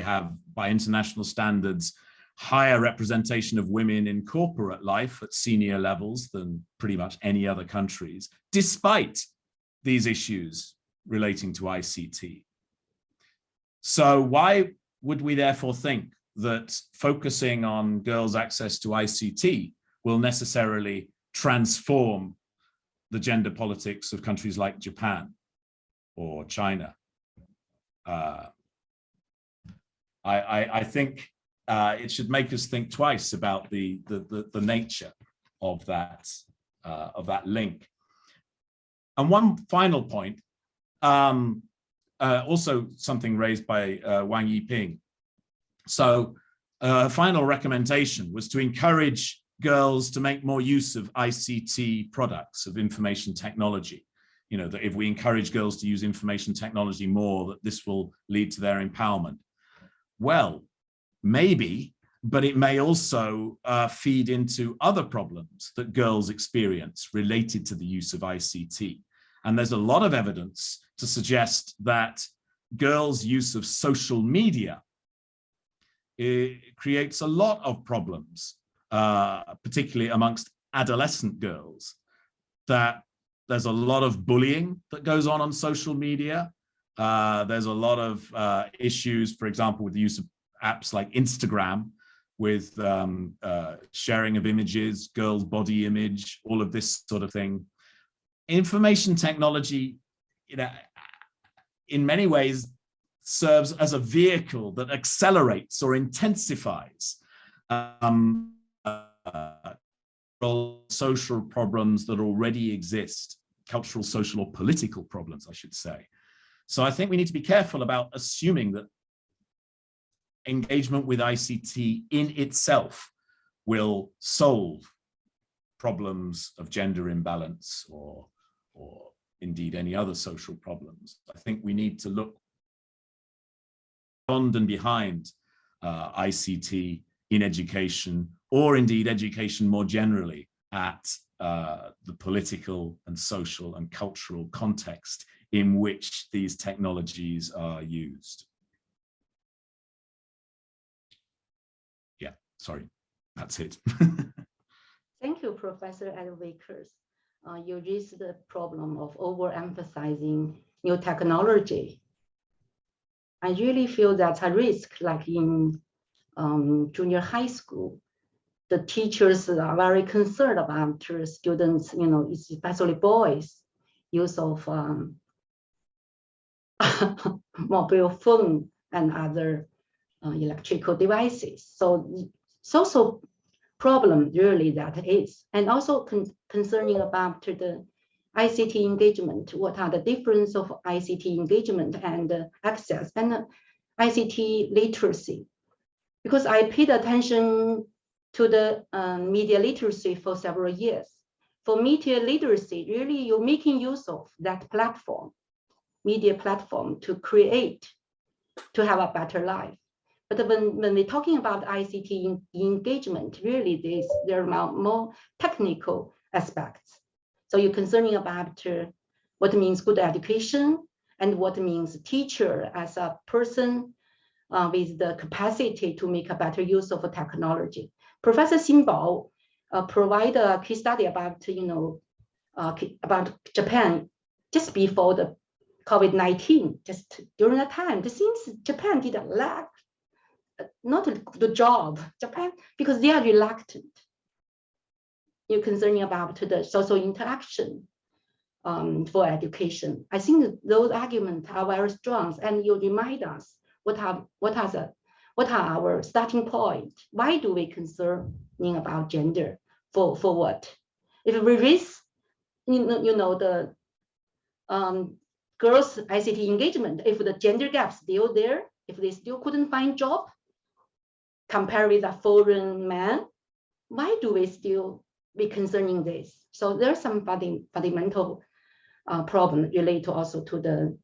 Speaker 12: have, by international standards, higher representation of women in corporate life at senior levels than pretty much any other countries, despite these issues relating to ICT. So why would we therefore think that focusing on girls' access to ICT will necessarily transform the gender politics of countries like Japan or China? I think it should make us think twice about the nature of that link. And one final point, also something raised by Wang Yiping. So a final recommendation was to encourage girls to make more use of ICT products, of information technology. You know, that if we encourage girls to use information technology more, that this will lead to their empowerment. Well, maybe, but it may also feed into other problems that girls experience related to the use of ICT. And there's a lot of evidence to suggest that girls' use of social media creates a lot of problems, particularly amongst adolescent girls, that there's a lot of bullying that goes on social media. There's a lot of issues, for example, with the use of apps like Instagram, with sharing of images, girls' body image, all of this sort of thing. Information technology, you know, in many ways serves as a vehicle that accelerates or intensifies social problems that already exist, cultural, social, or political problems, I should say. So I think we need to be careful about assuming that engagement with ICT in itself will solve problems of gender imbalance or indeed any other social problems. I think we need to look beyond and behind ICT in education, or indeed education more generally at the political and social and cultural context in which these technologies are used. Yeah, sorry, that's it.
Speaker 7: Thank you, Professor Advocators. You raised the problem of overemphasizing new technology. I really feel that's a risk, like in junior high school. The teachers are very concerned about students, especially boys, use of mobile phone and other electrical devices. So social problem really that is, and also concerning about the ICT engagement. What are the difference of ICT engagement and access and ICT literacy? Because I paid attention to the media literacy for several years. For media literacy, really you're making use of that platform, media platform, to create, to have a better life. But when we're talking about ICT engagement, really there are more technical aspects. So you're concerning about what means good education and what means teacher as a person with the capacity to make a better use of technology. Professor Xinbao provided a case study about, about Japan just before the COVID-19, just during that time. It seems Japan didn't lack, not the job, Japan, because they are reluctant. You're concerning about the social interaction for education. I think those arguments are very strong, and you remind us what are our starting point? Why do we concerning about gender? For what? If we raise, the girls' ICT engagement, if the gender gap still there, if they still couldn't find job, compared with a foreign man, why do we still be concerning this? So there's some fundamental problem related also to the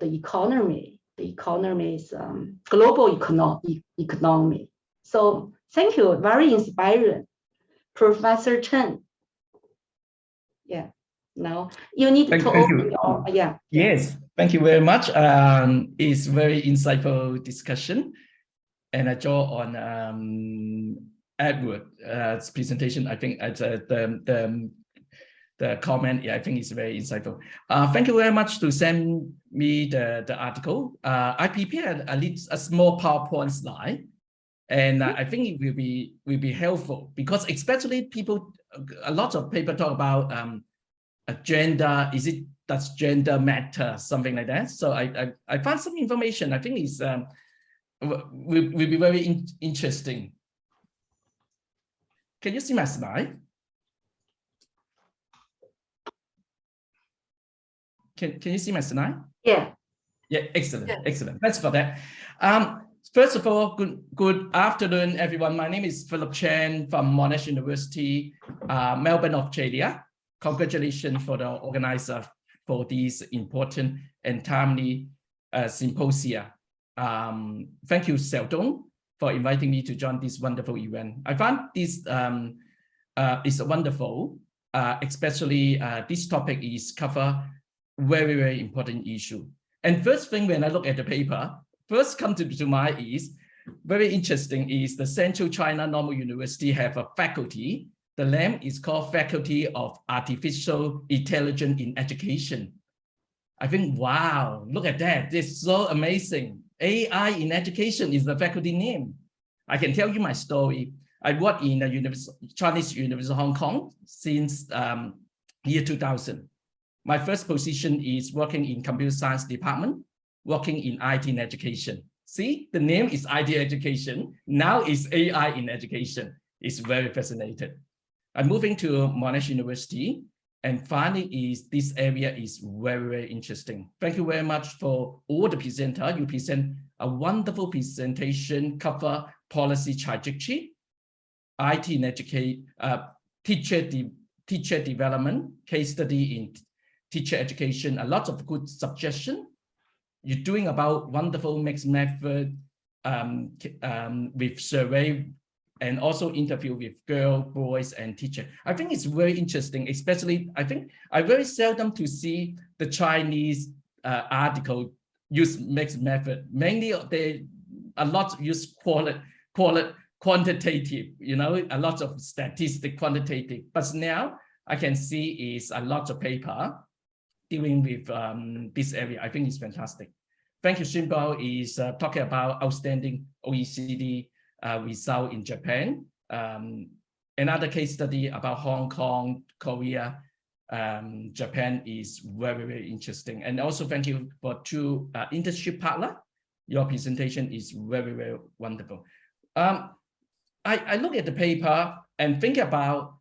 Speaker 7: economy. The economy is global economy. So thank you, very inspiring, Professor Chen. Yeah, now you need to open your, yeah.
Speaker 9: Yes, thank you very much. It's very insightful discussion, and I draw on Edward's presentation. I think the comment, yeah, I think it's very insightful. Thank you very much to send me the article. I prepared a small PowerPoint slide, and I think it will be helpful, because especially a lot of people talk about gender. Does gender matter? Something like that. So I found some information. I think it's will be very interesting. Can you see my slide? Can you see my slide?
Speaker 7: Yeah.
Speaker 9: Yeah, excellent, excellent. Thanks for that. First of all, good afternoon, everyone. My name is Philip Chen from Monash University, Melbourne, Australia. Congratulations for the organizer for these important and timely symposia. Thank you, Xiaodong, for inviting me to join this wonderful event. I found this is wonderful, especially this topic is cover very, very important issue. And first thing, when I look at the paper, first come to mind is very interesting is the Central China Normal University have a faculty. The name is called Faculty of Artificial Intelligence in Education. I think, wow, look at that. It's so amazing. AI in education is the faculty name. I can tell you my story. I worked in the Chinese University of Hong Kong since year 2000. My first position is working in computer science department, working in IT in education. See, the name is IT education. Now it's AI in education. It's very fascinating. I'm moving to Monash University, and finding is this area is very, very interesting. Thank you very much for all the presenter. You present a wonderful presentation, cover policy trajectory, IT in education, teacher development, case study in teacher education, a lot of good suggestion. You're doing about wonderful mixed method, with survey and also interview with girls, boys, and teachers. I think it's very interesting, especially I think I very seldom to see the Chinese article use mixed method. Mainly they a lot use quantitative, you know, a lot of statistic quantitative. But now I can see is a lot of paper dealing with this area. I think it's fantastic. Thank you, Shinbo, is talking about outstanding OECD result in Japan. Another case study about Hong Kong, Korea, Japan is very, very interesting. And also thank you for two industry partner. Your presentation is very, very wonderful. I look at the paper and think about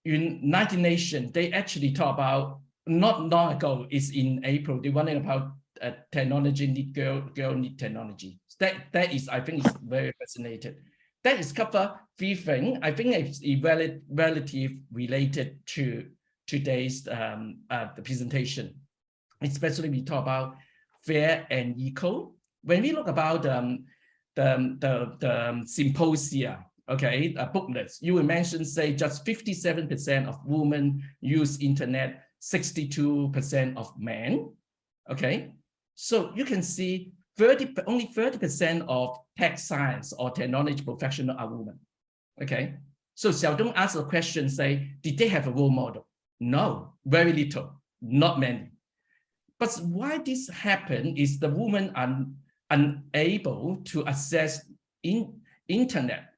Speaker 9: United Nations, they actually talk about, not long ago, it's in April, they wanted about technology need girl need technology. That is, I think, is very fascinating. That is cover three things. I think it's relative related to today's the presentation. Especially we talk about fair and equal. When we look about the symposia, okay, booklets, you will mention, say, just 57% of women use internet, 62% of men, okay? So you can see only 30% of tech science or technology professional are women, okay? So seldom ask a question, say, did they have a role model? No, very little, not many. But why this happen is the women are unable to access internet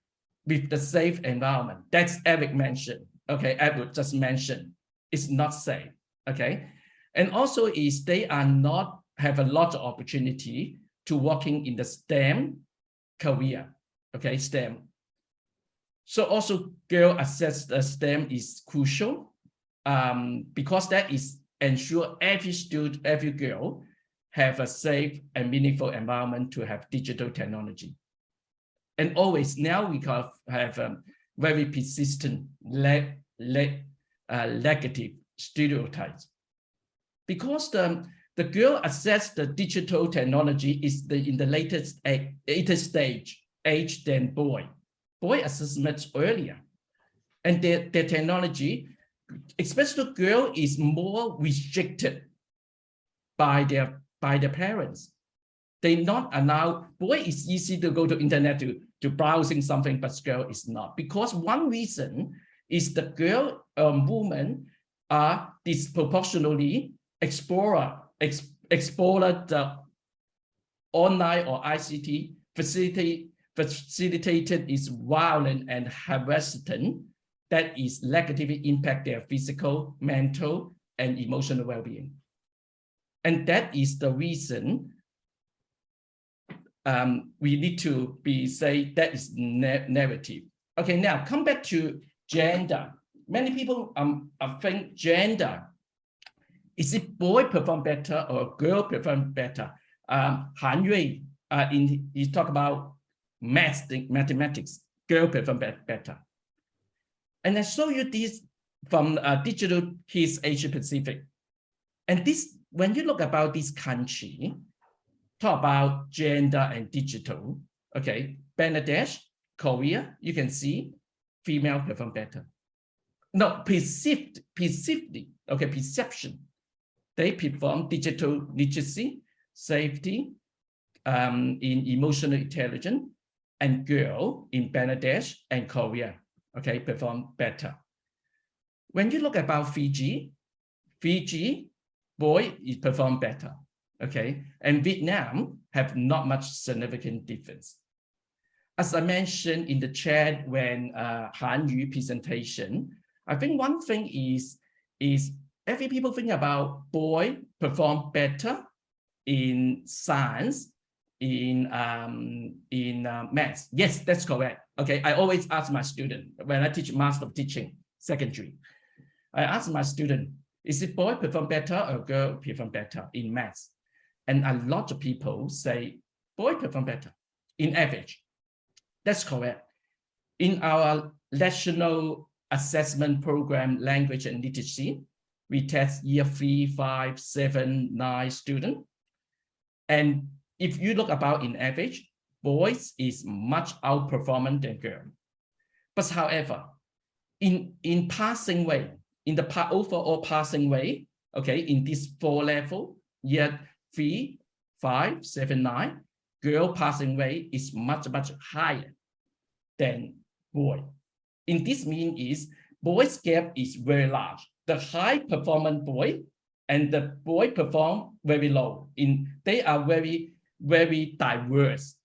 Speaker 9: with the safe environment. That's Eric mentioned, okay, Edward just mentioned, it's not safe, okay? And also is they are not have a lot of opportunity to working in the STEM career, okay, STEM. So also girl access the STEM is crucial because that is ensure every student, every girl have a safe and meaningful environment to have digital technology. And always now we have very persistent negative stereotypes. Because the girl access the digital technology is in the latest age than boy. Boy access much earlier. And their technology, especially girl, is more restricted by their parents. They not allow, boy is easy to go to internet to browsing something, but girl is not. Because one reason is the girl, women are disproportionately explore the online or ICT facilitated is violent and harassment that is negatively impact their physical, mental, and emotional well-being. And that is the reason we need to say that is narrative. Okay, now come back to gender. Many people think gender, is it boy perform better or girl perform better? Han Yui, he talk about mathematics, girl perform better. And I show you this from Digital Kids Asia Pacific. And this, when you look about this country, talk about gender and digital, okay, Bangladesh, Korea, you can see female perform better. No, perceived, okay, perception. They perform digital literacy, safety, in emotional intelligence, and girl in Bangladesh and Korea, okay, perform better. When you look about Fiji, boy is perform better, okay, and Vietnam have not much significant difference. As I mentioned in the chat when Han Yu presentation, I think one thing is every people think about boy perform better in science, in maths. Yes, that's correct. Okay, I always ask my student when I teach master of teaching secondary, I ask my student, is it boy perform better or girl perform better in maths? And a lot of people say boy perform better in average. That's correct. In our national assessment program, language and literacy, we test year 3, 5, 7, 9 students. And if you look about in average, boys is much outperforming than girls. But however, in passing way, in the overall passing way, okay, in this 4 level, year 3, 5, 7, 9, girl passing way is much higher than boy. In this mean is boys gap is very large. The high performance boy and the boy perform very low. They are very diverse,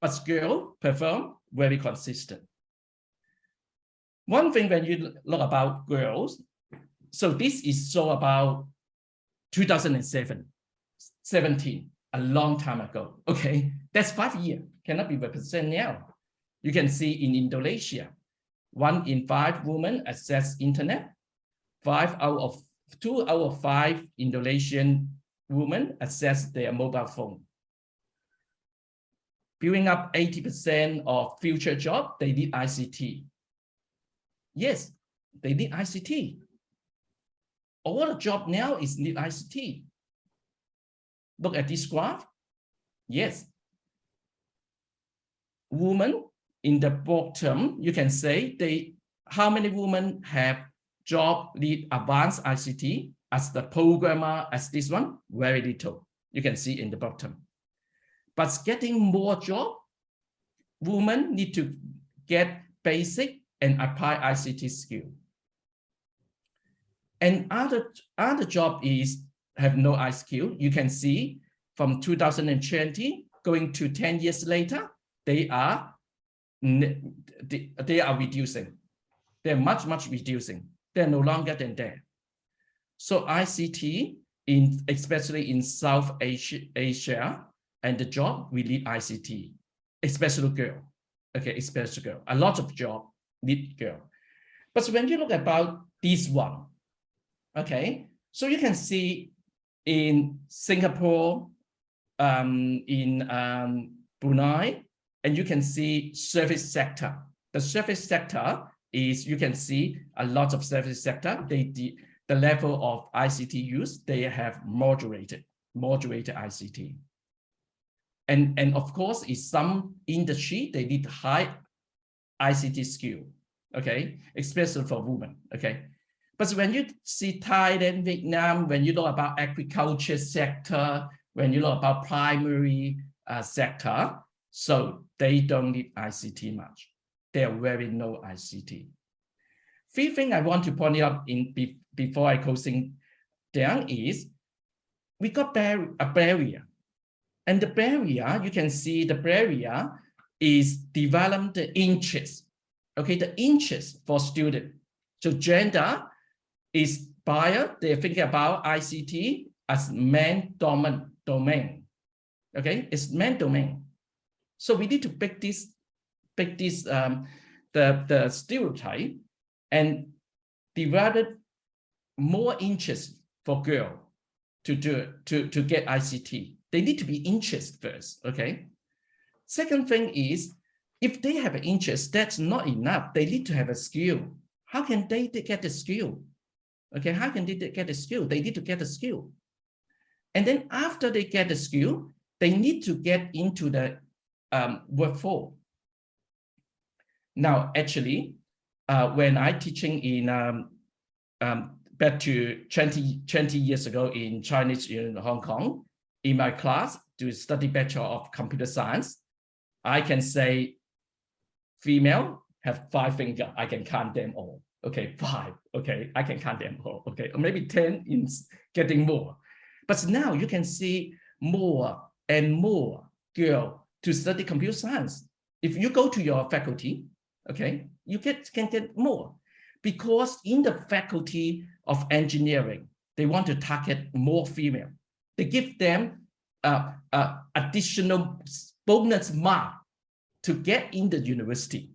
Speaker 9: but girl perform very consistent. One thing when you look about girls, so this is so about 2017, a long time ago. Okay, that's 5 years, cannot be represented now. You can see in Indonesia, 1 in 5 women access internet. 2 out of 5 Indonesian women access their mobile phone. Building up 80% of future jobs, they need ICT. Yes, they need ICT. All the job now is need ICT. Look at this graph. Yes. Women in the bottom, you can say how many women have job need advanced ICT as the programmer, as this one, very little. You can see in the bottom. But getting more job, women need to get basic and apply ICT skill. And other job is have no ICT. You can see from 2020 going to 10 years later, they are reducing. They're much reducing. They're no longer than there. So ICT, especially in South Asia, and the job, we need ICT, especially girl. Okay, especially girl. A lot of job need girl. But when you look about this one, okay, so you can see in Singapore, in Brunei, and you can see service sector. The service sector is, you can see a lot of service sector, the level of ICT use, they have moderated ICT. And of course, in some industry, they need high ICT skill, okay, especially for women, okay. But when you see Thailand, Vietnam, when you know about agriculture sector, when you know about primary sector, so they don't need ICT much. They are very no ICT. 3 things I want to point out before I closing down is we got a barrier. And the barrier, you can see the barrier is developed the interest. Okay, the interest for student. So gender is bias. They're thinking about ICT as man domain. Okay, it's man domain. So we need to break this the stereotype and develop more interest for girl to get ICT. They need to be interested first, okay? Second thing is, if they have an interest, that's not enough. They need to have a skill. How can they get the skill? Okay, how can they get the skill? They need to get the skill. And then after they get the skill, they need to get into the workforce. Now, actually, when I teaching in back to 20 years ago in Chinese in Hong Kong, in my class to study Bachelor of Computer Science, I can say female have 5 fingers. I can count them all. Okay, 5. Okay, I can count them all. Okay, or maybe 10 in getting more. But now you can see more and more girls to study computer science. If you go to your faculty, okay, you can get more, because in the faculty of engineering, they want to target more female. They give them additional bonus mark to get in the university.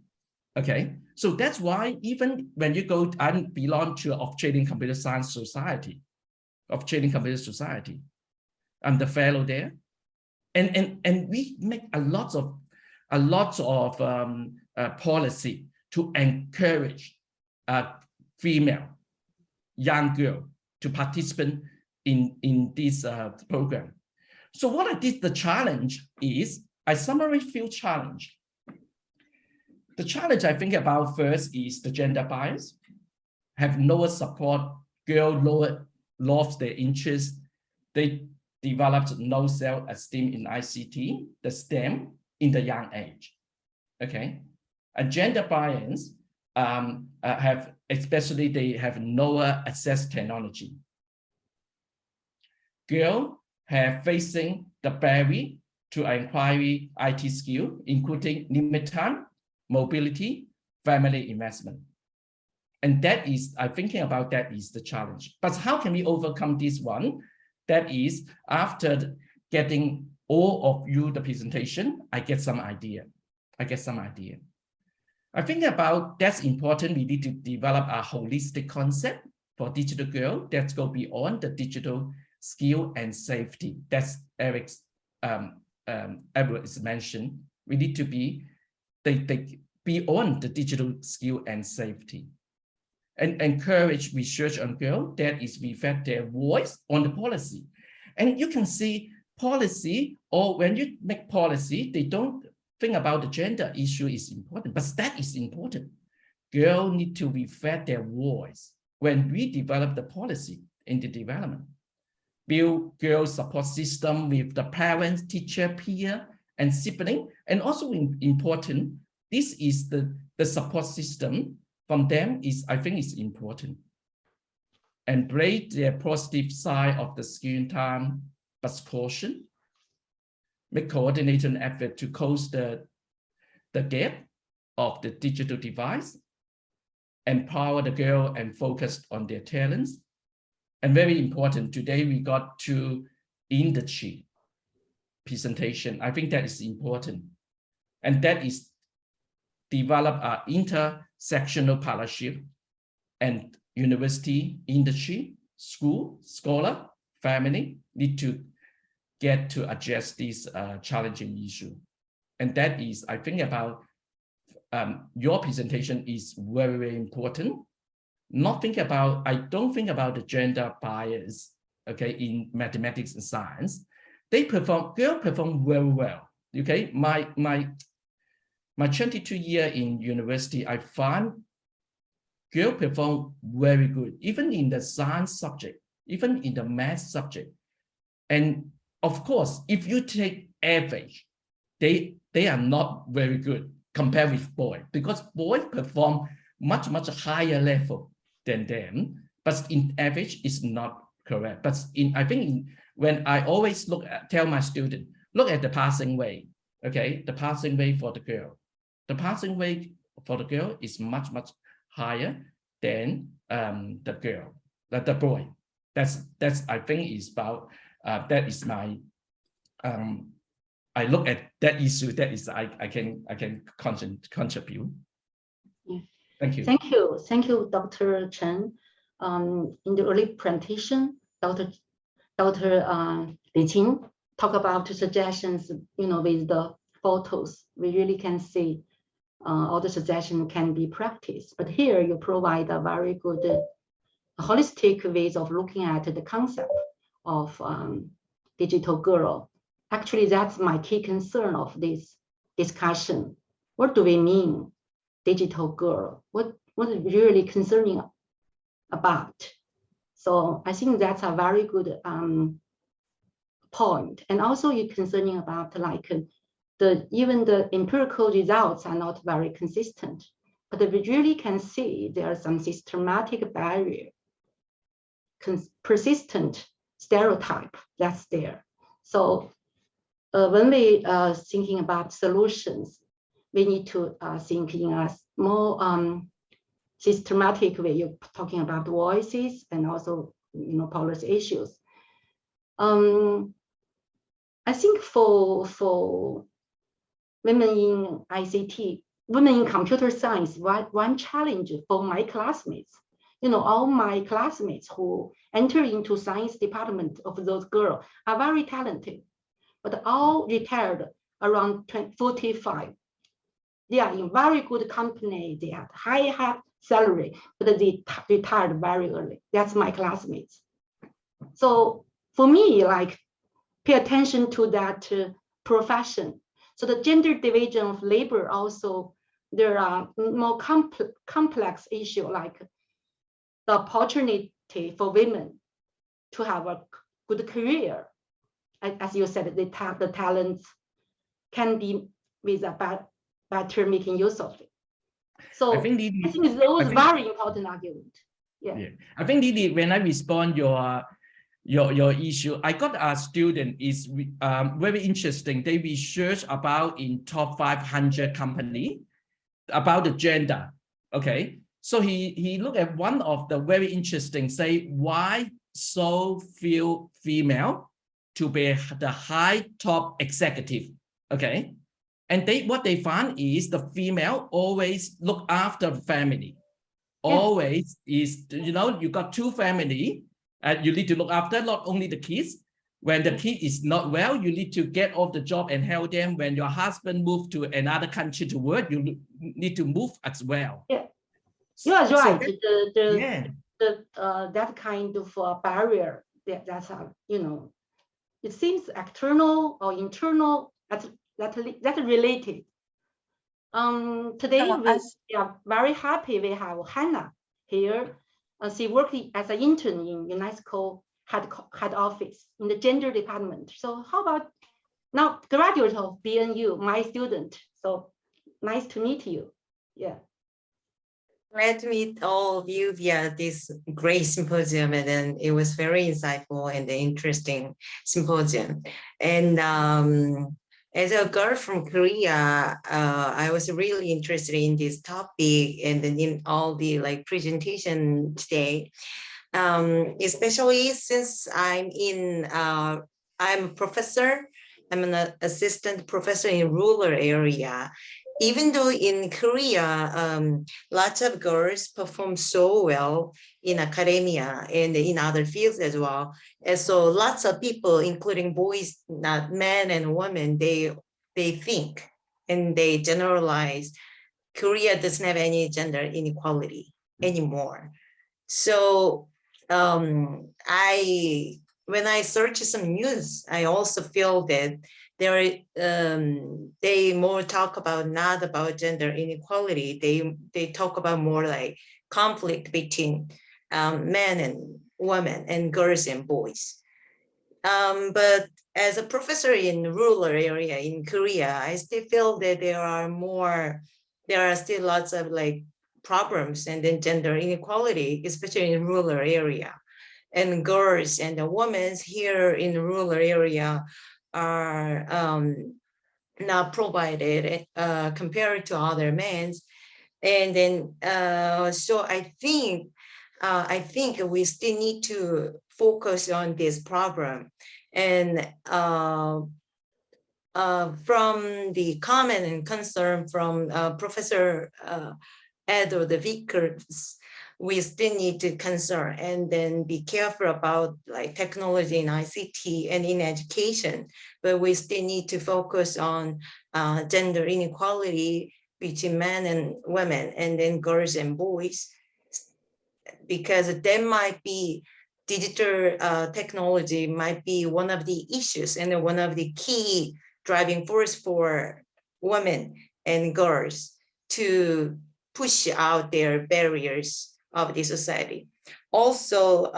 Speaker 9: Okay, so that's why even when you go, I belong to Australian Computer Science Society, Australian Computer Society. I'm the fellow there, and we make a lot of policy to encourage female young girl to participate in this program. So what I did, the challenge is I summarize few challenges. The challenge I think about first is the gender bias. Have lower support, girls lost their interest. They developed low self-esteem in ICT, the STEM, in the young age. Okay, and gender bias especially they have lower access technology. Girls have facing the barrier to acquire IT skill, including limited time, mobility, family investment. And that is, I'm thinking about that is the challenge. But how can we overcome this one? That is, after getting all of you the presentation, I get some idea. I think about that's important. We need to develop a holistic concept for digital girl that go beyond the digital skill and safety. That's Eric's Edward is mentioned. We need to be beyond the digital skill and safety, and encourage research on girls that is reflect their voice on the policy. And you can see policy, or when you make policy, they don't think about the gender issue is important, but that is important. Girls need to reflect their voice when we develop the policy in the development. Build girls support system with the parents, teacher, peer, and sibling. And also important, this is the support system from them is, I think is important. Embrace the positive side of the screen time, but caution. Make coordinated effort to close the gap of the digital device. Empower the girl and focus on their talents. And very important, today we got to industry presentation. I think that is important. And that is develop an intersectional partnership and university, industry, school, scholar, family need to get to address this challenging issue. And that is, I think about your presentation is very, very important. I don't think about the gender bias, okay, in mathematics and science. Girls perform very well, okay? My 22 years in university, I find girls perform very good, even in the science subject, even in the math subject. And of course, if you take average, they are not very good compared with boys, because boys perform much higher level than them, but in average is not correct. But when I always tell my student, look at the passing rate, okay? The passing rate for the girl. The passing rate for the girl is much higher than the boy. That's I think is about that is my I look at that issue. That is I can contribute.
Speaker 7: Yeah.
Speaker 9: Thank you.
Speaker 7: Thank you, Dr. Chen. In the early presentation, Dr. Li Qing talked about the suggestions, with the photos. We really can see all the suggestions can be practiced. But here you provide a very good holistic ways of looking at the concept of digital girl. Actually, that's my key concern of this discussion. What do we mean, digital girl? What is really concerning about? So I think that's a very good point. And also you're concerning about like even the empirical results are not very consistent, but we really can see there are some systematic barrier, persistent stereotype that's there. So when we thinking about solutions, we need to think in a more systematic way. You're talking about voices and also policy issues. I think for women in ICT, women in computer science, one challenge for my classmates, all my classmates who enter into science department of those girls are very talented, but all retired around 45. They are in very good company, they have high salary, but they retired very early. That's my classmates. So for me, like, pay attention to that profession. So the gender division of labor also, there are more complex issues like the opportunity for women to have a good career. As you said, the talents can be with a better making use of it. So I think those very important argument. Yeah.
Speaker 9: I think Didi, when I respond your issue, I got a student is very interesting. They research about in top 500 company about the gender. Okay, so he looked at one of the very interesting, say why so few female to be the high top executive. Okay, and what they found is the female always look after family. Always is, you know, you got two family and you need to look after not only the kids. When the kid is not well, you need to get off the job and help them. When your husband moves to another country to work, you need to move as well.
Speaker 7: Yeah, you are right. That kind of barrier that's you know, it seems external or internal. That's related. Today we are very happy we have Hannah here. She worked as an intern in UNESCO head office in the gender department. So how about now graduate of BNU, my student. So nice to meet you. Yeah.
Speaker 13: Glad to meet all of you via this great symposium, and then it was very insightful and interesting symposium. And as a girl from Korea, I was really interested in this topic and then in all the like presentation today, especially since I'm a professor. I'm an assistant professor in rural area. Even though in Korea, lots of girls perform so well in academia and in other fields as well. And so lots of people, including boys, not men and women, they think and they generalize Korea doesn't have any gender inequality anymore. So when I search some news, I also feel that they more talk about not about gender inequality. They talk about more like conflict between men and women and girls and boys. But as a professor in rural area in Korea, I still feel that there are still lots of like problems and then gender inequality, especially in rural area. And girls and the women here in the rural area are not provided compared to other men. And then so I think we still need to focus on this problem. And from the comment and concern from Professor Edward Vickers, we still need to concern and then be careful about like technology in ICT and in education, but we still need to focus on gender inequality between men and women and then girls and boys, because there might be digital technology might be one of the issues and one of the key driving force for women and girls to push out their barriers of the society. Also,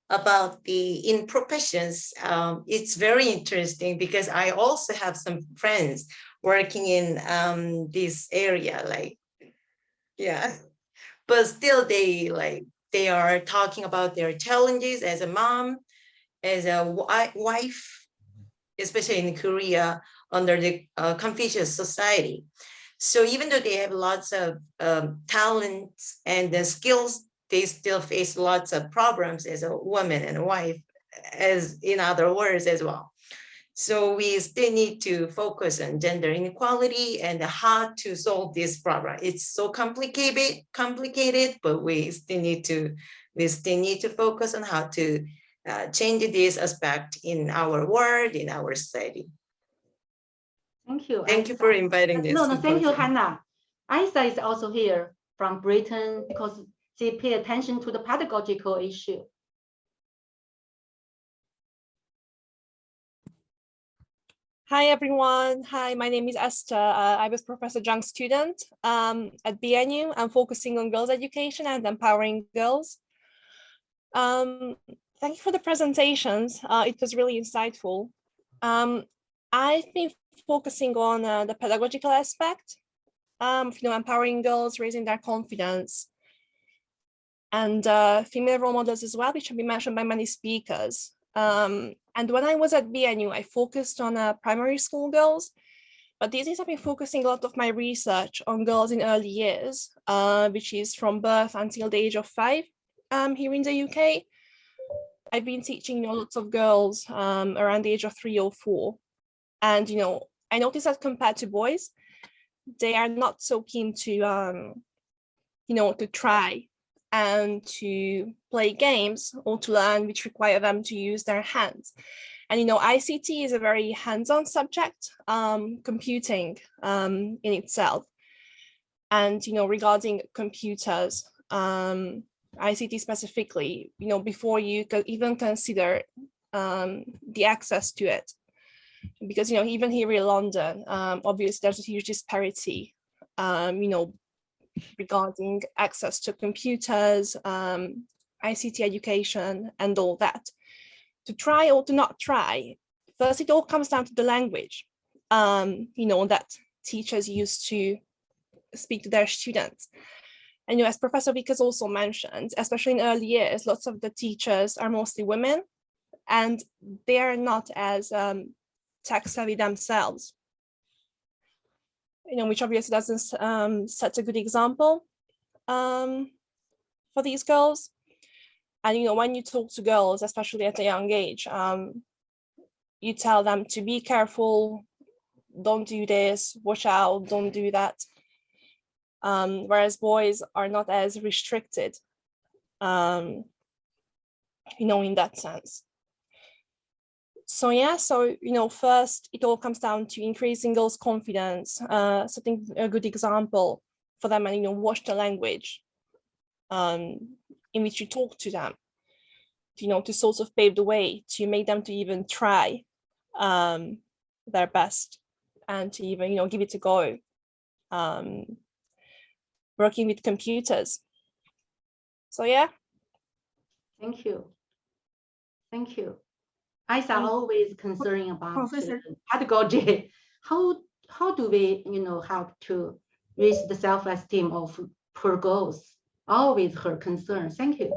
Speaker 13: about the in professions, it's very interesting because I also have some friends working in this area, like, yeah, but still they are talking about their challenges as a mom, as a wife, especially in Korea under the Confucius society. So even though they have lots of talents and the skills, they still face lots of problems as a woman and a wife, as in other words as well. So we still need to focus on gender inequality and how to solve this problem. It's so complicated, but we still need to focus on how to change this aspect in our world, in our society.
Speaker 7: Thank you.
Speaker 13: Thank you for inviting this.
Speaker 7: No, thank you, Hannah. Isa is also here from Britain because she pay attention to the pedagogical issue.
Speaker 14: Hi, everyone. Hi, my name is Esther. I was Professor Zhang's student at BNU. I'm focusing on girls' education and empowering girls. Thank you for the presentations. It was really insightful. I've been focusing on the pedagogical aspect, empowering girls, raising their confidence, and female role models as well, which have been mentioned by many speakers. And when I was at BNU, I focused on primary school girls, but these days I've been focusing a lot of my research on girls in early years, which is from birth until the age of 5 here in the UK. I've been teaching lots of girls around the age of 3 or 4. And, I noticed that compared to boys, they are not so keen to, to try and to play games or to learn, which require them to use their hands. And, ICT is a very hands-on subject, computing in itself. And, regarding computers, ICT specifically, before you could even consider the access to it. Because, even here in London, obviously there's a huge disparity, regarding access to computers, ICT education, and all that. To try or to not try, first it all comes down to the language, that teachers use to speak to their students. And as Professor Vickers also mentioned, especially in early years, lots of the teachers are mostly women, and they are not as tech savvy themselves. Which obviously doesn't set a good example for these girls. And when you talk to girls, especially at a young age, you tell them to be careful, don't do this, watch out, don't do that. Whereas boys are not as restricted, in that sense. So yeah, first it all comes down to increasing girls' confidence, setting a good example for them, and watch the language in which you talk to them, to sort of pave the way to make them to even try their best and to even give it a go, working with computers. So yeah.
Speaker 7: Thank you. Thank you. Eyes are always concerned about pedagogy. How do we, help to raise the self-esteem of poor girls? Always her concern. Thank you.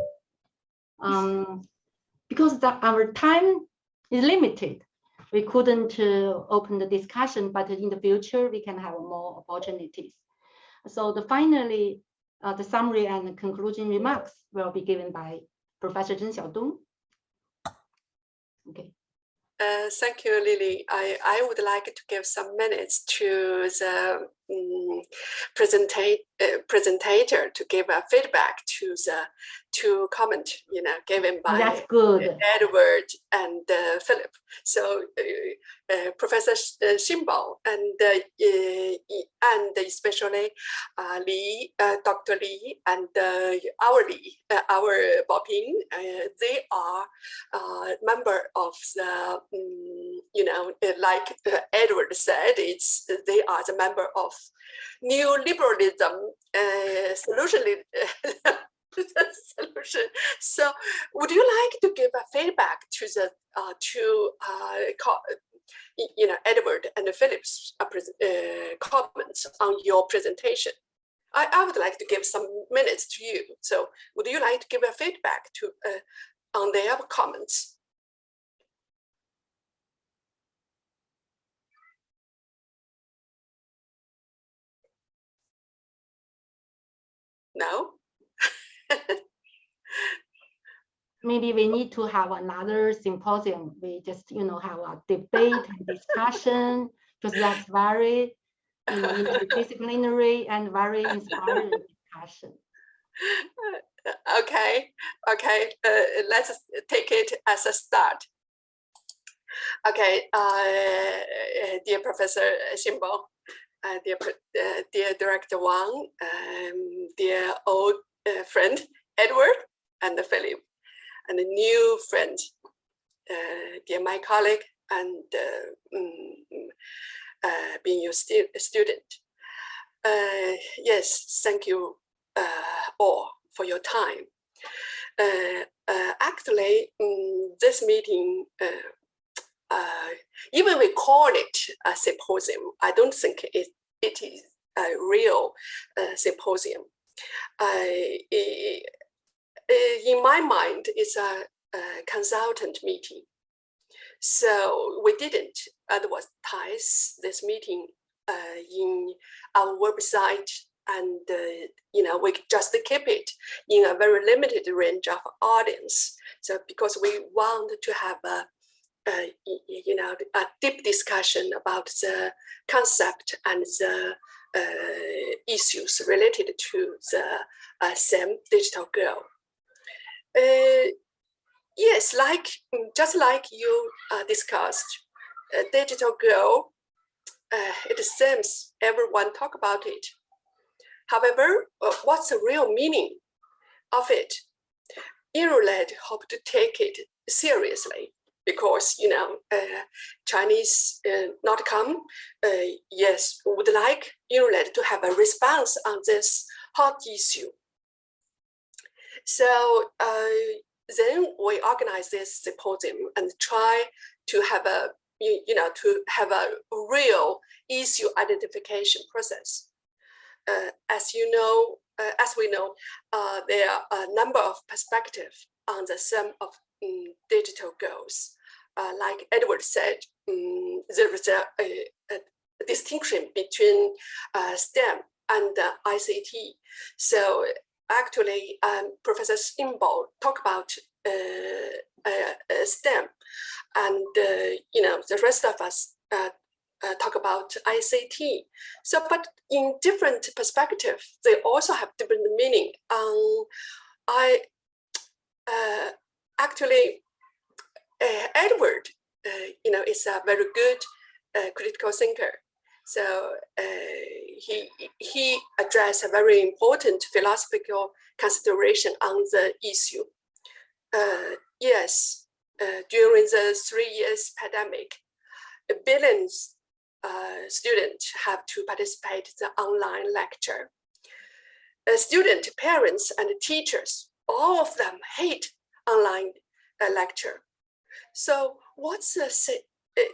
Speaker 7: Because our time is limited, we couldn't open the discussion, but in the future we can have more opportunities. So finally, the summary and conclusion remarks will be given by Professor Zheng Xiaodong. Okay.
Speaker 15: Thank you, Lily. I would like to give some minutes to the presenter to give a feedback to comment, given by
Speaker 7: That's good.
Speaker 15: Edward and Philip. So Professor Xinbao and especially Li, Dr. Li and our Baoping, they are member of the, like Edward said, they are the member of neoliberalism solution. So, would you like to give a feedback to the Edward and Philip's comments on your presentation? I would like to give some minutes to you. So, would you like to give a feedback to on their comments? No.
Speaker 7: Maybe we need to have another symposium. We just, have a debate and discussion, because that's very, interdisciplinary and very inspiring discussion.
Speaker 15: Okay. Let's take it as a start. Okay, dear Professor Xinbao, dear Director Wang, dear old friend Edward and Philip, and a new friend, dear my colleague and being your student. Yes, thank you all for your time. Actually, this meeting, even we call it a symposium, I don't think it is a real symposium. In my mind, it's a consultant meeting. So we didn't advertise this meeting in our website, and we just keep it in a very limited range of audience. So because we want to have a deep discussion about the concept and the issues related to the STEM digital girl. Yes, just like you discussed, digital girl, it seems everyone talk about it. However, what's the real meaning of it? INRULED hope to take it seriously because, Chinese.com, yes, would like INRULED to have a response on this hot issue. So then we organize this symposium and try to have a, to have a real issue identification process. As we know, there are a number of perspectives on the sum of digital goals. Like Edward said, there is a distinction between STEM and ICT. So actually, Professor Simbo talked about STEM, and the rest of us talk about ICT. So, but in different perspectives, they also have different meaning. Actually, Edward, is a very good critical thinker. So he addressed a very important philosophical consideration on the issue. Yes, during the 3 years pandemic, billions students have to participate in the online lecture. Students, parents, and teachers, all of them hate online lecture. So what's the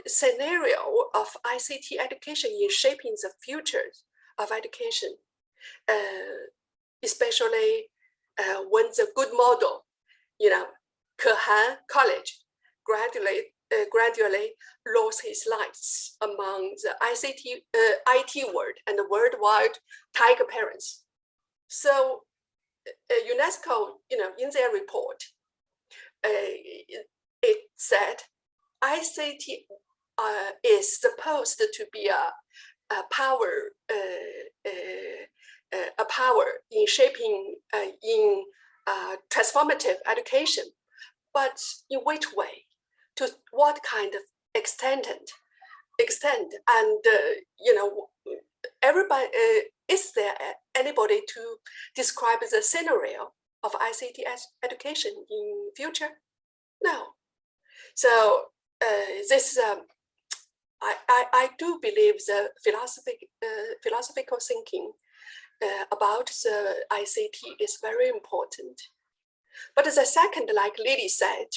Speaker 15: scenario of ICT education in shaping the future of education, especially when the good model, Kehan College gradually lost his lives among the IT world and the worldwide tiger parents. So UNESCO, in their report, it said ICT is supposed to be a power in shaping in transformative education, but in which way, to what kind of extent, and everybody, is there anybody to describe the scenario of ICT education in future? No. So this I do believe the philosophical thinking about the ICT is very important. But the second, like Lily said,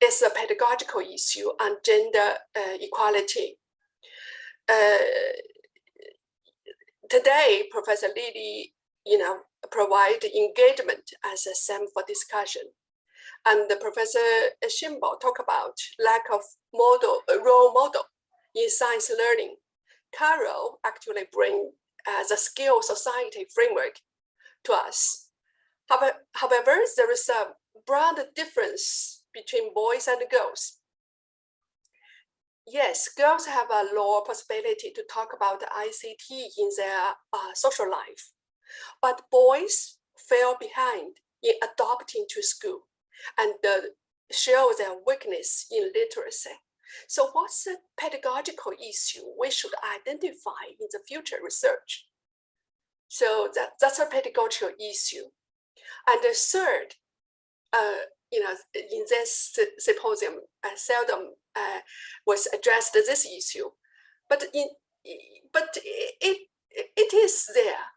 Speaker 15: is a pedagogical issue on gender equality. Today, Professor Lily, provide engagement as a theme for discussion. And Professor Shimbo talk about lack of role model in science learning. Carol actually bring the skill society framework to us. However, there is a broad difference between boys and girls. Yes, girls have a lower possibility to talk about ICT in their social life, but boys fell behind in adopting to school and show their weakness in literacy. So what's the pedagogical issue we should identify in the future research? So that's a pedagogical issue. And the third, in this symposium, seldom was addressed this issue. but it is there.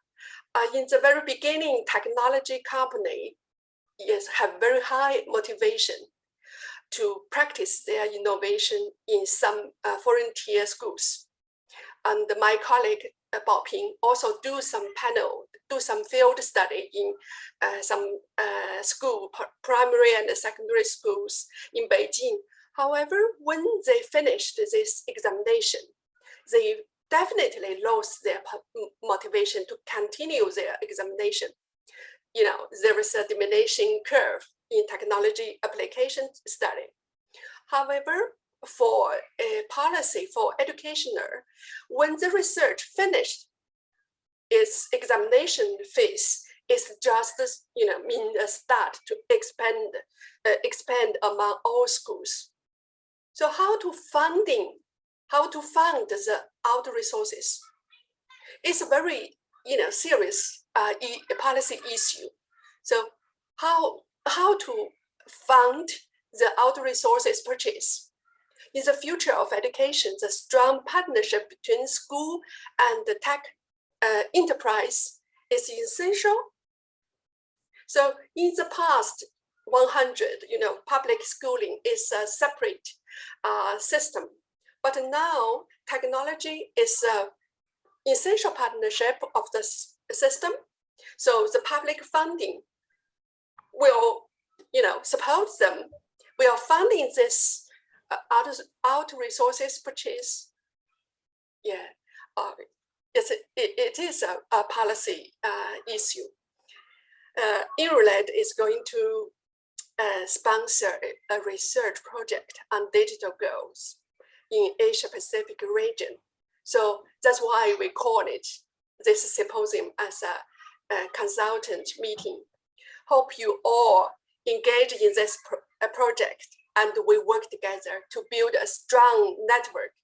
Speaker 15: In the very beginning, technology company have very high motivation to practice their innovation in some foreign tier schools. And my colleague Bao Ping also do some field study in some school, primary and secondary schools in Beijing. However, when they finished this examination, they definitely lost their motivation to continue their examination. You know, there is a diminishing curve in technology application study. However, for a policy for educationer, when the research finished, its examination phase is just, you know, mean a start to expand among all schools. So how to fund the out resources? It's a very, you know, serious policy issue. So how to fund the out resources purchase? In the future of education, the strong partnership between school and the tech enterprise is essential. So in the past 100, you know, public schooling is a separate system, but now technology is an essential partnership of the system. So the public funding will, you know, support them. We are funding this out resources purchase. Yeah, it is a policy issue. INRULED is going to sponsor a research project on digital girls in Asia Pacific region. So that's why we call it this symposium as a consultant meeting. Hope you all engage in this project, and we work together to build a strong network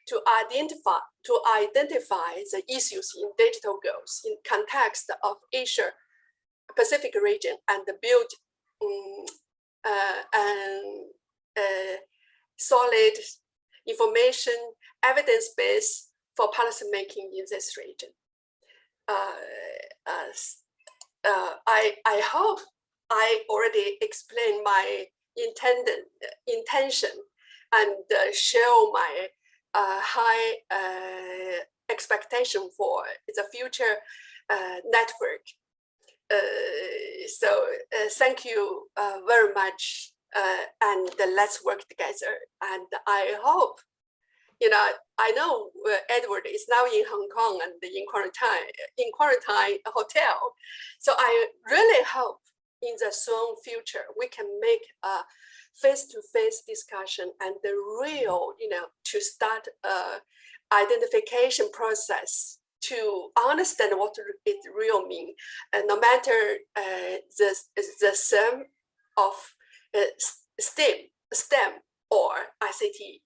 Speaker 15: to identify the issues in digital girls in context of Asia Pacific region and build solid information, evidence base for policymaking in this region. I hope I already explained my intention and show my high expectation for the future network. So thank you very much, and let's work together. And I hope, you know, I know Edward is now in Hong Kong and in quarantine hotel. So I really hope in the soon future we can make a face-to-face discussion and the real, you know, to start a identification process to understand what it really means, and no matter the sum of STEM or ICT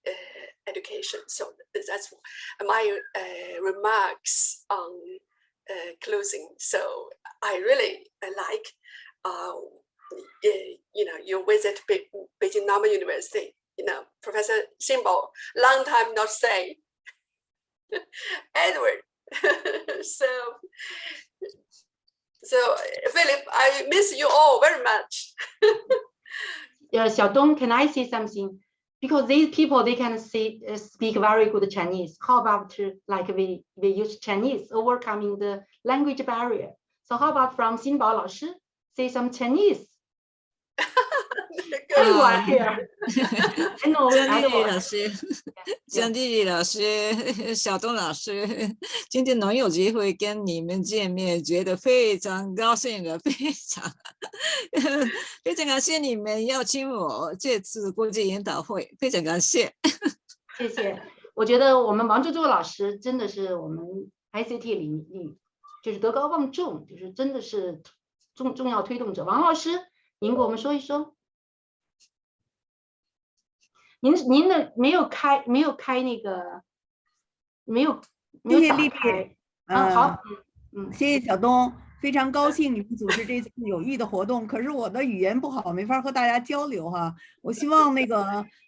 Speaker 15: education. So that's my remarks on closing. So I really like, you know, you visit Beijing Normal University. You know, Professor Xinbo, long time not say. Edward. so Philip, I miss you all very much.
Speaker 7: Yeah, Xiaodong, can I say something? Because these people, they can speak very good Chinese. How about like we use Chinese, overcoming the language barrier? So how about from Xinbo 老师 say some Chinese? Everyone here. I know.
Speaker 5: 江丽丽老师、小东老师，今天能有机会跟你们见面，觉得非常高兴的，非常感谢你们邀请我这次国际研讨会，非常感谢。
Speaker 7: 谢谢。我觉得我们王周周老师真的是我们 ICT 里就是德高望重，就是真的是重要推动者。王老师，您给我们说一说。您的没有开那个没有打开。好，
Speaker 16: 谢谢小东。非常高兴你们组织这次有益的活动，可是我的语言不好，没法和大家交流哈。我希望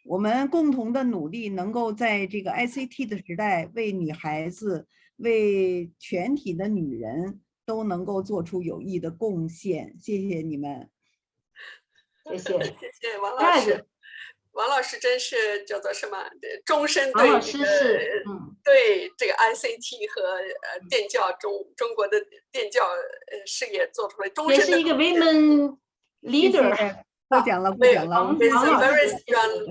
Speaker 16: 我们共同的努力，能够在这个 ICT 的时代，为女孩子、为全体的女人都能够做出有益的贡献。谢谢你们，
Speaker 7: 谢谢，
Speaker 15: 谢谢王老师。王老师真是叫做什么？终身对对这个 ICT 和电教中国的电教事业做出了终身的，
Speaker 7: 也是一个 women leader。
Speaker 16: 过奖了，过奖了。
Speaker 7: 王老师，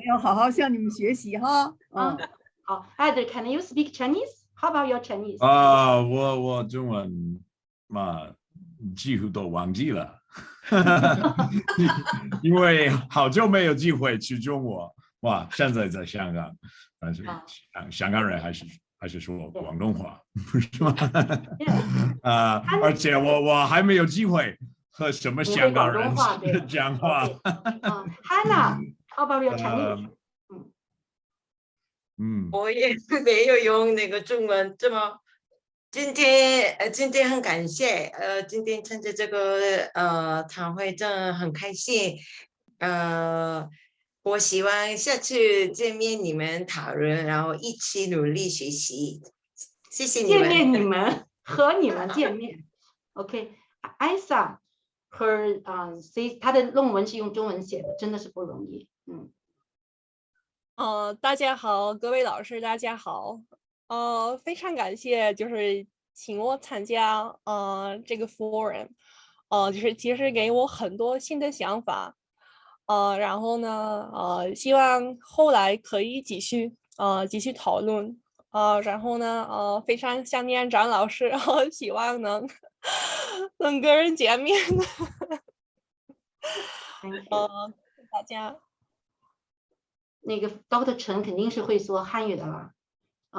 Speaker 16: 要好好向你们学习哈。
Speaker 7: 好 ，Ed, can you speak Chinese? How about your Chinese?
Speaker 12: 我中文嘛几乎都忘记了。因为好久没有机会去中国，哇！现在在香港，但是香港人还是说广东话，不是吗？而且我还没有机会和什么香港人讲话。
Speaker 7: Hannah，how about your Chinese？
Speaker 13: 我也没有用那个中文这么。今天很感谢，今天参加这个谈会真的很开心，我希望下次见面你们讨论，然后一起努力学习，谢谢你们。
Speaker 7: 见面你们和你们见面 ，OK，Isa her她的论文是用中文写的，真的是不容易，
Speaker 14: 大家好，各位老师大家好。非常感谢，就是请我参加这个 forum，就是其实给我很多新的想法，然后呢，希望后来可以继续讨论，然后呢，非常想念张老师，希望能跟人见面，大家。
Speaker 7: 那个 Dr. 陈肯定是会说汉语的了。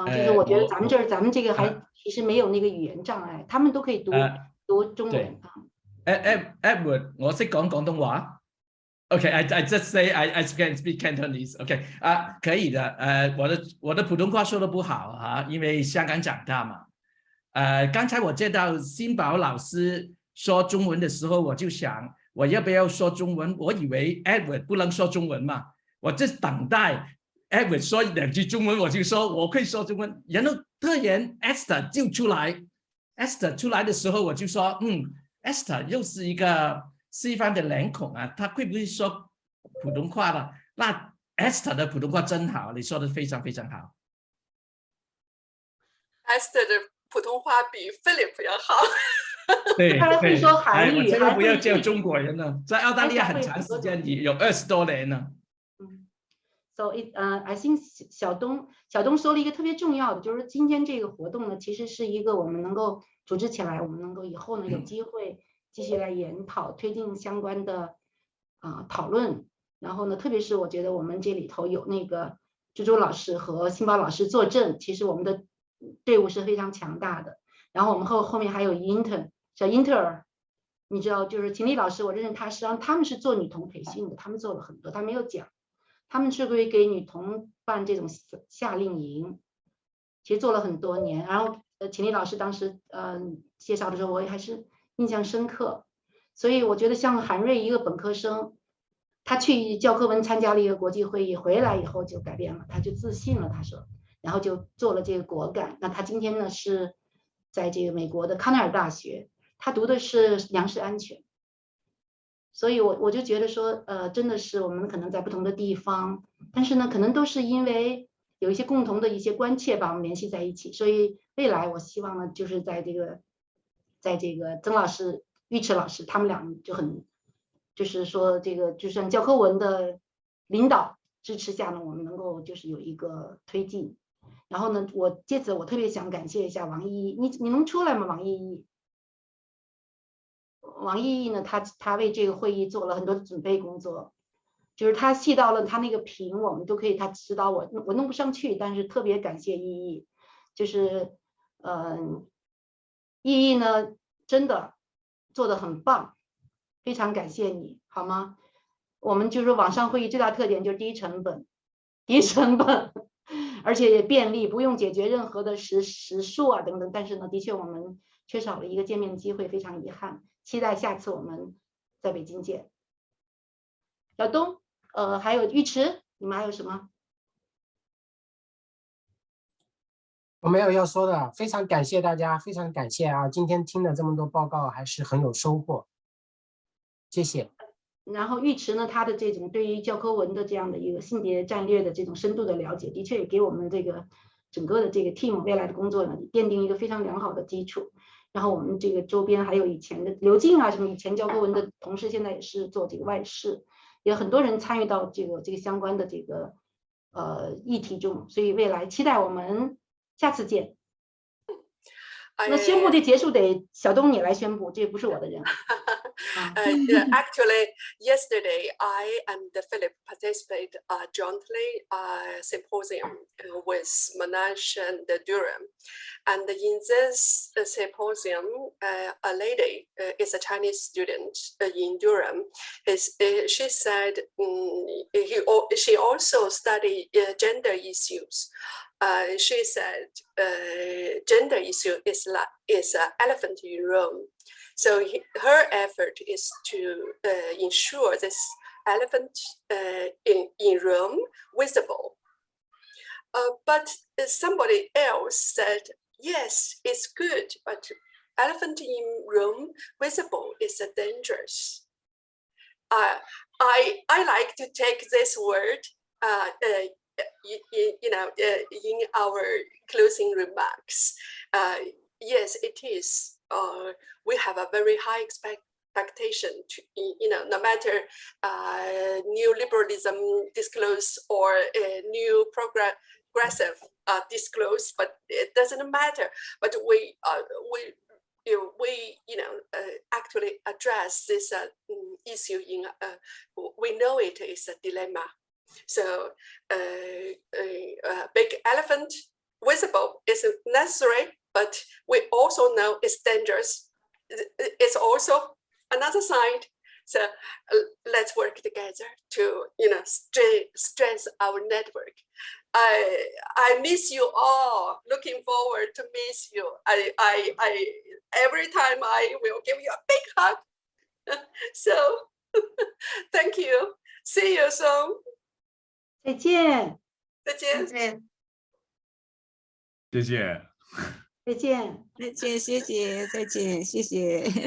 Speaker 7: 就是我觉得咱们这个还其实没有那个语言障碍，他们都可以读中文。
Speaker 9: Edward， 我識講廣東話。Okay, I just say I can speak Cantonese. Okay， 可以的。我的普通話說得不好哈，因為香港長大嘛。剛才我見到新寶老師說中文的時候，我就想我要不要說中文？我以為 Edward 不能說中文嘛，我就等待。Edward 說2句中文，我就說我可以說中文。然後突然 Esther 就出來 ，Esther 出來的時候我就說，Esther 又是一個西方的臉孔啊，她會不會說普通話了？那 Esther 的普通話真好，你說的非常非常好。
Speaker 15: Esther 的普通話比 Philip 要好。
Speaker 9: 對，
Speaker 7: 他會說韓語，
Speaker 9: 我千萬不要叫中國人了，在澳大利亞很長時間，有20多年了。
Speaker 7: So I think 小东说了一个特别重要的，就是今天这个活动呢，其实是一个我们能够组织起来，我们能够以后呢有机会继续来研讨、推进相关的讨论。然后呢，特别是我觉得我们这里头有那个朱朱老师和辛宝老师坐镇，其实我们的队伍是非常强大的。然后我们后面还有小英特尔，你知道，就是秦丽老师，我认识他，实际上他们是做女童培训的，他们做了很多，他没有讲。他们是会给女童办这种夏令营，其实做了很多年。然后秦丽老师当时介绍的时候，我也还是印象深刻。所以我觉得像韩瑞一个本科生，他去教科文参加了一个国际会议，回来以后就改变了，他就自信了，他说，然后就做了这个果敢。那他今天呢是在这个美国的康奈尔大学，他读的是粮食安全。所以我就觉得说，真的是我们可能在不同的地方，但是呢，可能都是因为有一些共同的一些关切把我们联系在一起。所以未来我希望呢，就是在这个曾老师、尉迟老师他们俩就很，就是说这个就像教科文的领导支持下呢，我们能够就是有一个推进。然后呢，借此我特别想感谢一下王依依，你能出来吗？王依依呢，他为这个会议做了很多的准备工作，就是他细到了他那个屏，我们都可以，他指导我弄不上去，但是特别感谢依依，就是依依呢真的做得很棒，非常感谢你，好吗？我们就是网上会议最大特点就是低成本，而且也便利，不用解决任何的时数啊等等，但是呢，的确我们缺少了一个见面机会，非常遗憾。期待下次我们在北京见。小东，还有尉迟，你们还有什么？
Speaker 1: 我没有要说的，非常感谢大家，非常感谢啊！今天听了这么多报告，还是很有收获，谢谢。
Speaker 7: 然后尉迟呢，他的这种对于教科文的这样的一个性别战略的这种深度的了解，的确也给我们这个整个的这个 team 未来的工作呢奠定一个非常良好的基础。然后我们这个周边还有以前的刘静啊，什么以前教科文的同事，现在也是做这个外事，也很多人参与到这个相关的这个议题中，所以未来期待我们下次见。那宣布的结束得小东你来宣布，这不是我的任务。
Speaker 15: Actually, yesterday I and Philip participated jointly symposium with Monash and Durham, and in this symposium, a lady is a Chinese student in Durham. She said she also studied gender issues. She said gender issue is an elephant in room. So her effort is to ensure this elephant in room visible. But somebody else said, yes, it's good, but elephant in room visible is dangerous. I like to take this word in our closing remarks. Yes, it is. We have a very high expectation to, no matter neoliberalism disclose or new progressive disclose, but it doesn't matter. But we actually address this issue in. We know it is a dilemma. So big elephant visible is necessary, but we also know it's dangerous. It's also another side. So let's work together to strengthen our network. I miss you all. Looking forward to miss you. I every time I will give you a big hug. So thank you. See you soon.
Speaker 7: 再见。
Speaker 15: 再见。
Speaker 13: 再见。
Speaker 12: 谢谢。
Speaker 7: 再见。
Speaker 5: 再见，谢谢，再见，谢谢。